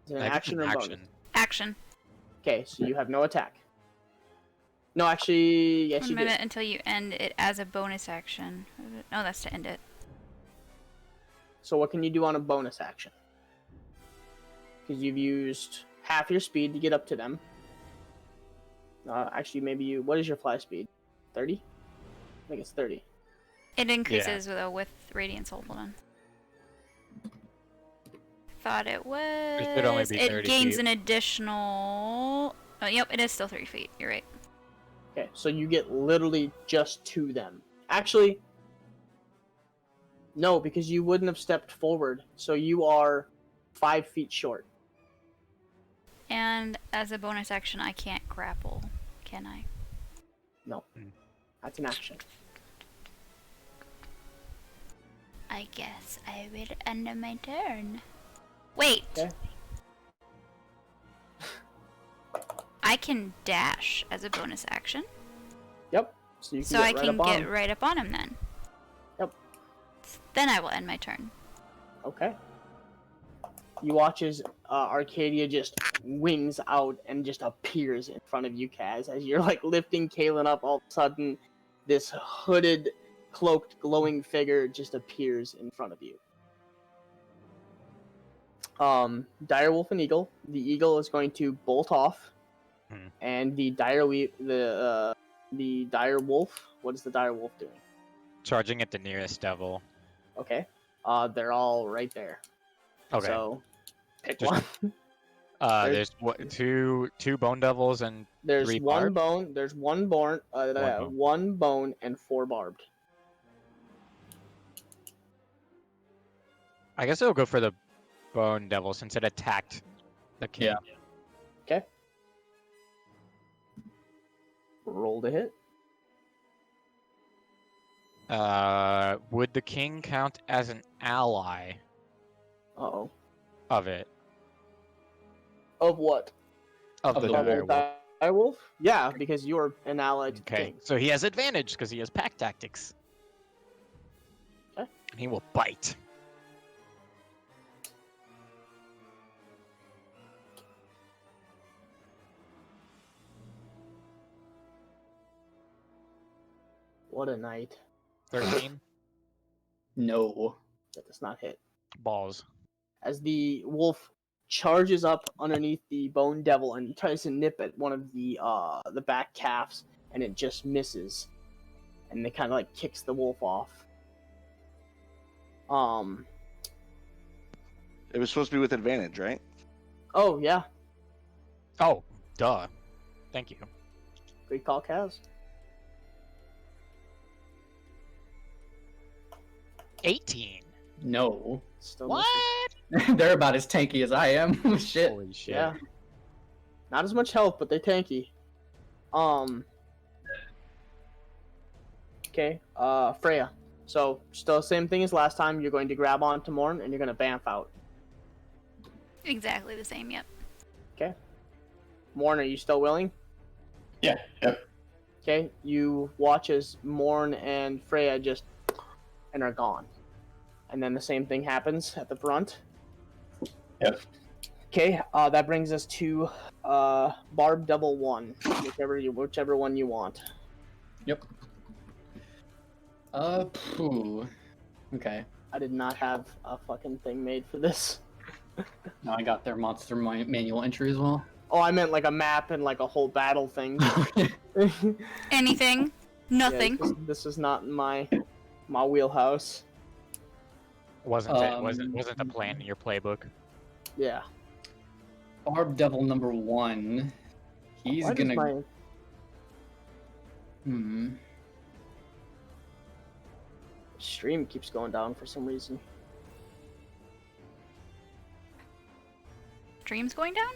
Is it an action or a bonus? Action. Okay, so you have no attack. No, actually, yes, 1 you do. minute until you end it as a bonus action. No, that's to end it. So what can you do on a bonus action? Because you've used half your speed to get up to them. Actually, maybe you. What is your fly speed? 30? I think it's 30. It increases with Radiant Soul. Hold on. Thought it was. should only be 30 it gains feet. an additional. Oh, yep, it is still 30 feet. You're right. Okay, so you get literally just to them. Actually, no, because you wouldn't have stepped forward. So you are 5 feet short. And as a bonus action, I can't grapple, can I? No, that's an action. I guess I will end my turn. Wait. Okay. I can dash as a bonus action, Yep. So you can so get I right can up on get him. right up on him then. Yep. Then I will end my turn. Okay. You watch as Arcadia just wings out and just appears in front of you, Kaz. As you're like lifting Kaelin up, all of a sudden, this hooded, cloaked, glowing figure just appears in front of you. Direwolf and Eagle. The Eagle is going to bolt off, and the Direwolf. What is the Direwolf doing? Charging at the nearest devil. Okay. They're all right there. Okay. So pick Just- one. There's two bone devils and There's 3 one barbed? bone. There's one bone. bone. One bone and 4 barbed. I guess it'll go for the bone devil since it attacked the king. Yeah. Okay. Roll to hit. Would the king count as an ally Uh-oh. of it? Of what? Of the the wolf. direwolf. Direwolf? Yeah, because you're an ally to the Okay, king. so he has advantage because he has pack tactics. Okay. And he will bite. What a night. 13 No. That does not hit. balls. As the wolf charges up underneath the bone devil and tries to nip at one of the back calves, and it just misses. And it kind of like kicks the wolf off. It was supposed to be with advantage, right? Oh yeah, Oh, duh. Thank you. good call, Kaz. 18. No. Still What? misses. They're about as tanky as I am. Shit. Holy shit. Yeah. Not as much health, but they're tanky. Okay, Freya. So, still the same thing as last time. You're going to grab onto Morn and you're going to bamf out. Exactly the same, yep. Morn, are you still willing? Yeah. Yep. Okay, you watch as Morn and Freya just and are gone. And then the same thing happens at the front. Yep. Okay, that brings us to Barb double 1, whichever one you want. Yep. Phew. Okay. I did not have a fucking thing made for this. Now I got their monster manual entry as well. Oh, I meant like a map and like a whole battle thing. Anything? Nothing. Yeah, this is not my wheelhouse. Wasn't the plan in your playbook? Yeah. Barb Devil number 1. He's Why does gonna. my stream keeps going down for some reason? Stream's going down?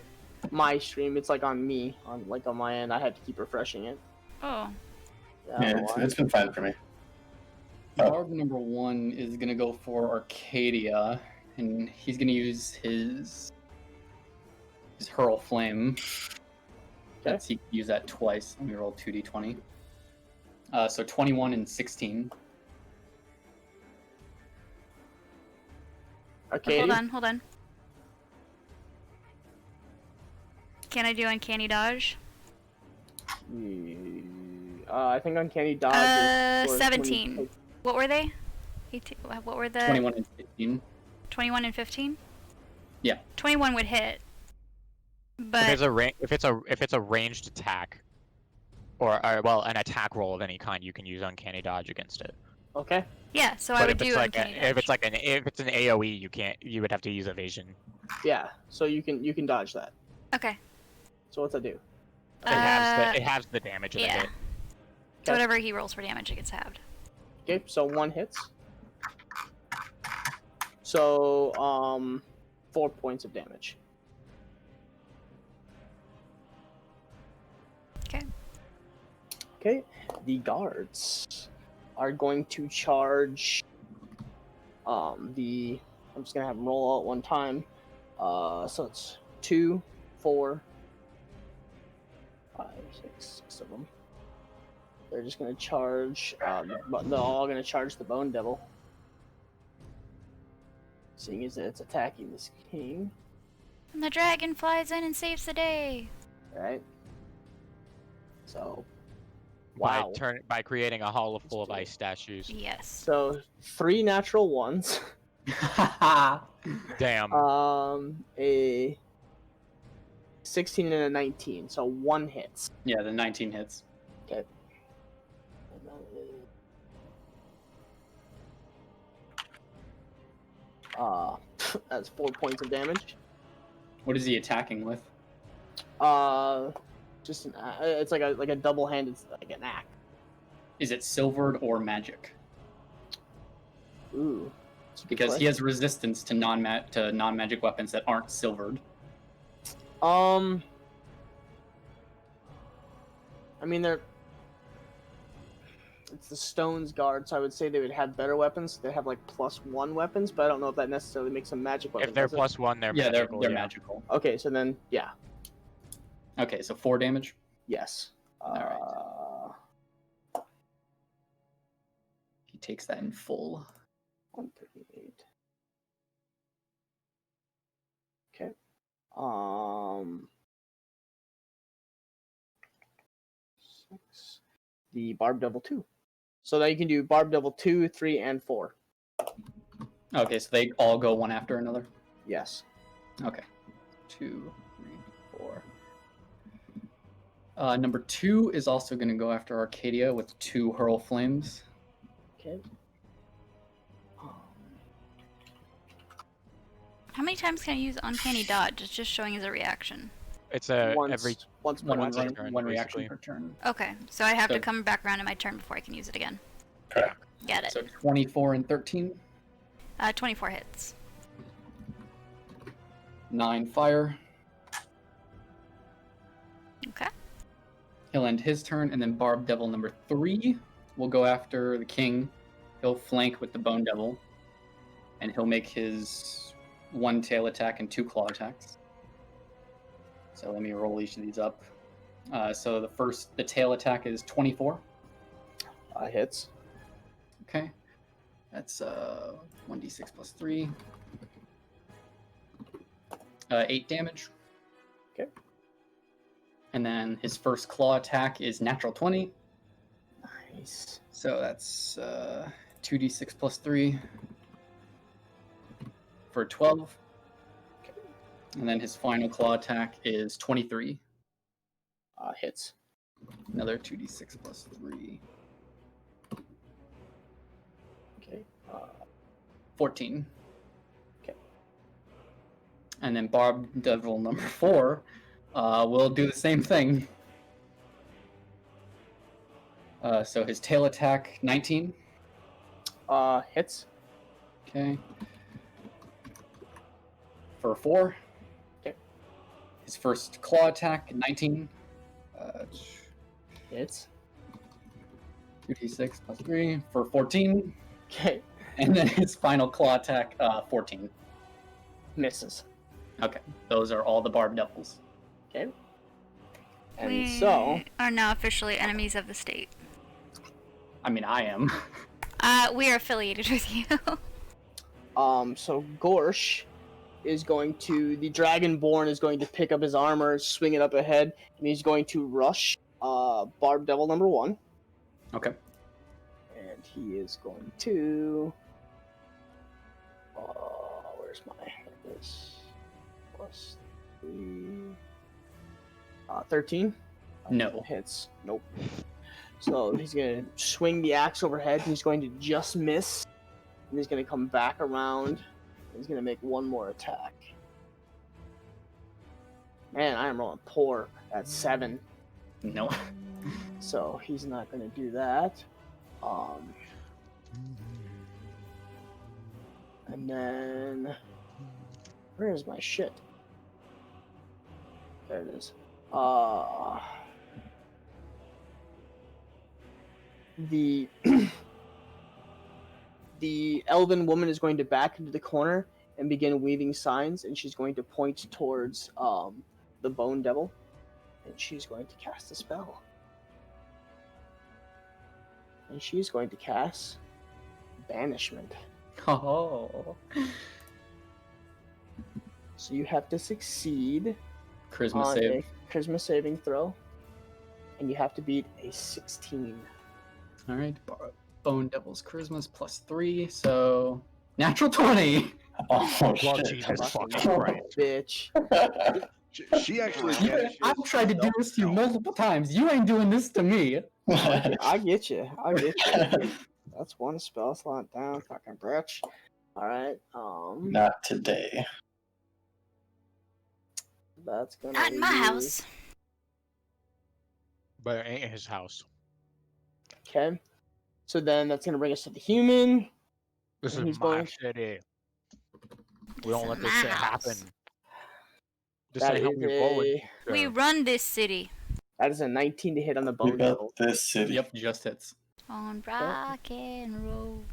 My stream, it's like on me, on my end. I had to keep refreshing it. Oh. I don't know why. It's been fine for me. Oh. Barb number 1 is gonna go for Arcadia, and he's gonna use his Hurl Flame. Okay. He can use that twice. Let me roll 2d20. So 21 and 16. Okay. Hold on. Can I do Uncanny Dodge? I think Uncanny Dodge is for 17. 20. What were they? 18, what were the... 21 and 15. 21 and 15? Yeah. 21 would hit. But... If it's a ranged attack, or well, an attack roll of any kind, you can use Uncanny Dodge against it. Okay. Yeah, so But I would if do it's like Uncanny Dodge. if it's an AOE, you can't. You would have to use evasion. Yeah. So you can dodge that. Okay. So what's that do? It halves the damage of the Yeah. hit. So whatever he rolls for damage, it gets halved. Okay. So 1 hits. So 4 points of damage. Okay. Okay. The guards are going to charge I'm just gonna have them roll all at one time. So it's 2, 4, 5, 6 of them. They're just gonna charge but they're all gonna charge the Bone Devil. Seeing as it's attacking this king. And the dragon flies in and saves the day. Right? So wow. By creating a hollow full of ice statues. Yes. So 3 natural ones. Damn. A 16 and a 19, so 1 hits. Yeah, the 19 hits. Okay. That's 4 points of damage. What is he attacking with? Just it's like a double-handed, like an axe. Is it silvered or magic? Ooh. That's a good Because he question. has resistance to non-magic weapons that aren't silvered. I mean, it's the Stone's Guard, so I would say they would have better weapons. They have like +1 weapons, but I don't know if that necessarily makes them magic weapons. If they're does it? +1, they're Yeah, magical. they're magical. Okay, so then yeah, Okay, so 4 damage. yes. Alright. He takes that in full. 138. Okay. Six. The Barb Devil 2. So now you can do Barb Devil 2, 3, and 4. Okay, so they all go one after another. Yes. Okay. 2, 3, 4. Number 2 is also going to go after Arcadia with 2 Hurl Flames. Okay. How many times can I use Uncanny Dodge? It's just showing as a reaction. It's Once every per One, Once a turn. turn, one reaction basically. per turn. Okay, so I have So- to come back around in my turn before I can use it again. Correct. Get it. So 24 and 13. 24 hits. 9 fire. Okay. He'll end his turn, and then Barb Devil number 3 will go after the king. He'll flank with the Bone Devil, and he'll make his 1 tail attack and 2 claw attacks. So let me roll each of these up. So the tail attack is 24. Hits. Okay. That's 1d6 plus 3. 8 damage. Okay. And then his first claw attack is natural 20. Nice. So that's 2d6 plus 3 for 12. Okay. And then his final claw attack is 23. Hits. Another 2d6 plus 3. Okay. 14. Okay. And then Barb Devil number 4 will do the same thing. So his tail attack, 19. Hits. Okay. For 4. Okay. His first claw attack, 19. Hits. 2d6 plus 3 for 14. Okay. And then his final claw attack, 14. Misses. Okay. Those are all the Barb Devils. Okay. And We so, are now officially enemies of the state. I mean, I am. We are affiliated with you. so Gorsh is going to, the Dragonborn is going to pick up his armor, swing it up ahead, and he's going to rush Barb Devil number 1. Okay. And he is going to, where's my, this, plus 3, 13? No. Hits. Nope. So he's going to swing the axe overhead, and he's going to just miss, and he's going to come back around. He's going to make one more attack. Man, I am rolling poor at 7, No. so he's not going to do that. And then, where is my shit? There it is. The the elven woman is going to back into the corner and begin weaving signs, and she's going to point towards the Bone Devil, and she's going to cast a spell. And she's going to cast Banishment. Oh. So you have to succeed Charisma on save. a charisma saving throw, and you have to beat a 16. All right. Bone Devil's charisma's plus 3, so natural 20. Oh, Well, shit. Jesus fucking Oh, Christ. bitch. She actually. I've tried to do this to you multiple times. You ain't doing this to me. I get you. I get you. That's one spell slot down, fucking bitch. All right. Not today. that's gonna Not in my be- house. But it ain't his house. Okay. So then that's gonna bring us to the human. This And is he's my going- city. We This don't is let this my shit happen. house. This That ain't how is we roll in a- We here. run this city That is a 19 to hit on the We bone devil. built this city. Yep, just hits. on rock and roll.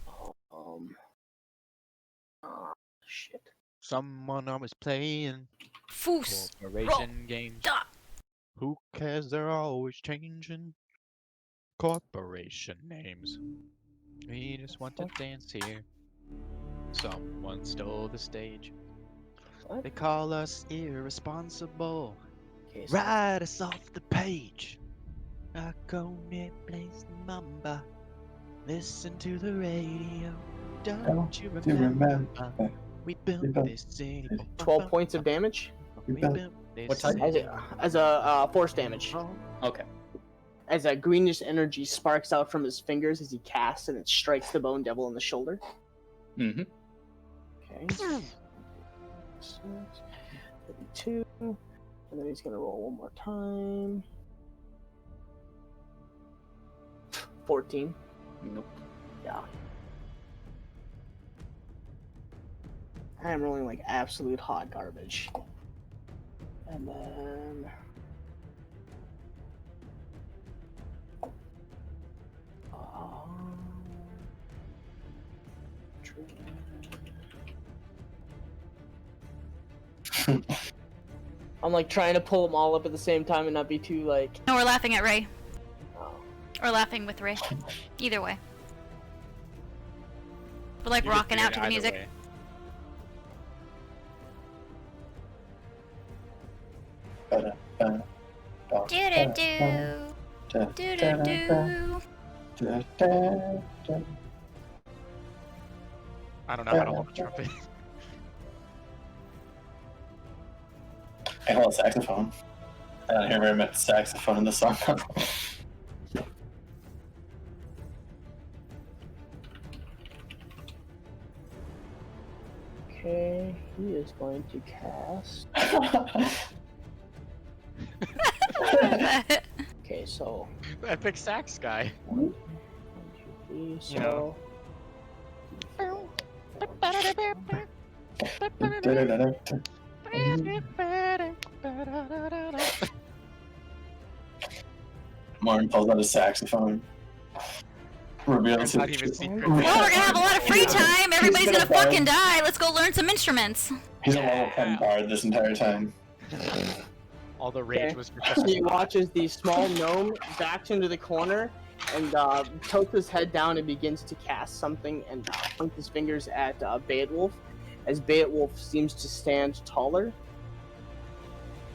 Shit. Someone always playing Foos. corporation games. Da. Who cares? They're always changing corporation names. We just want to dance here. Someone stole the stage. What? They call us irresponsible. Okay, so Write us off the page. I go near place mamba. Listen to the radio. Don't you Do you remember? remember? We built We built this city. 12 points of damage We We built- built this What type? city. as a force damage. Okay. As a greenish energy sparks out from his fingers as he casts, and it strikes the bone devil in the shoulder. Mm-hmm. Okay. 32. And then he's gonna roll one more time. 14. Nope. Yeah. I'm rolling like absolute hot garbage. And then. I'm like trying to pull them all up at the same time and not be too like. No, we're laughing at Ray. Oh. Or laughing with Ray. Either way. We're like You can rocking do out it to the either music. way. Do do do. Do do do. I don't know how to hold a trumpet. I hold a saxophone. I don't hear very much saxophone in the song. Okay, he is going to cast. Okay, so. Epic sax guy. 1, 2, 3, so. You know. Martin pulls out a saxophone. Reveals It's not even secret. Well, we're gonna have a lot of free time. Everybody's gonna fucking die. Let's go learn some instruments. He's a level 10 bard this entire time. All the rage Okay. was for He watches the small gnome backs into the corner and tilts his head down and begins to cast something and points his fingers at Beowulf as Beowulf seems to stand taller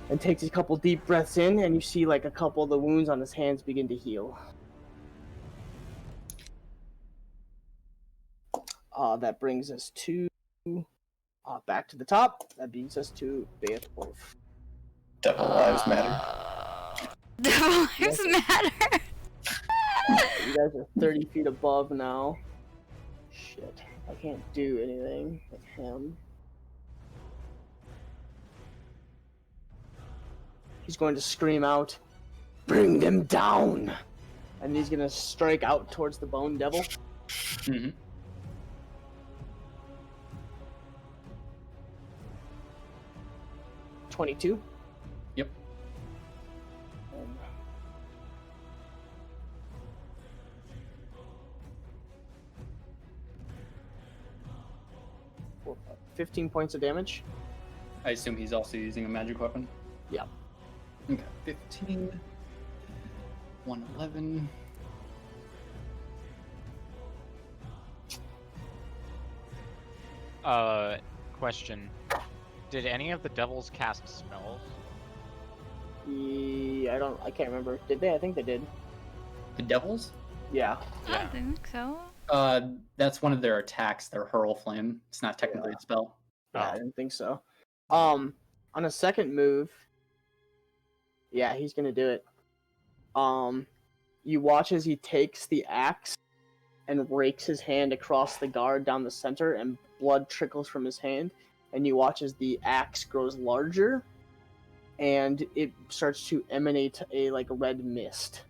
and takes a couple deep breaths in, and you see like a couple of the wounds on his hands begin to heal. That brings us to back to the top. That brings us to Beowulf. Devil lives matter. Devil lives matter. You guys are 30 feet above now. Shit, I can't do anything with him. He's going to scream out, "Bring them down!" And he's going to strike out towards the bone devil. Mm-hmm. 22. Yep. And 15 points of damage. I assume he's also using a magic weapon? Yep. Okay, 15. 111. Question. Did any of the devils cast spells? I can't remember. Did they? I think they did. The devils? Yeah. I don't think so. That's one of their attacks, their hurl flame. It's not technically a spell. Yeah, I didn't think so. On a second move, yeah, he's gonna do it. You watch as he takes the axe and rakes his hand across the guard down the center, and blood trickles from his hand. And you watch as the axe grows larger, and it starts to emanate a like red mist.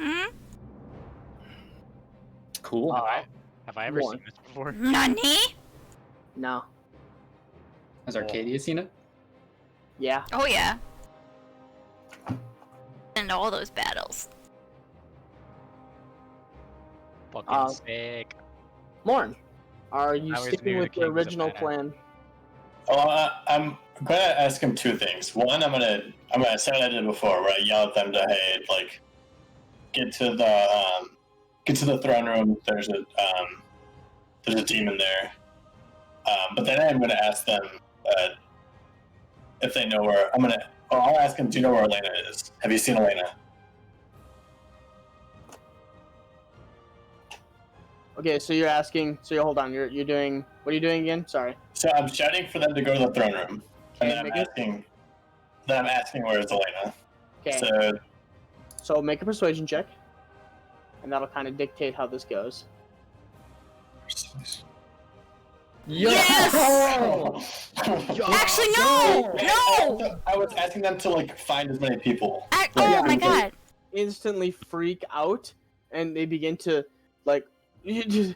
Hmm? Cool. Have I ever One. seen this before? Nani? No. Has Arcadia seen it? Yeah. Oh yeah. And all those battles. Fucking sick. Morn, are you I always sticking knew with the your king was a original badass. plan? Well, I'm gonna ask him two things. One, I'm gonna say what I did before, where I yell at them to, hey, like, get to the throne room. There's a demon there. But then I'm gonna ask them if they know where. I'll ask them, do you know where Elena is? Have you seen Elena? Okay, so you're asking. So hold on. You're doing. What are you doing again? Sorry. So I'm shouting for them to go to the throne room, and then Okay, I'm asking where is Elena. Okay. So make a persuasion check, and that'll kind of dictate how this goes. Yes! Actually, no! No! I was asking them to like find as many people. Oh my god. Instantly freak out, and they begin to like, yes,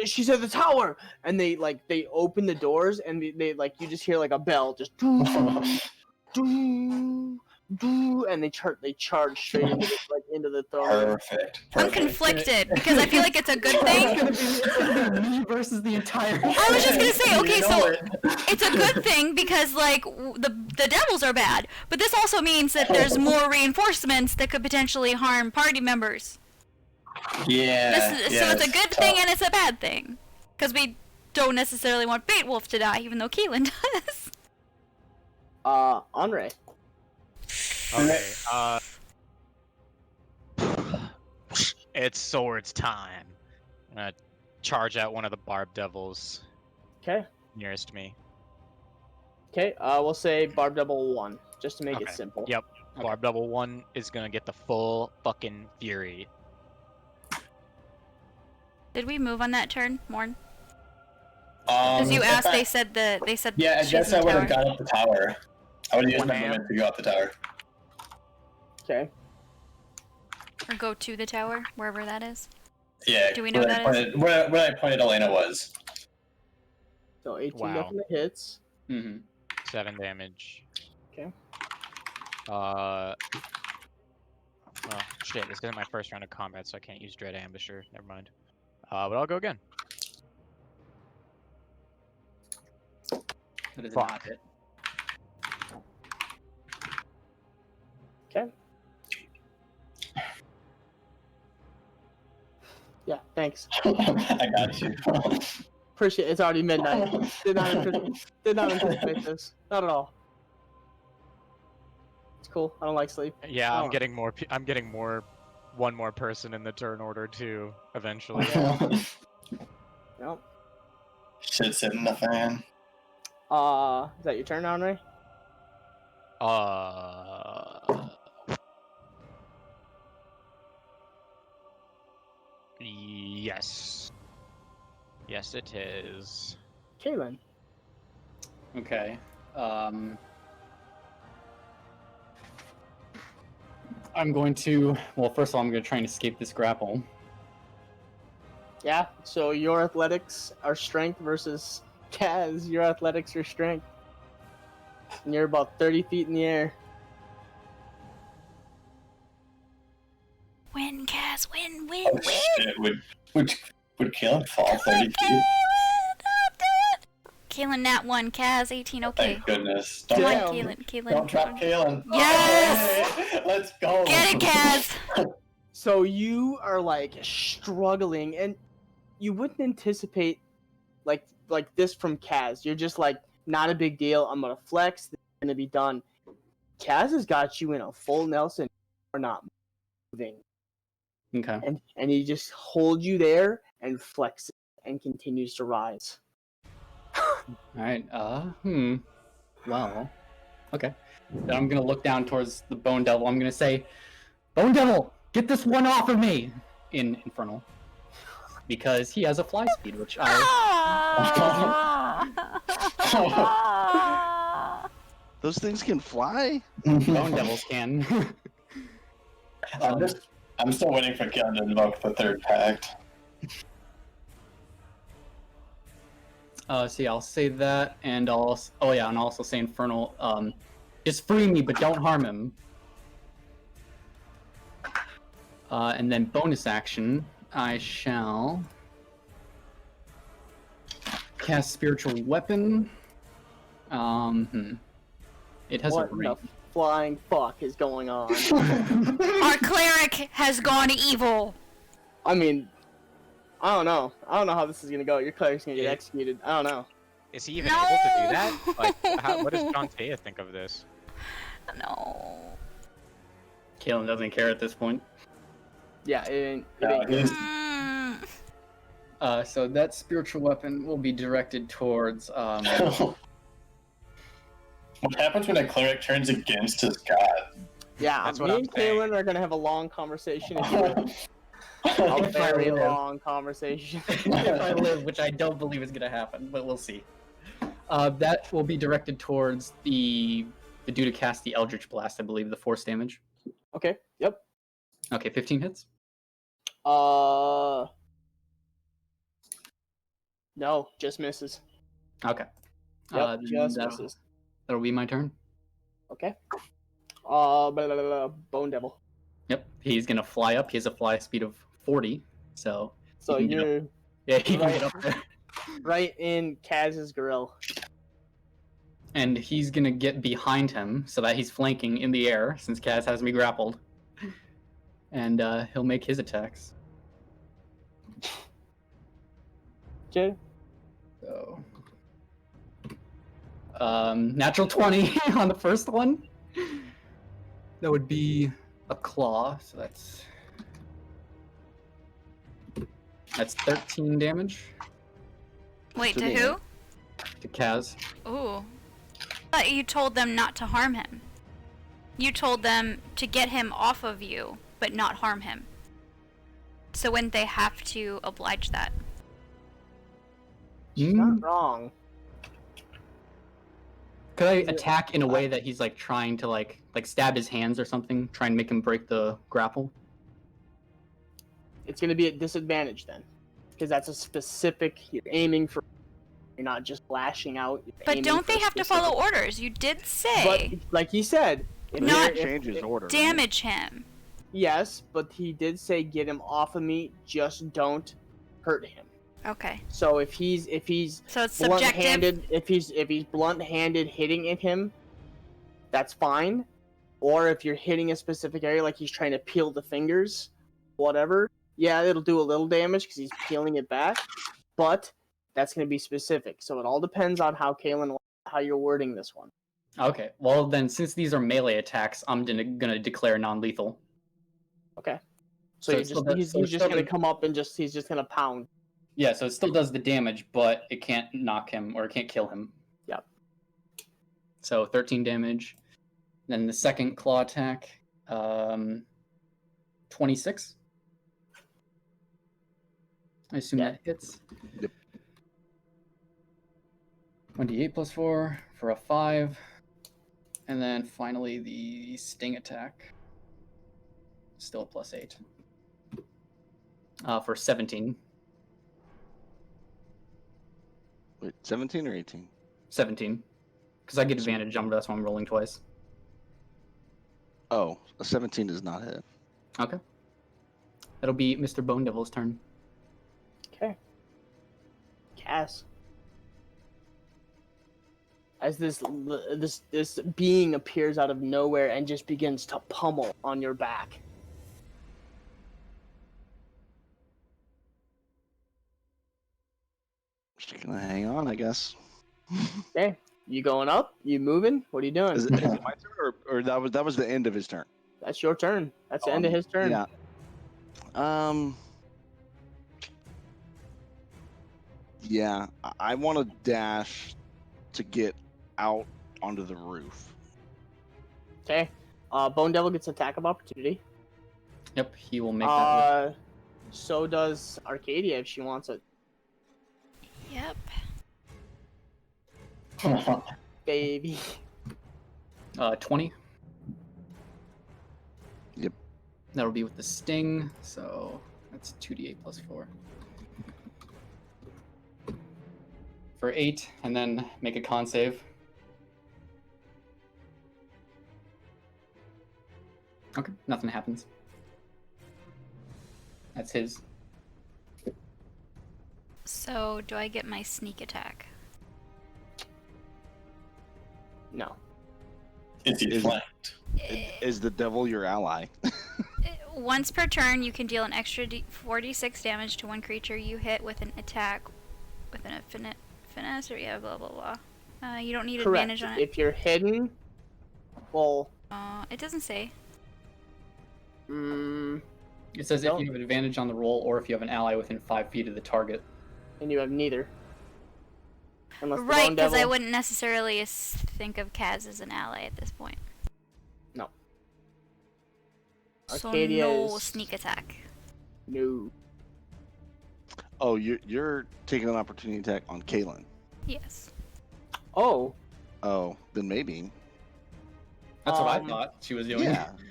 she's at the tower, and they open the doors, and they like you just hear like a bell just doo, doo, doo, and they charge straight into the throne. Perfect. I'm conflicted because I feel like it's a good thing. It's gonna be me versus the entire. I was just gonna say, okay, so it's a good thing because like the devils are bad, but this also means that there's more reinforcements that could potentially harm party members. Yeah. So it's a good thing and it's a bad thing because we don't necessarily want Beetwolf to die, even though Keelan does. Andre. Okay, it's swords time. I'm gonna charge out one of the barbed devils Okay. nearest me. Okay. We'll say Barb Double 1, just to make it Okay. simple. Yep. Barb double 1 is gonna get the full fucking fury. Did we move on that turn, Morn? Because you asked, they said Yeah, I she's guess in I the would have tower. got up the tower. I would have used my Wham. movement to go up the tower. Okay. Or go to the tower, wherever that is. Yeah. Do we know where that I pointed, where I pointed Elena was. So 18 Wow. definite hits. Mm-hmm. 7 damage. Okay. Oh shit! This isn't my first round of combat, so I can't use Dread Ambusher. Never mind. But I'll go again. That is Fuck. not it. Okay. Yeah, thanks. I got you. Appreciate it. It's already midnight. Did not anticipate this. Not at all. It's cool. I don't like sleep. Yeah, Oh. I'm getting more. I'm getting more. One more person in the turn order too. Eventually. Yep. Shit's hitting the fan. Is that your turn, Andre? Yes. Yes, it is. Kaylin. Okay. I'm going to. Well, first of all, I'm going to try and escape this grapple. Yeah. So your athletics are strength versus Kaz. Your athletics are strength. And you're about 30 feet in the air. Win, Kaz, win, win, Oh, win! shit. Would Caleb fall 30 feet? Kaylin, nat 1, Kaz, 18, okay. Thank goodness. Come on, Damn. Kaylin. Don't drop Kalen. Yes! Okay, let's go. Get it, Kaz! So you are like struggling, and you wouldn't anticipate like this from Kaz. You're just like, not a big deal. I'm gonna flex. This is gonna be done. Kaz has got you in a full Nelson. Or not moving, Okay. and he just holds you there and flexes and continues to rise. Alright, well, okay. Then I'm gonna look down towards the Bone Devil. I'm gonna say, Bone Devil, get this one off of me! In Infernal. Because he has a fly speed, which I... Ah! Ah. Those things can fly? Bone devils can. I'm still waiting for Keelan to invoke the third pact. See, I'll say that, and I'll also say Infernal. Just free me, but don't harm him. And then bonus action, I shall cast Spiritual Weapon. It has What a the range. flying fuck is going on? Our cleric has gone evil. I mean, I don't know. I don't know how this is gonna go. Your cleric's gonna get Yeah. executed. I don't know. Is he even able to do that? Like, what does John Taya think of this? No. Kalen doesn't care at this point. Yeah, it ain't. It No, ain't. he's- Mm. So that Spiritual Weapon will be directed towards. What happens when a cleric turns against his god? Yeah, That's me what I'm and saying. Kaylin are gonna have a long conversation. A If I very live. long conversation. If I live, which I don't believe is going to happen, but we'll see. That will be directed towards the dude to cast the Eldritch Blast, I believe, the force damage. Okay. Yep. Okay, 15 hits. No, just misses. Okay. Yep, Then just that'll, misses. that'll be my turn. Okay. Bone Devil. Yep, he's going to fly up. He has a fly speed of 40, so So he can get up. you're Yeah, he can right. get up there. right in Kaz's grill. And he's going to get behind him so that he's flanking in the air, since Kaz has me grappled. And he'll make his attacks. Okay. So, natural 20 on the first one. That would be a claw, so that's 13 damage Wait, to me. who? to Kaz. Ooh. But you told them not to harm him. You told them to get him off of you, but not harm him. So wouldn't they have to oblige that? She's not wrong. Could I attack in a way that he's like trying to like stab his hands or something, try and make him break the grapple? It's gonna be at disadvantage then, because that's a specific. You're aiming for. You're not just lashing out. You're But aiming don't for they a have to specific- follow orders? You did say But like he said, if Not you're- Change his order. right? damage him. Yes, but he did say get him off of me. Just don't hurt him. Okay. So if he's So it's subjective. blunt-handed, if he's blunt-handed hitting at him, that's fine. Or if you're hitting a specific area, like he's trying to peel the fingers, whatever, yeah, it'll do a little damage because he's peeling it back. But that's going to be specific. So it all depends on how you're wording this one. Okay, well then, since these are melee attacks, I'm gonna declare non-lethal. Okay. So So, it still does- he's so it just still going to does- come up and he's just going to pound. Yeah, so it still does the damage, but it can't knock him or it can't kill him. Yep. So 13 damage. Then the second claw attack, 26. I assume Yeah. that hits. Yep. 28 plus 4 for a 5. And then finally the sting attack. Still plus 8. For 17. Wait, 17 or 18? 17. Because I get advantage on that's why I'm rolling twice. Oh, a 17 does not hit. Okay. That'll be Mr. Bone Devil's turn. Okay. Cass. As this being appears out of nowhere and just begins to pummel on your back. Just gonna hang on, I guess. Okay. You going up? You moving? What are you doing? Is it my turn, or that was the end of his turn? That's your turn. That's the end of his turn. Yeah. Yeah, I want to dash to get out onto the roof. Okay. Bone Devil gets attack of opportunity. Yep, he will make that. So does Arcadia if she wants it. Yep. Baby. 20. Yep. That'll be with the sting, so that's 2d8 plus 4. For 8, and then make a con save. Okay, nothing happens. That's his. So, do I get my sneak attack? No. Is he Is- flanked? Is the devil your ally? Once per turn, you can deal an extra 4d6 damage to one creature you hit with an attack with an finesse, or yeah, blah blah blah. You don't need Correct. advantage on it. If you're hidden, well, It doesn't say. and It says if Don't- you have advantage on the roll, or if you have an ally within 5 feet of the target. you have neither. Unless the Right, Bone because I Devil- wouldn't necessarily think of Kaz as an ally at this point. No. So Arcadia no is- sneak attack. No. Oh, you're taking an opportunity attack on Kalen. Yes. Oh, Oh, then maybe. That's what I Um, thought she was doing.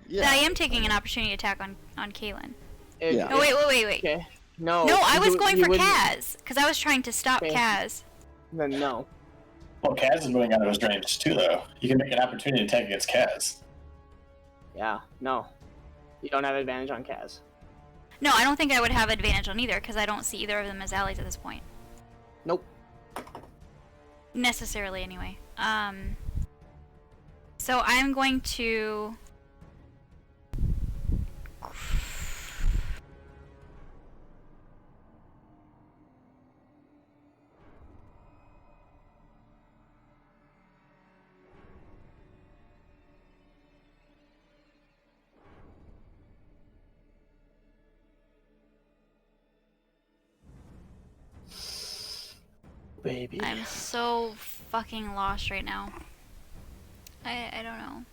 Yeah. I am taking an opportunity attack on Kaylin. if- Yeah. Oh wait. Okay. No. No, I you was would- going you for wouldn't- Kaz because I was trying to stop Okay. Kaz. Then no. Well, Kaz is moving out of his range too, though. You can make an opportunity attack against Kaz. Yeah. No. You don't have advantage on Kaz. No, I don't think I would have advantage on either because I don't see either of them as allies at this point. Nope. Necessarily, anyway. So I'm going to. Baby. I'm so fucking lost right now. I don't know.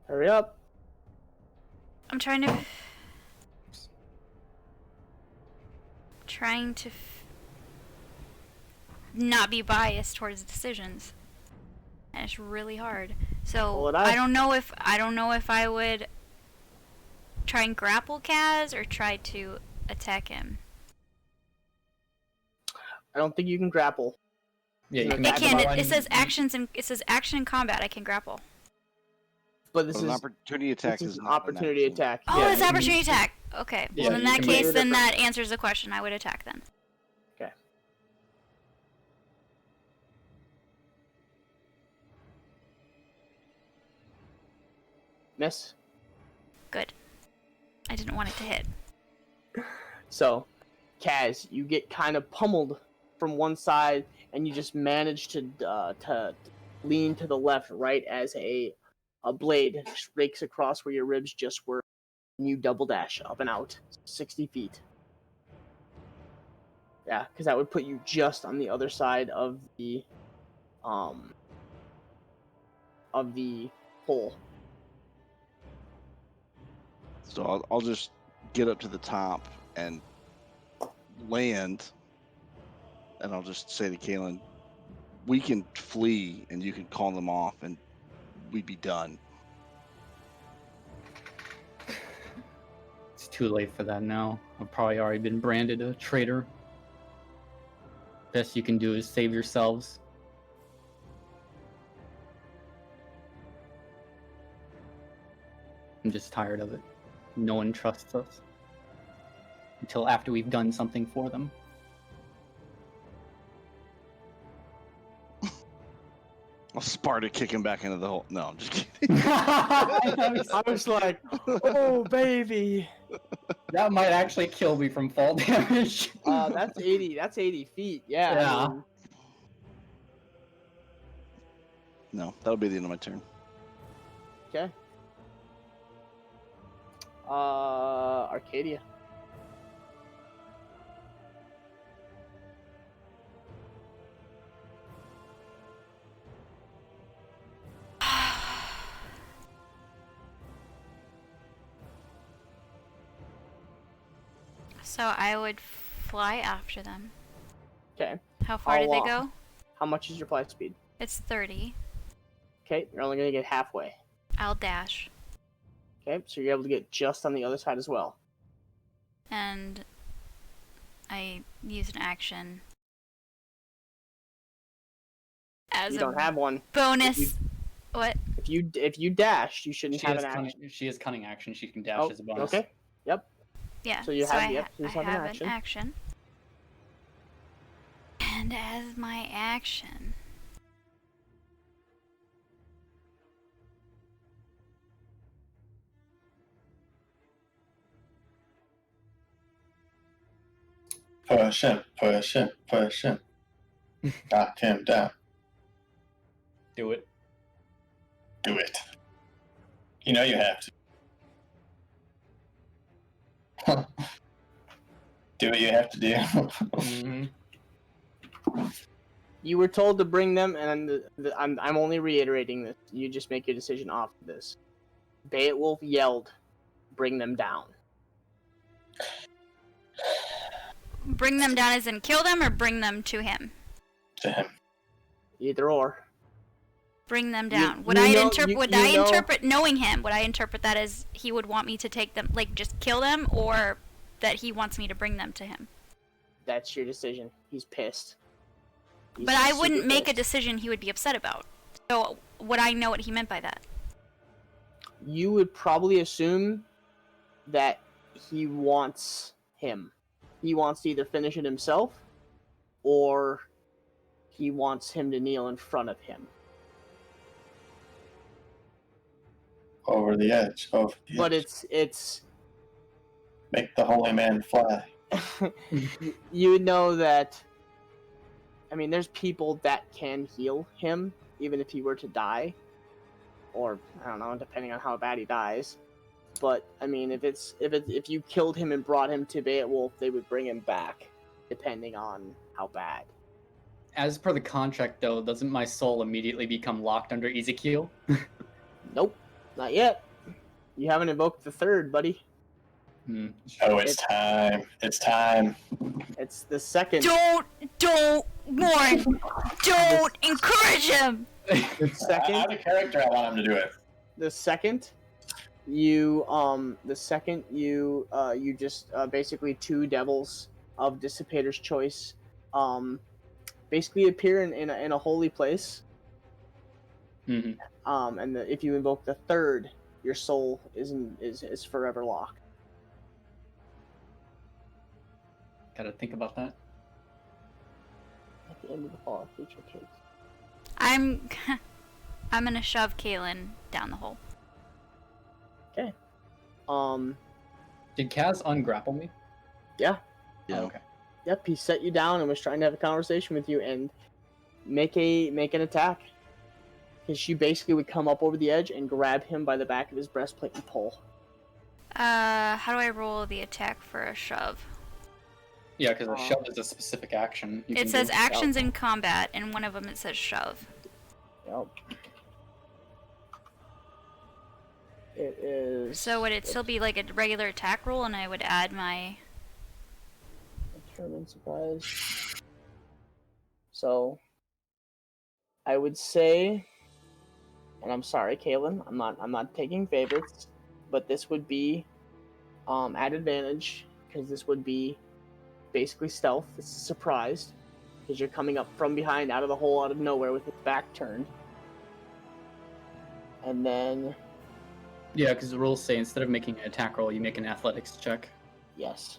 Hurry up. I'm trying to not be biased towards decisions, and it's really hard. So Roll a I die. don't know if I would try and grapple Kaz or try to attack him. I don't think you can grapple. Yeah, you I can I make can. one- It says actions and it says action and combat. I can grapple. But this But an is opportunity attack this is is an not an opportunity action. attack. Oh, Yeah, it's you- opportunity attack. Okay. Yeah, Well, in you that can make case, it then different. that answers the question. I would attack then. Okay. Miss. Good. I didn't want it to hit. So, Kaz, you get kind of pummeled from one side, and you just manage to lean to the left right as a blade rakes across where your ribs just were. And you double dash up and out 60 feet. Yeah, because that would put you just on the other side of the hole. So I'll just get up to the top and land, and I'll just say to Kalen, we can flee and you can call them off and we'd be done. It's too late for that now. I've probably already been branded a traitor. Best you can do is save yourselves. I'm just tired of it. No one trusts us. Until after we've done something for them. I'll Sparta kick him back into the hole. No, I'm just kidding. I was like, oh baby. That might actually kill me from fall damage. That's 80. That's 80 feet. Yeah. Yeah. I mean, No, that'll be the end of my turn. okay. Arcadia. So I would fly after them. Okay. How far did they How go? How much is your fly speed? It's 30. Okay, you're only gonna get halfway. I'll dash. Okay, so you're able to get just on the other side as well. And I use an action as You a don't have one. bonus. What? If you dash, you shouldn't She have has an action. cunning. She has cunning action. She can dash Oh, as a bonus. okay. Yep. Yeah. So you so have- I, yep, ha- you I just have an have action. an action. And as my action, Push him, push him, push him. Knock him down. Do it. Do it. You know you have to. Do what you have to do. Mm-hmm. You were told to bring them, and I'm only reiterating this. You just make your decision off of this. Beowulf yelled, "Bring them down." bring them down as in kill them or bring them to him? To him. Either or. Bring them You- down. Would you I know- interpret? you- Would you I know- interpret knowing him? Would I interpret that as he would want me to take them, like just kill them, or that he wants me to bring them to him? That's your decision. He's pissed. He's But I super wouldn't make a pissed. decision he would be upset about. So would I know what he meant by that? You would probably assume that he wants him. He wants to either finish it himself, or he wants him to kneel in front of him. Over the edge. Over the But edge. it's Make the holy man fly. you know that. I mean, there's people that can heal him, even if he were to die, or I don't know, depending on how bad he dies. But I mean, if you killed him and brought him to Beowulf, they would bring him back, depending on how bad. As per the contract, though, doesn't my soul immediately become locked under Ezekiel? Nope, not yet. You haven't invoked the third, buddy. Oh, it's time. It's time. It's the second. Don't, Warren! Don't encourage him! The second. Out of character, I want him to do it. The second you you just basically two devils of Dissipator's choice basically appear in a holy place, Mm-hmm. and if you invoke the third, your soul is forever locked. Gotta think about that. At the end of the fall, feature case. I'm gonna shove Kaylin down the hole. Okay. Did Kaz ungrapple me? Yeah. Yeah. Oh, okay. Yep. He set you down and was trying to have a conversation with you and make an attack. Because she basically would come up over the edge and grab him by the back of his breastplate and pull. How do I roll the attack for a shove? Yeah, because a shove is a specific action. you It can says do. actions in combat, and one of them it says shove. Yep. It is. So would it still be like a regular attack roll, and I would add my... Determine surprise. So, I would say, and I'm sorry, Kaylin, I'm not taking favorites, but this would be at advantage because this would be basically stealth. This is surprised because you're coming up from behind, out of the hole, out of nowhere with its back turned, and then Yeah, because the rules say instead of making an attack roll, you make an athletics check. yes,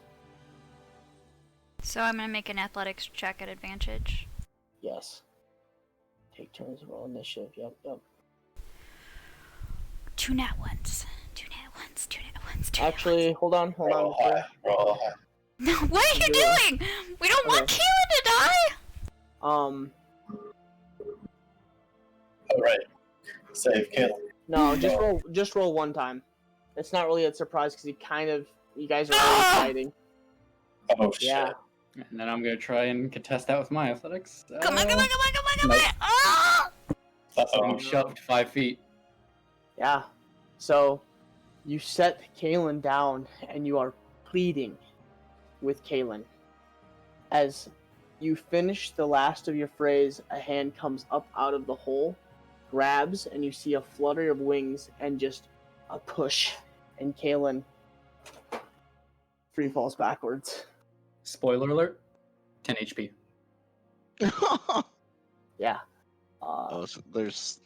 So I'm gonna make an athletics check at advantage. yes. Take turns, roll initiative. Yep. Two nat ones. Two nat ones. Two nat ones. Two Actually, hold on. Roll high. Roll high. nat ones. What are you Yeah. doing? We don't want Okay. Kaylin to die! All right. Save kill. No, just roll one time. It's not really a surprise because you guys are already Ah! fighting. Oh shit. Yeah. And then I'm gonna try and contest that with my athletics. Come on, come on, come on, come on, come on! Nope. Ah! So I'm Uh-oh. shoved 5 feet. Yeah. So you set Kaylin down and you are pleading with Kaylin as you finish the last of your phrase, a hand comes up out of the hole, grabs, and you see a flutter of wings and just a push, and Kalen free falls backwards. Spoiler alert: 10 HP. Yeah. Oh, so there's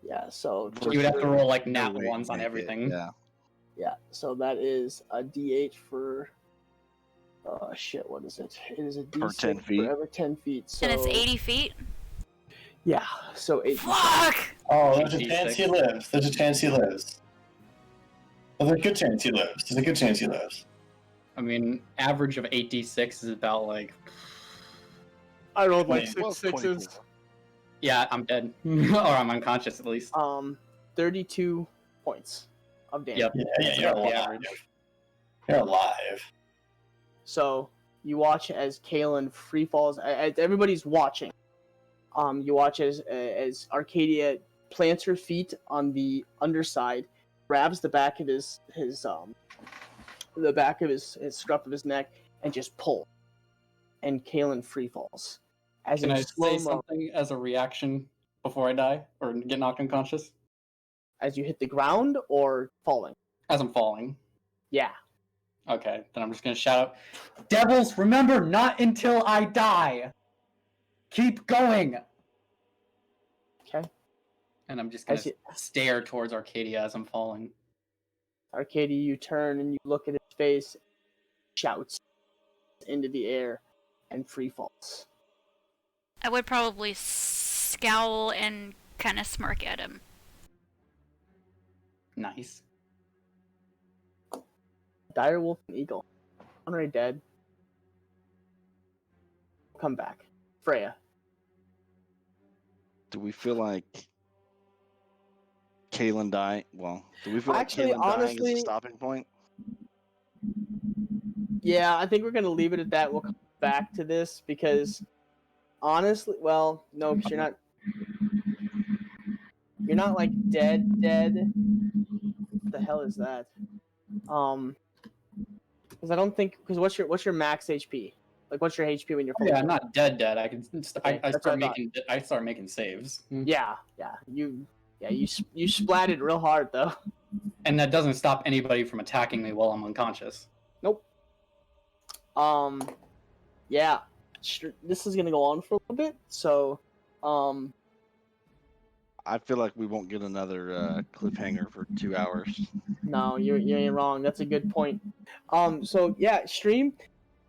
Yeah, so You would have to roll like no nat way to ones on make it, everything. Yeah. yeah, so that is a D8 for shit, what is it? It is a D6 10 feet. for every 10 feet. So And it's 80 feet? yeah, so 8. Fuck! Oh, there's a D6. chance he lives. There's a chance he lives. Well, there's a good chance he lives. There's a good chance he lives. I mean, average of 8d6 is about like, I rolled like Wait, six sixes. yeah, I'm dead. Or I'm unconscious at least. 32 points of damage. Yep. Yeah, That's you're about the alive. average. You're alive. So you watch as Kalen free falls. As everybody's watching, you watch as Arcadia plants her feet on the underside, grabs the back of his scruff of his neck, and just pull. And Kalen free falls. As Can in I say slow-mo, something as a reaction before I die or get knocked unconscious? as you hit the ground or falling. As I'm falling. Yeah. Okay, then I'm just gonna shout out, "Devils, remember, not until I die. Keep going." Okay. And I'm just gonna As you- stare towards Arcadia as I'm falling. Arcadia, you turn and you look at his face, shouts into the air, and free falls. I would probably scowl and kind of smirk at him. Nice. Direwolf and Eagle. Already dead. Come back. Freya. Do we feel like Kalen dying? Well, do we feel Actually, like Kalen dying is honestly- a stopping point? Yeah, I think we're gonna leave it at that. We'll come back to this because honestly, well, no, because you're not like dead. What the hell is that? Because I don't think because what's your max HP? Like what's your HP when you're fully Yeah, I'm dead? not dead. I can. Okay, I that's start what I thought. making saves. Yeah. You splatted real hard though. And that doesn't stop anybody from attacking me while I'm unconscious. Nope. Yeah. This is gonna go on for a little bit, so I feel like we won't get another cliffhanger for 2 hours. no, you ain't wrong. That's a good point. So yeah, stream.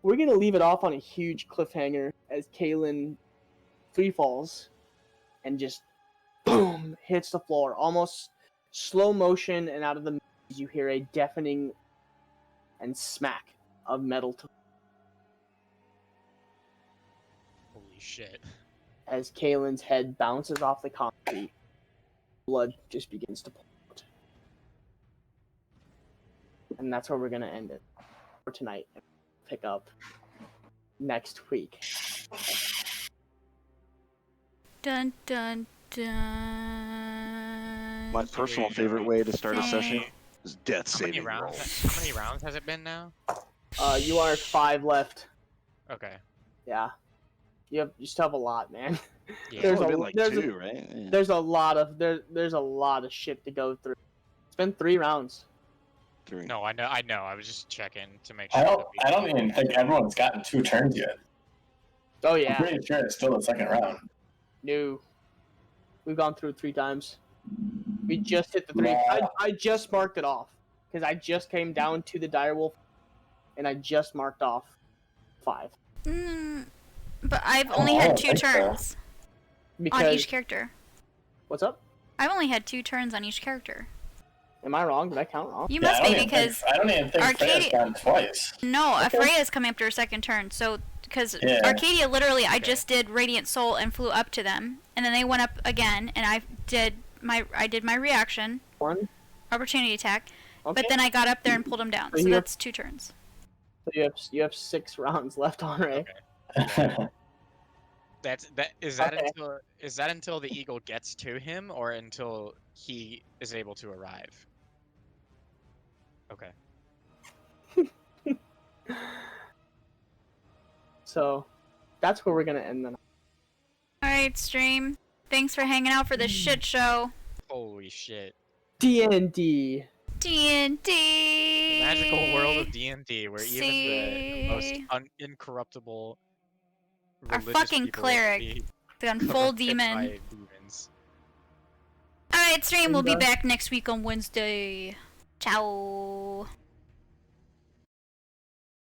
We're gonna leave it off on a huge cliffhanger as Kalen free falls and just boom hits the floor, almost slow motion, and out of the maze you hear a deafening and smack of metal Holy shit. as Kalen's head bounces off the concrete. Blood just begins to pour out. And that's where we're gonna end it for tonight. Pick up next week. Dun dun dun. My personal favorite way to start a session is death How many saving roll. rounds? How many rounds has it been now? You are 5 left. Okay. Yeah. You still have a lot, man. Yeah. There's It's only a- been like there's a- 2, right? Yeah. There's a lot of there's a lot of shit to go through. It's been 3 rounds. 3. No, I know. I was just checking to make I sure. don't. that we- I don't even think everyone's gotten 2 turns yet. Oh I'm yeah. pretty sure it's still the second round. No. We've gone through it 3 times. We just hit the 3. Yeah. I just marked it off because I just came down to the direwolf and I just marked off 5 But I've Oh, only I had don't 2 think so. turns because on each character. what's up? I've only had 2 turns on each character. Am I wrong? Did I count wrong? You Yeah, must I don't be even because think, I don't even think Freya's Arcadia- gone twice. no, Okay. Freya's coming up to her second turn. So because Yeah. Arcadia literally, I Okay. just did Radiant Soul and flew up to them, and then they went up again, and I did my reaction, 1. opportunity attack, Okay. but then I got up there and pulled them down. So So you're- that's 2 turns. So you have 6 rounds left on Ray. Okay. Is that Okay. until the eagle gets to him or until he is able to arrive? Okay. So, that's where we're gonna end the night. Alright, stream. Thanks for hanging out for this shit show. Holy shit. D&D. D&D. The magical world of D&D, where even the most See? incorruptible Our religious fucking people cleric. be Gone full overpicked demon. by demons. Alright, stream. We'll be And, back next week on Wednesday. Ciao.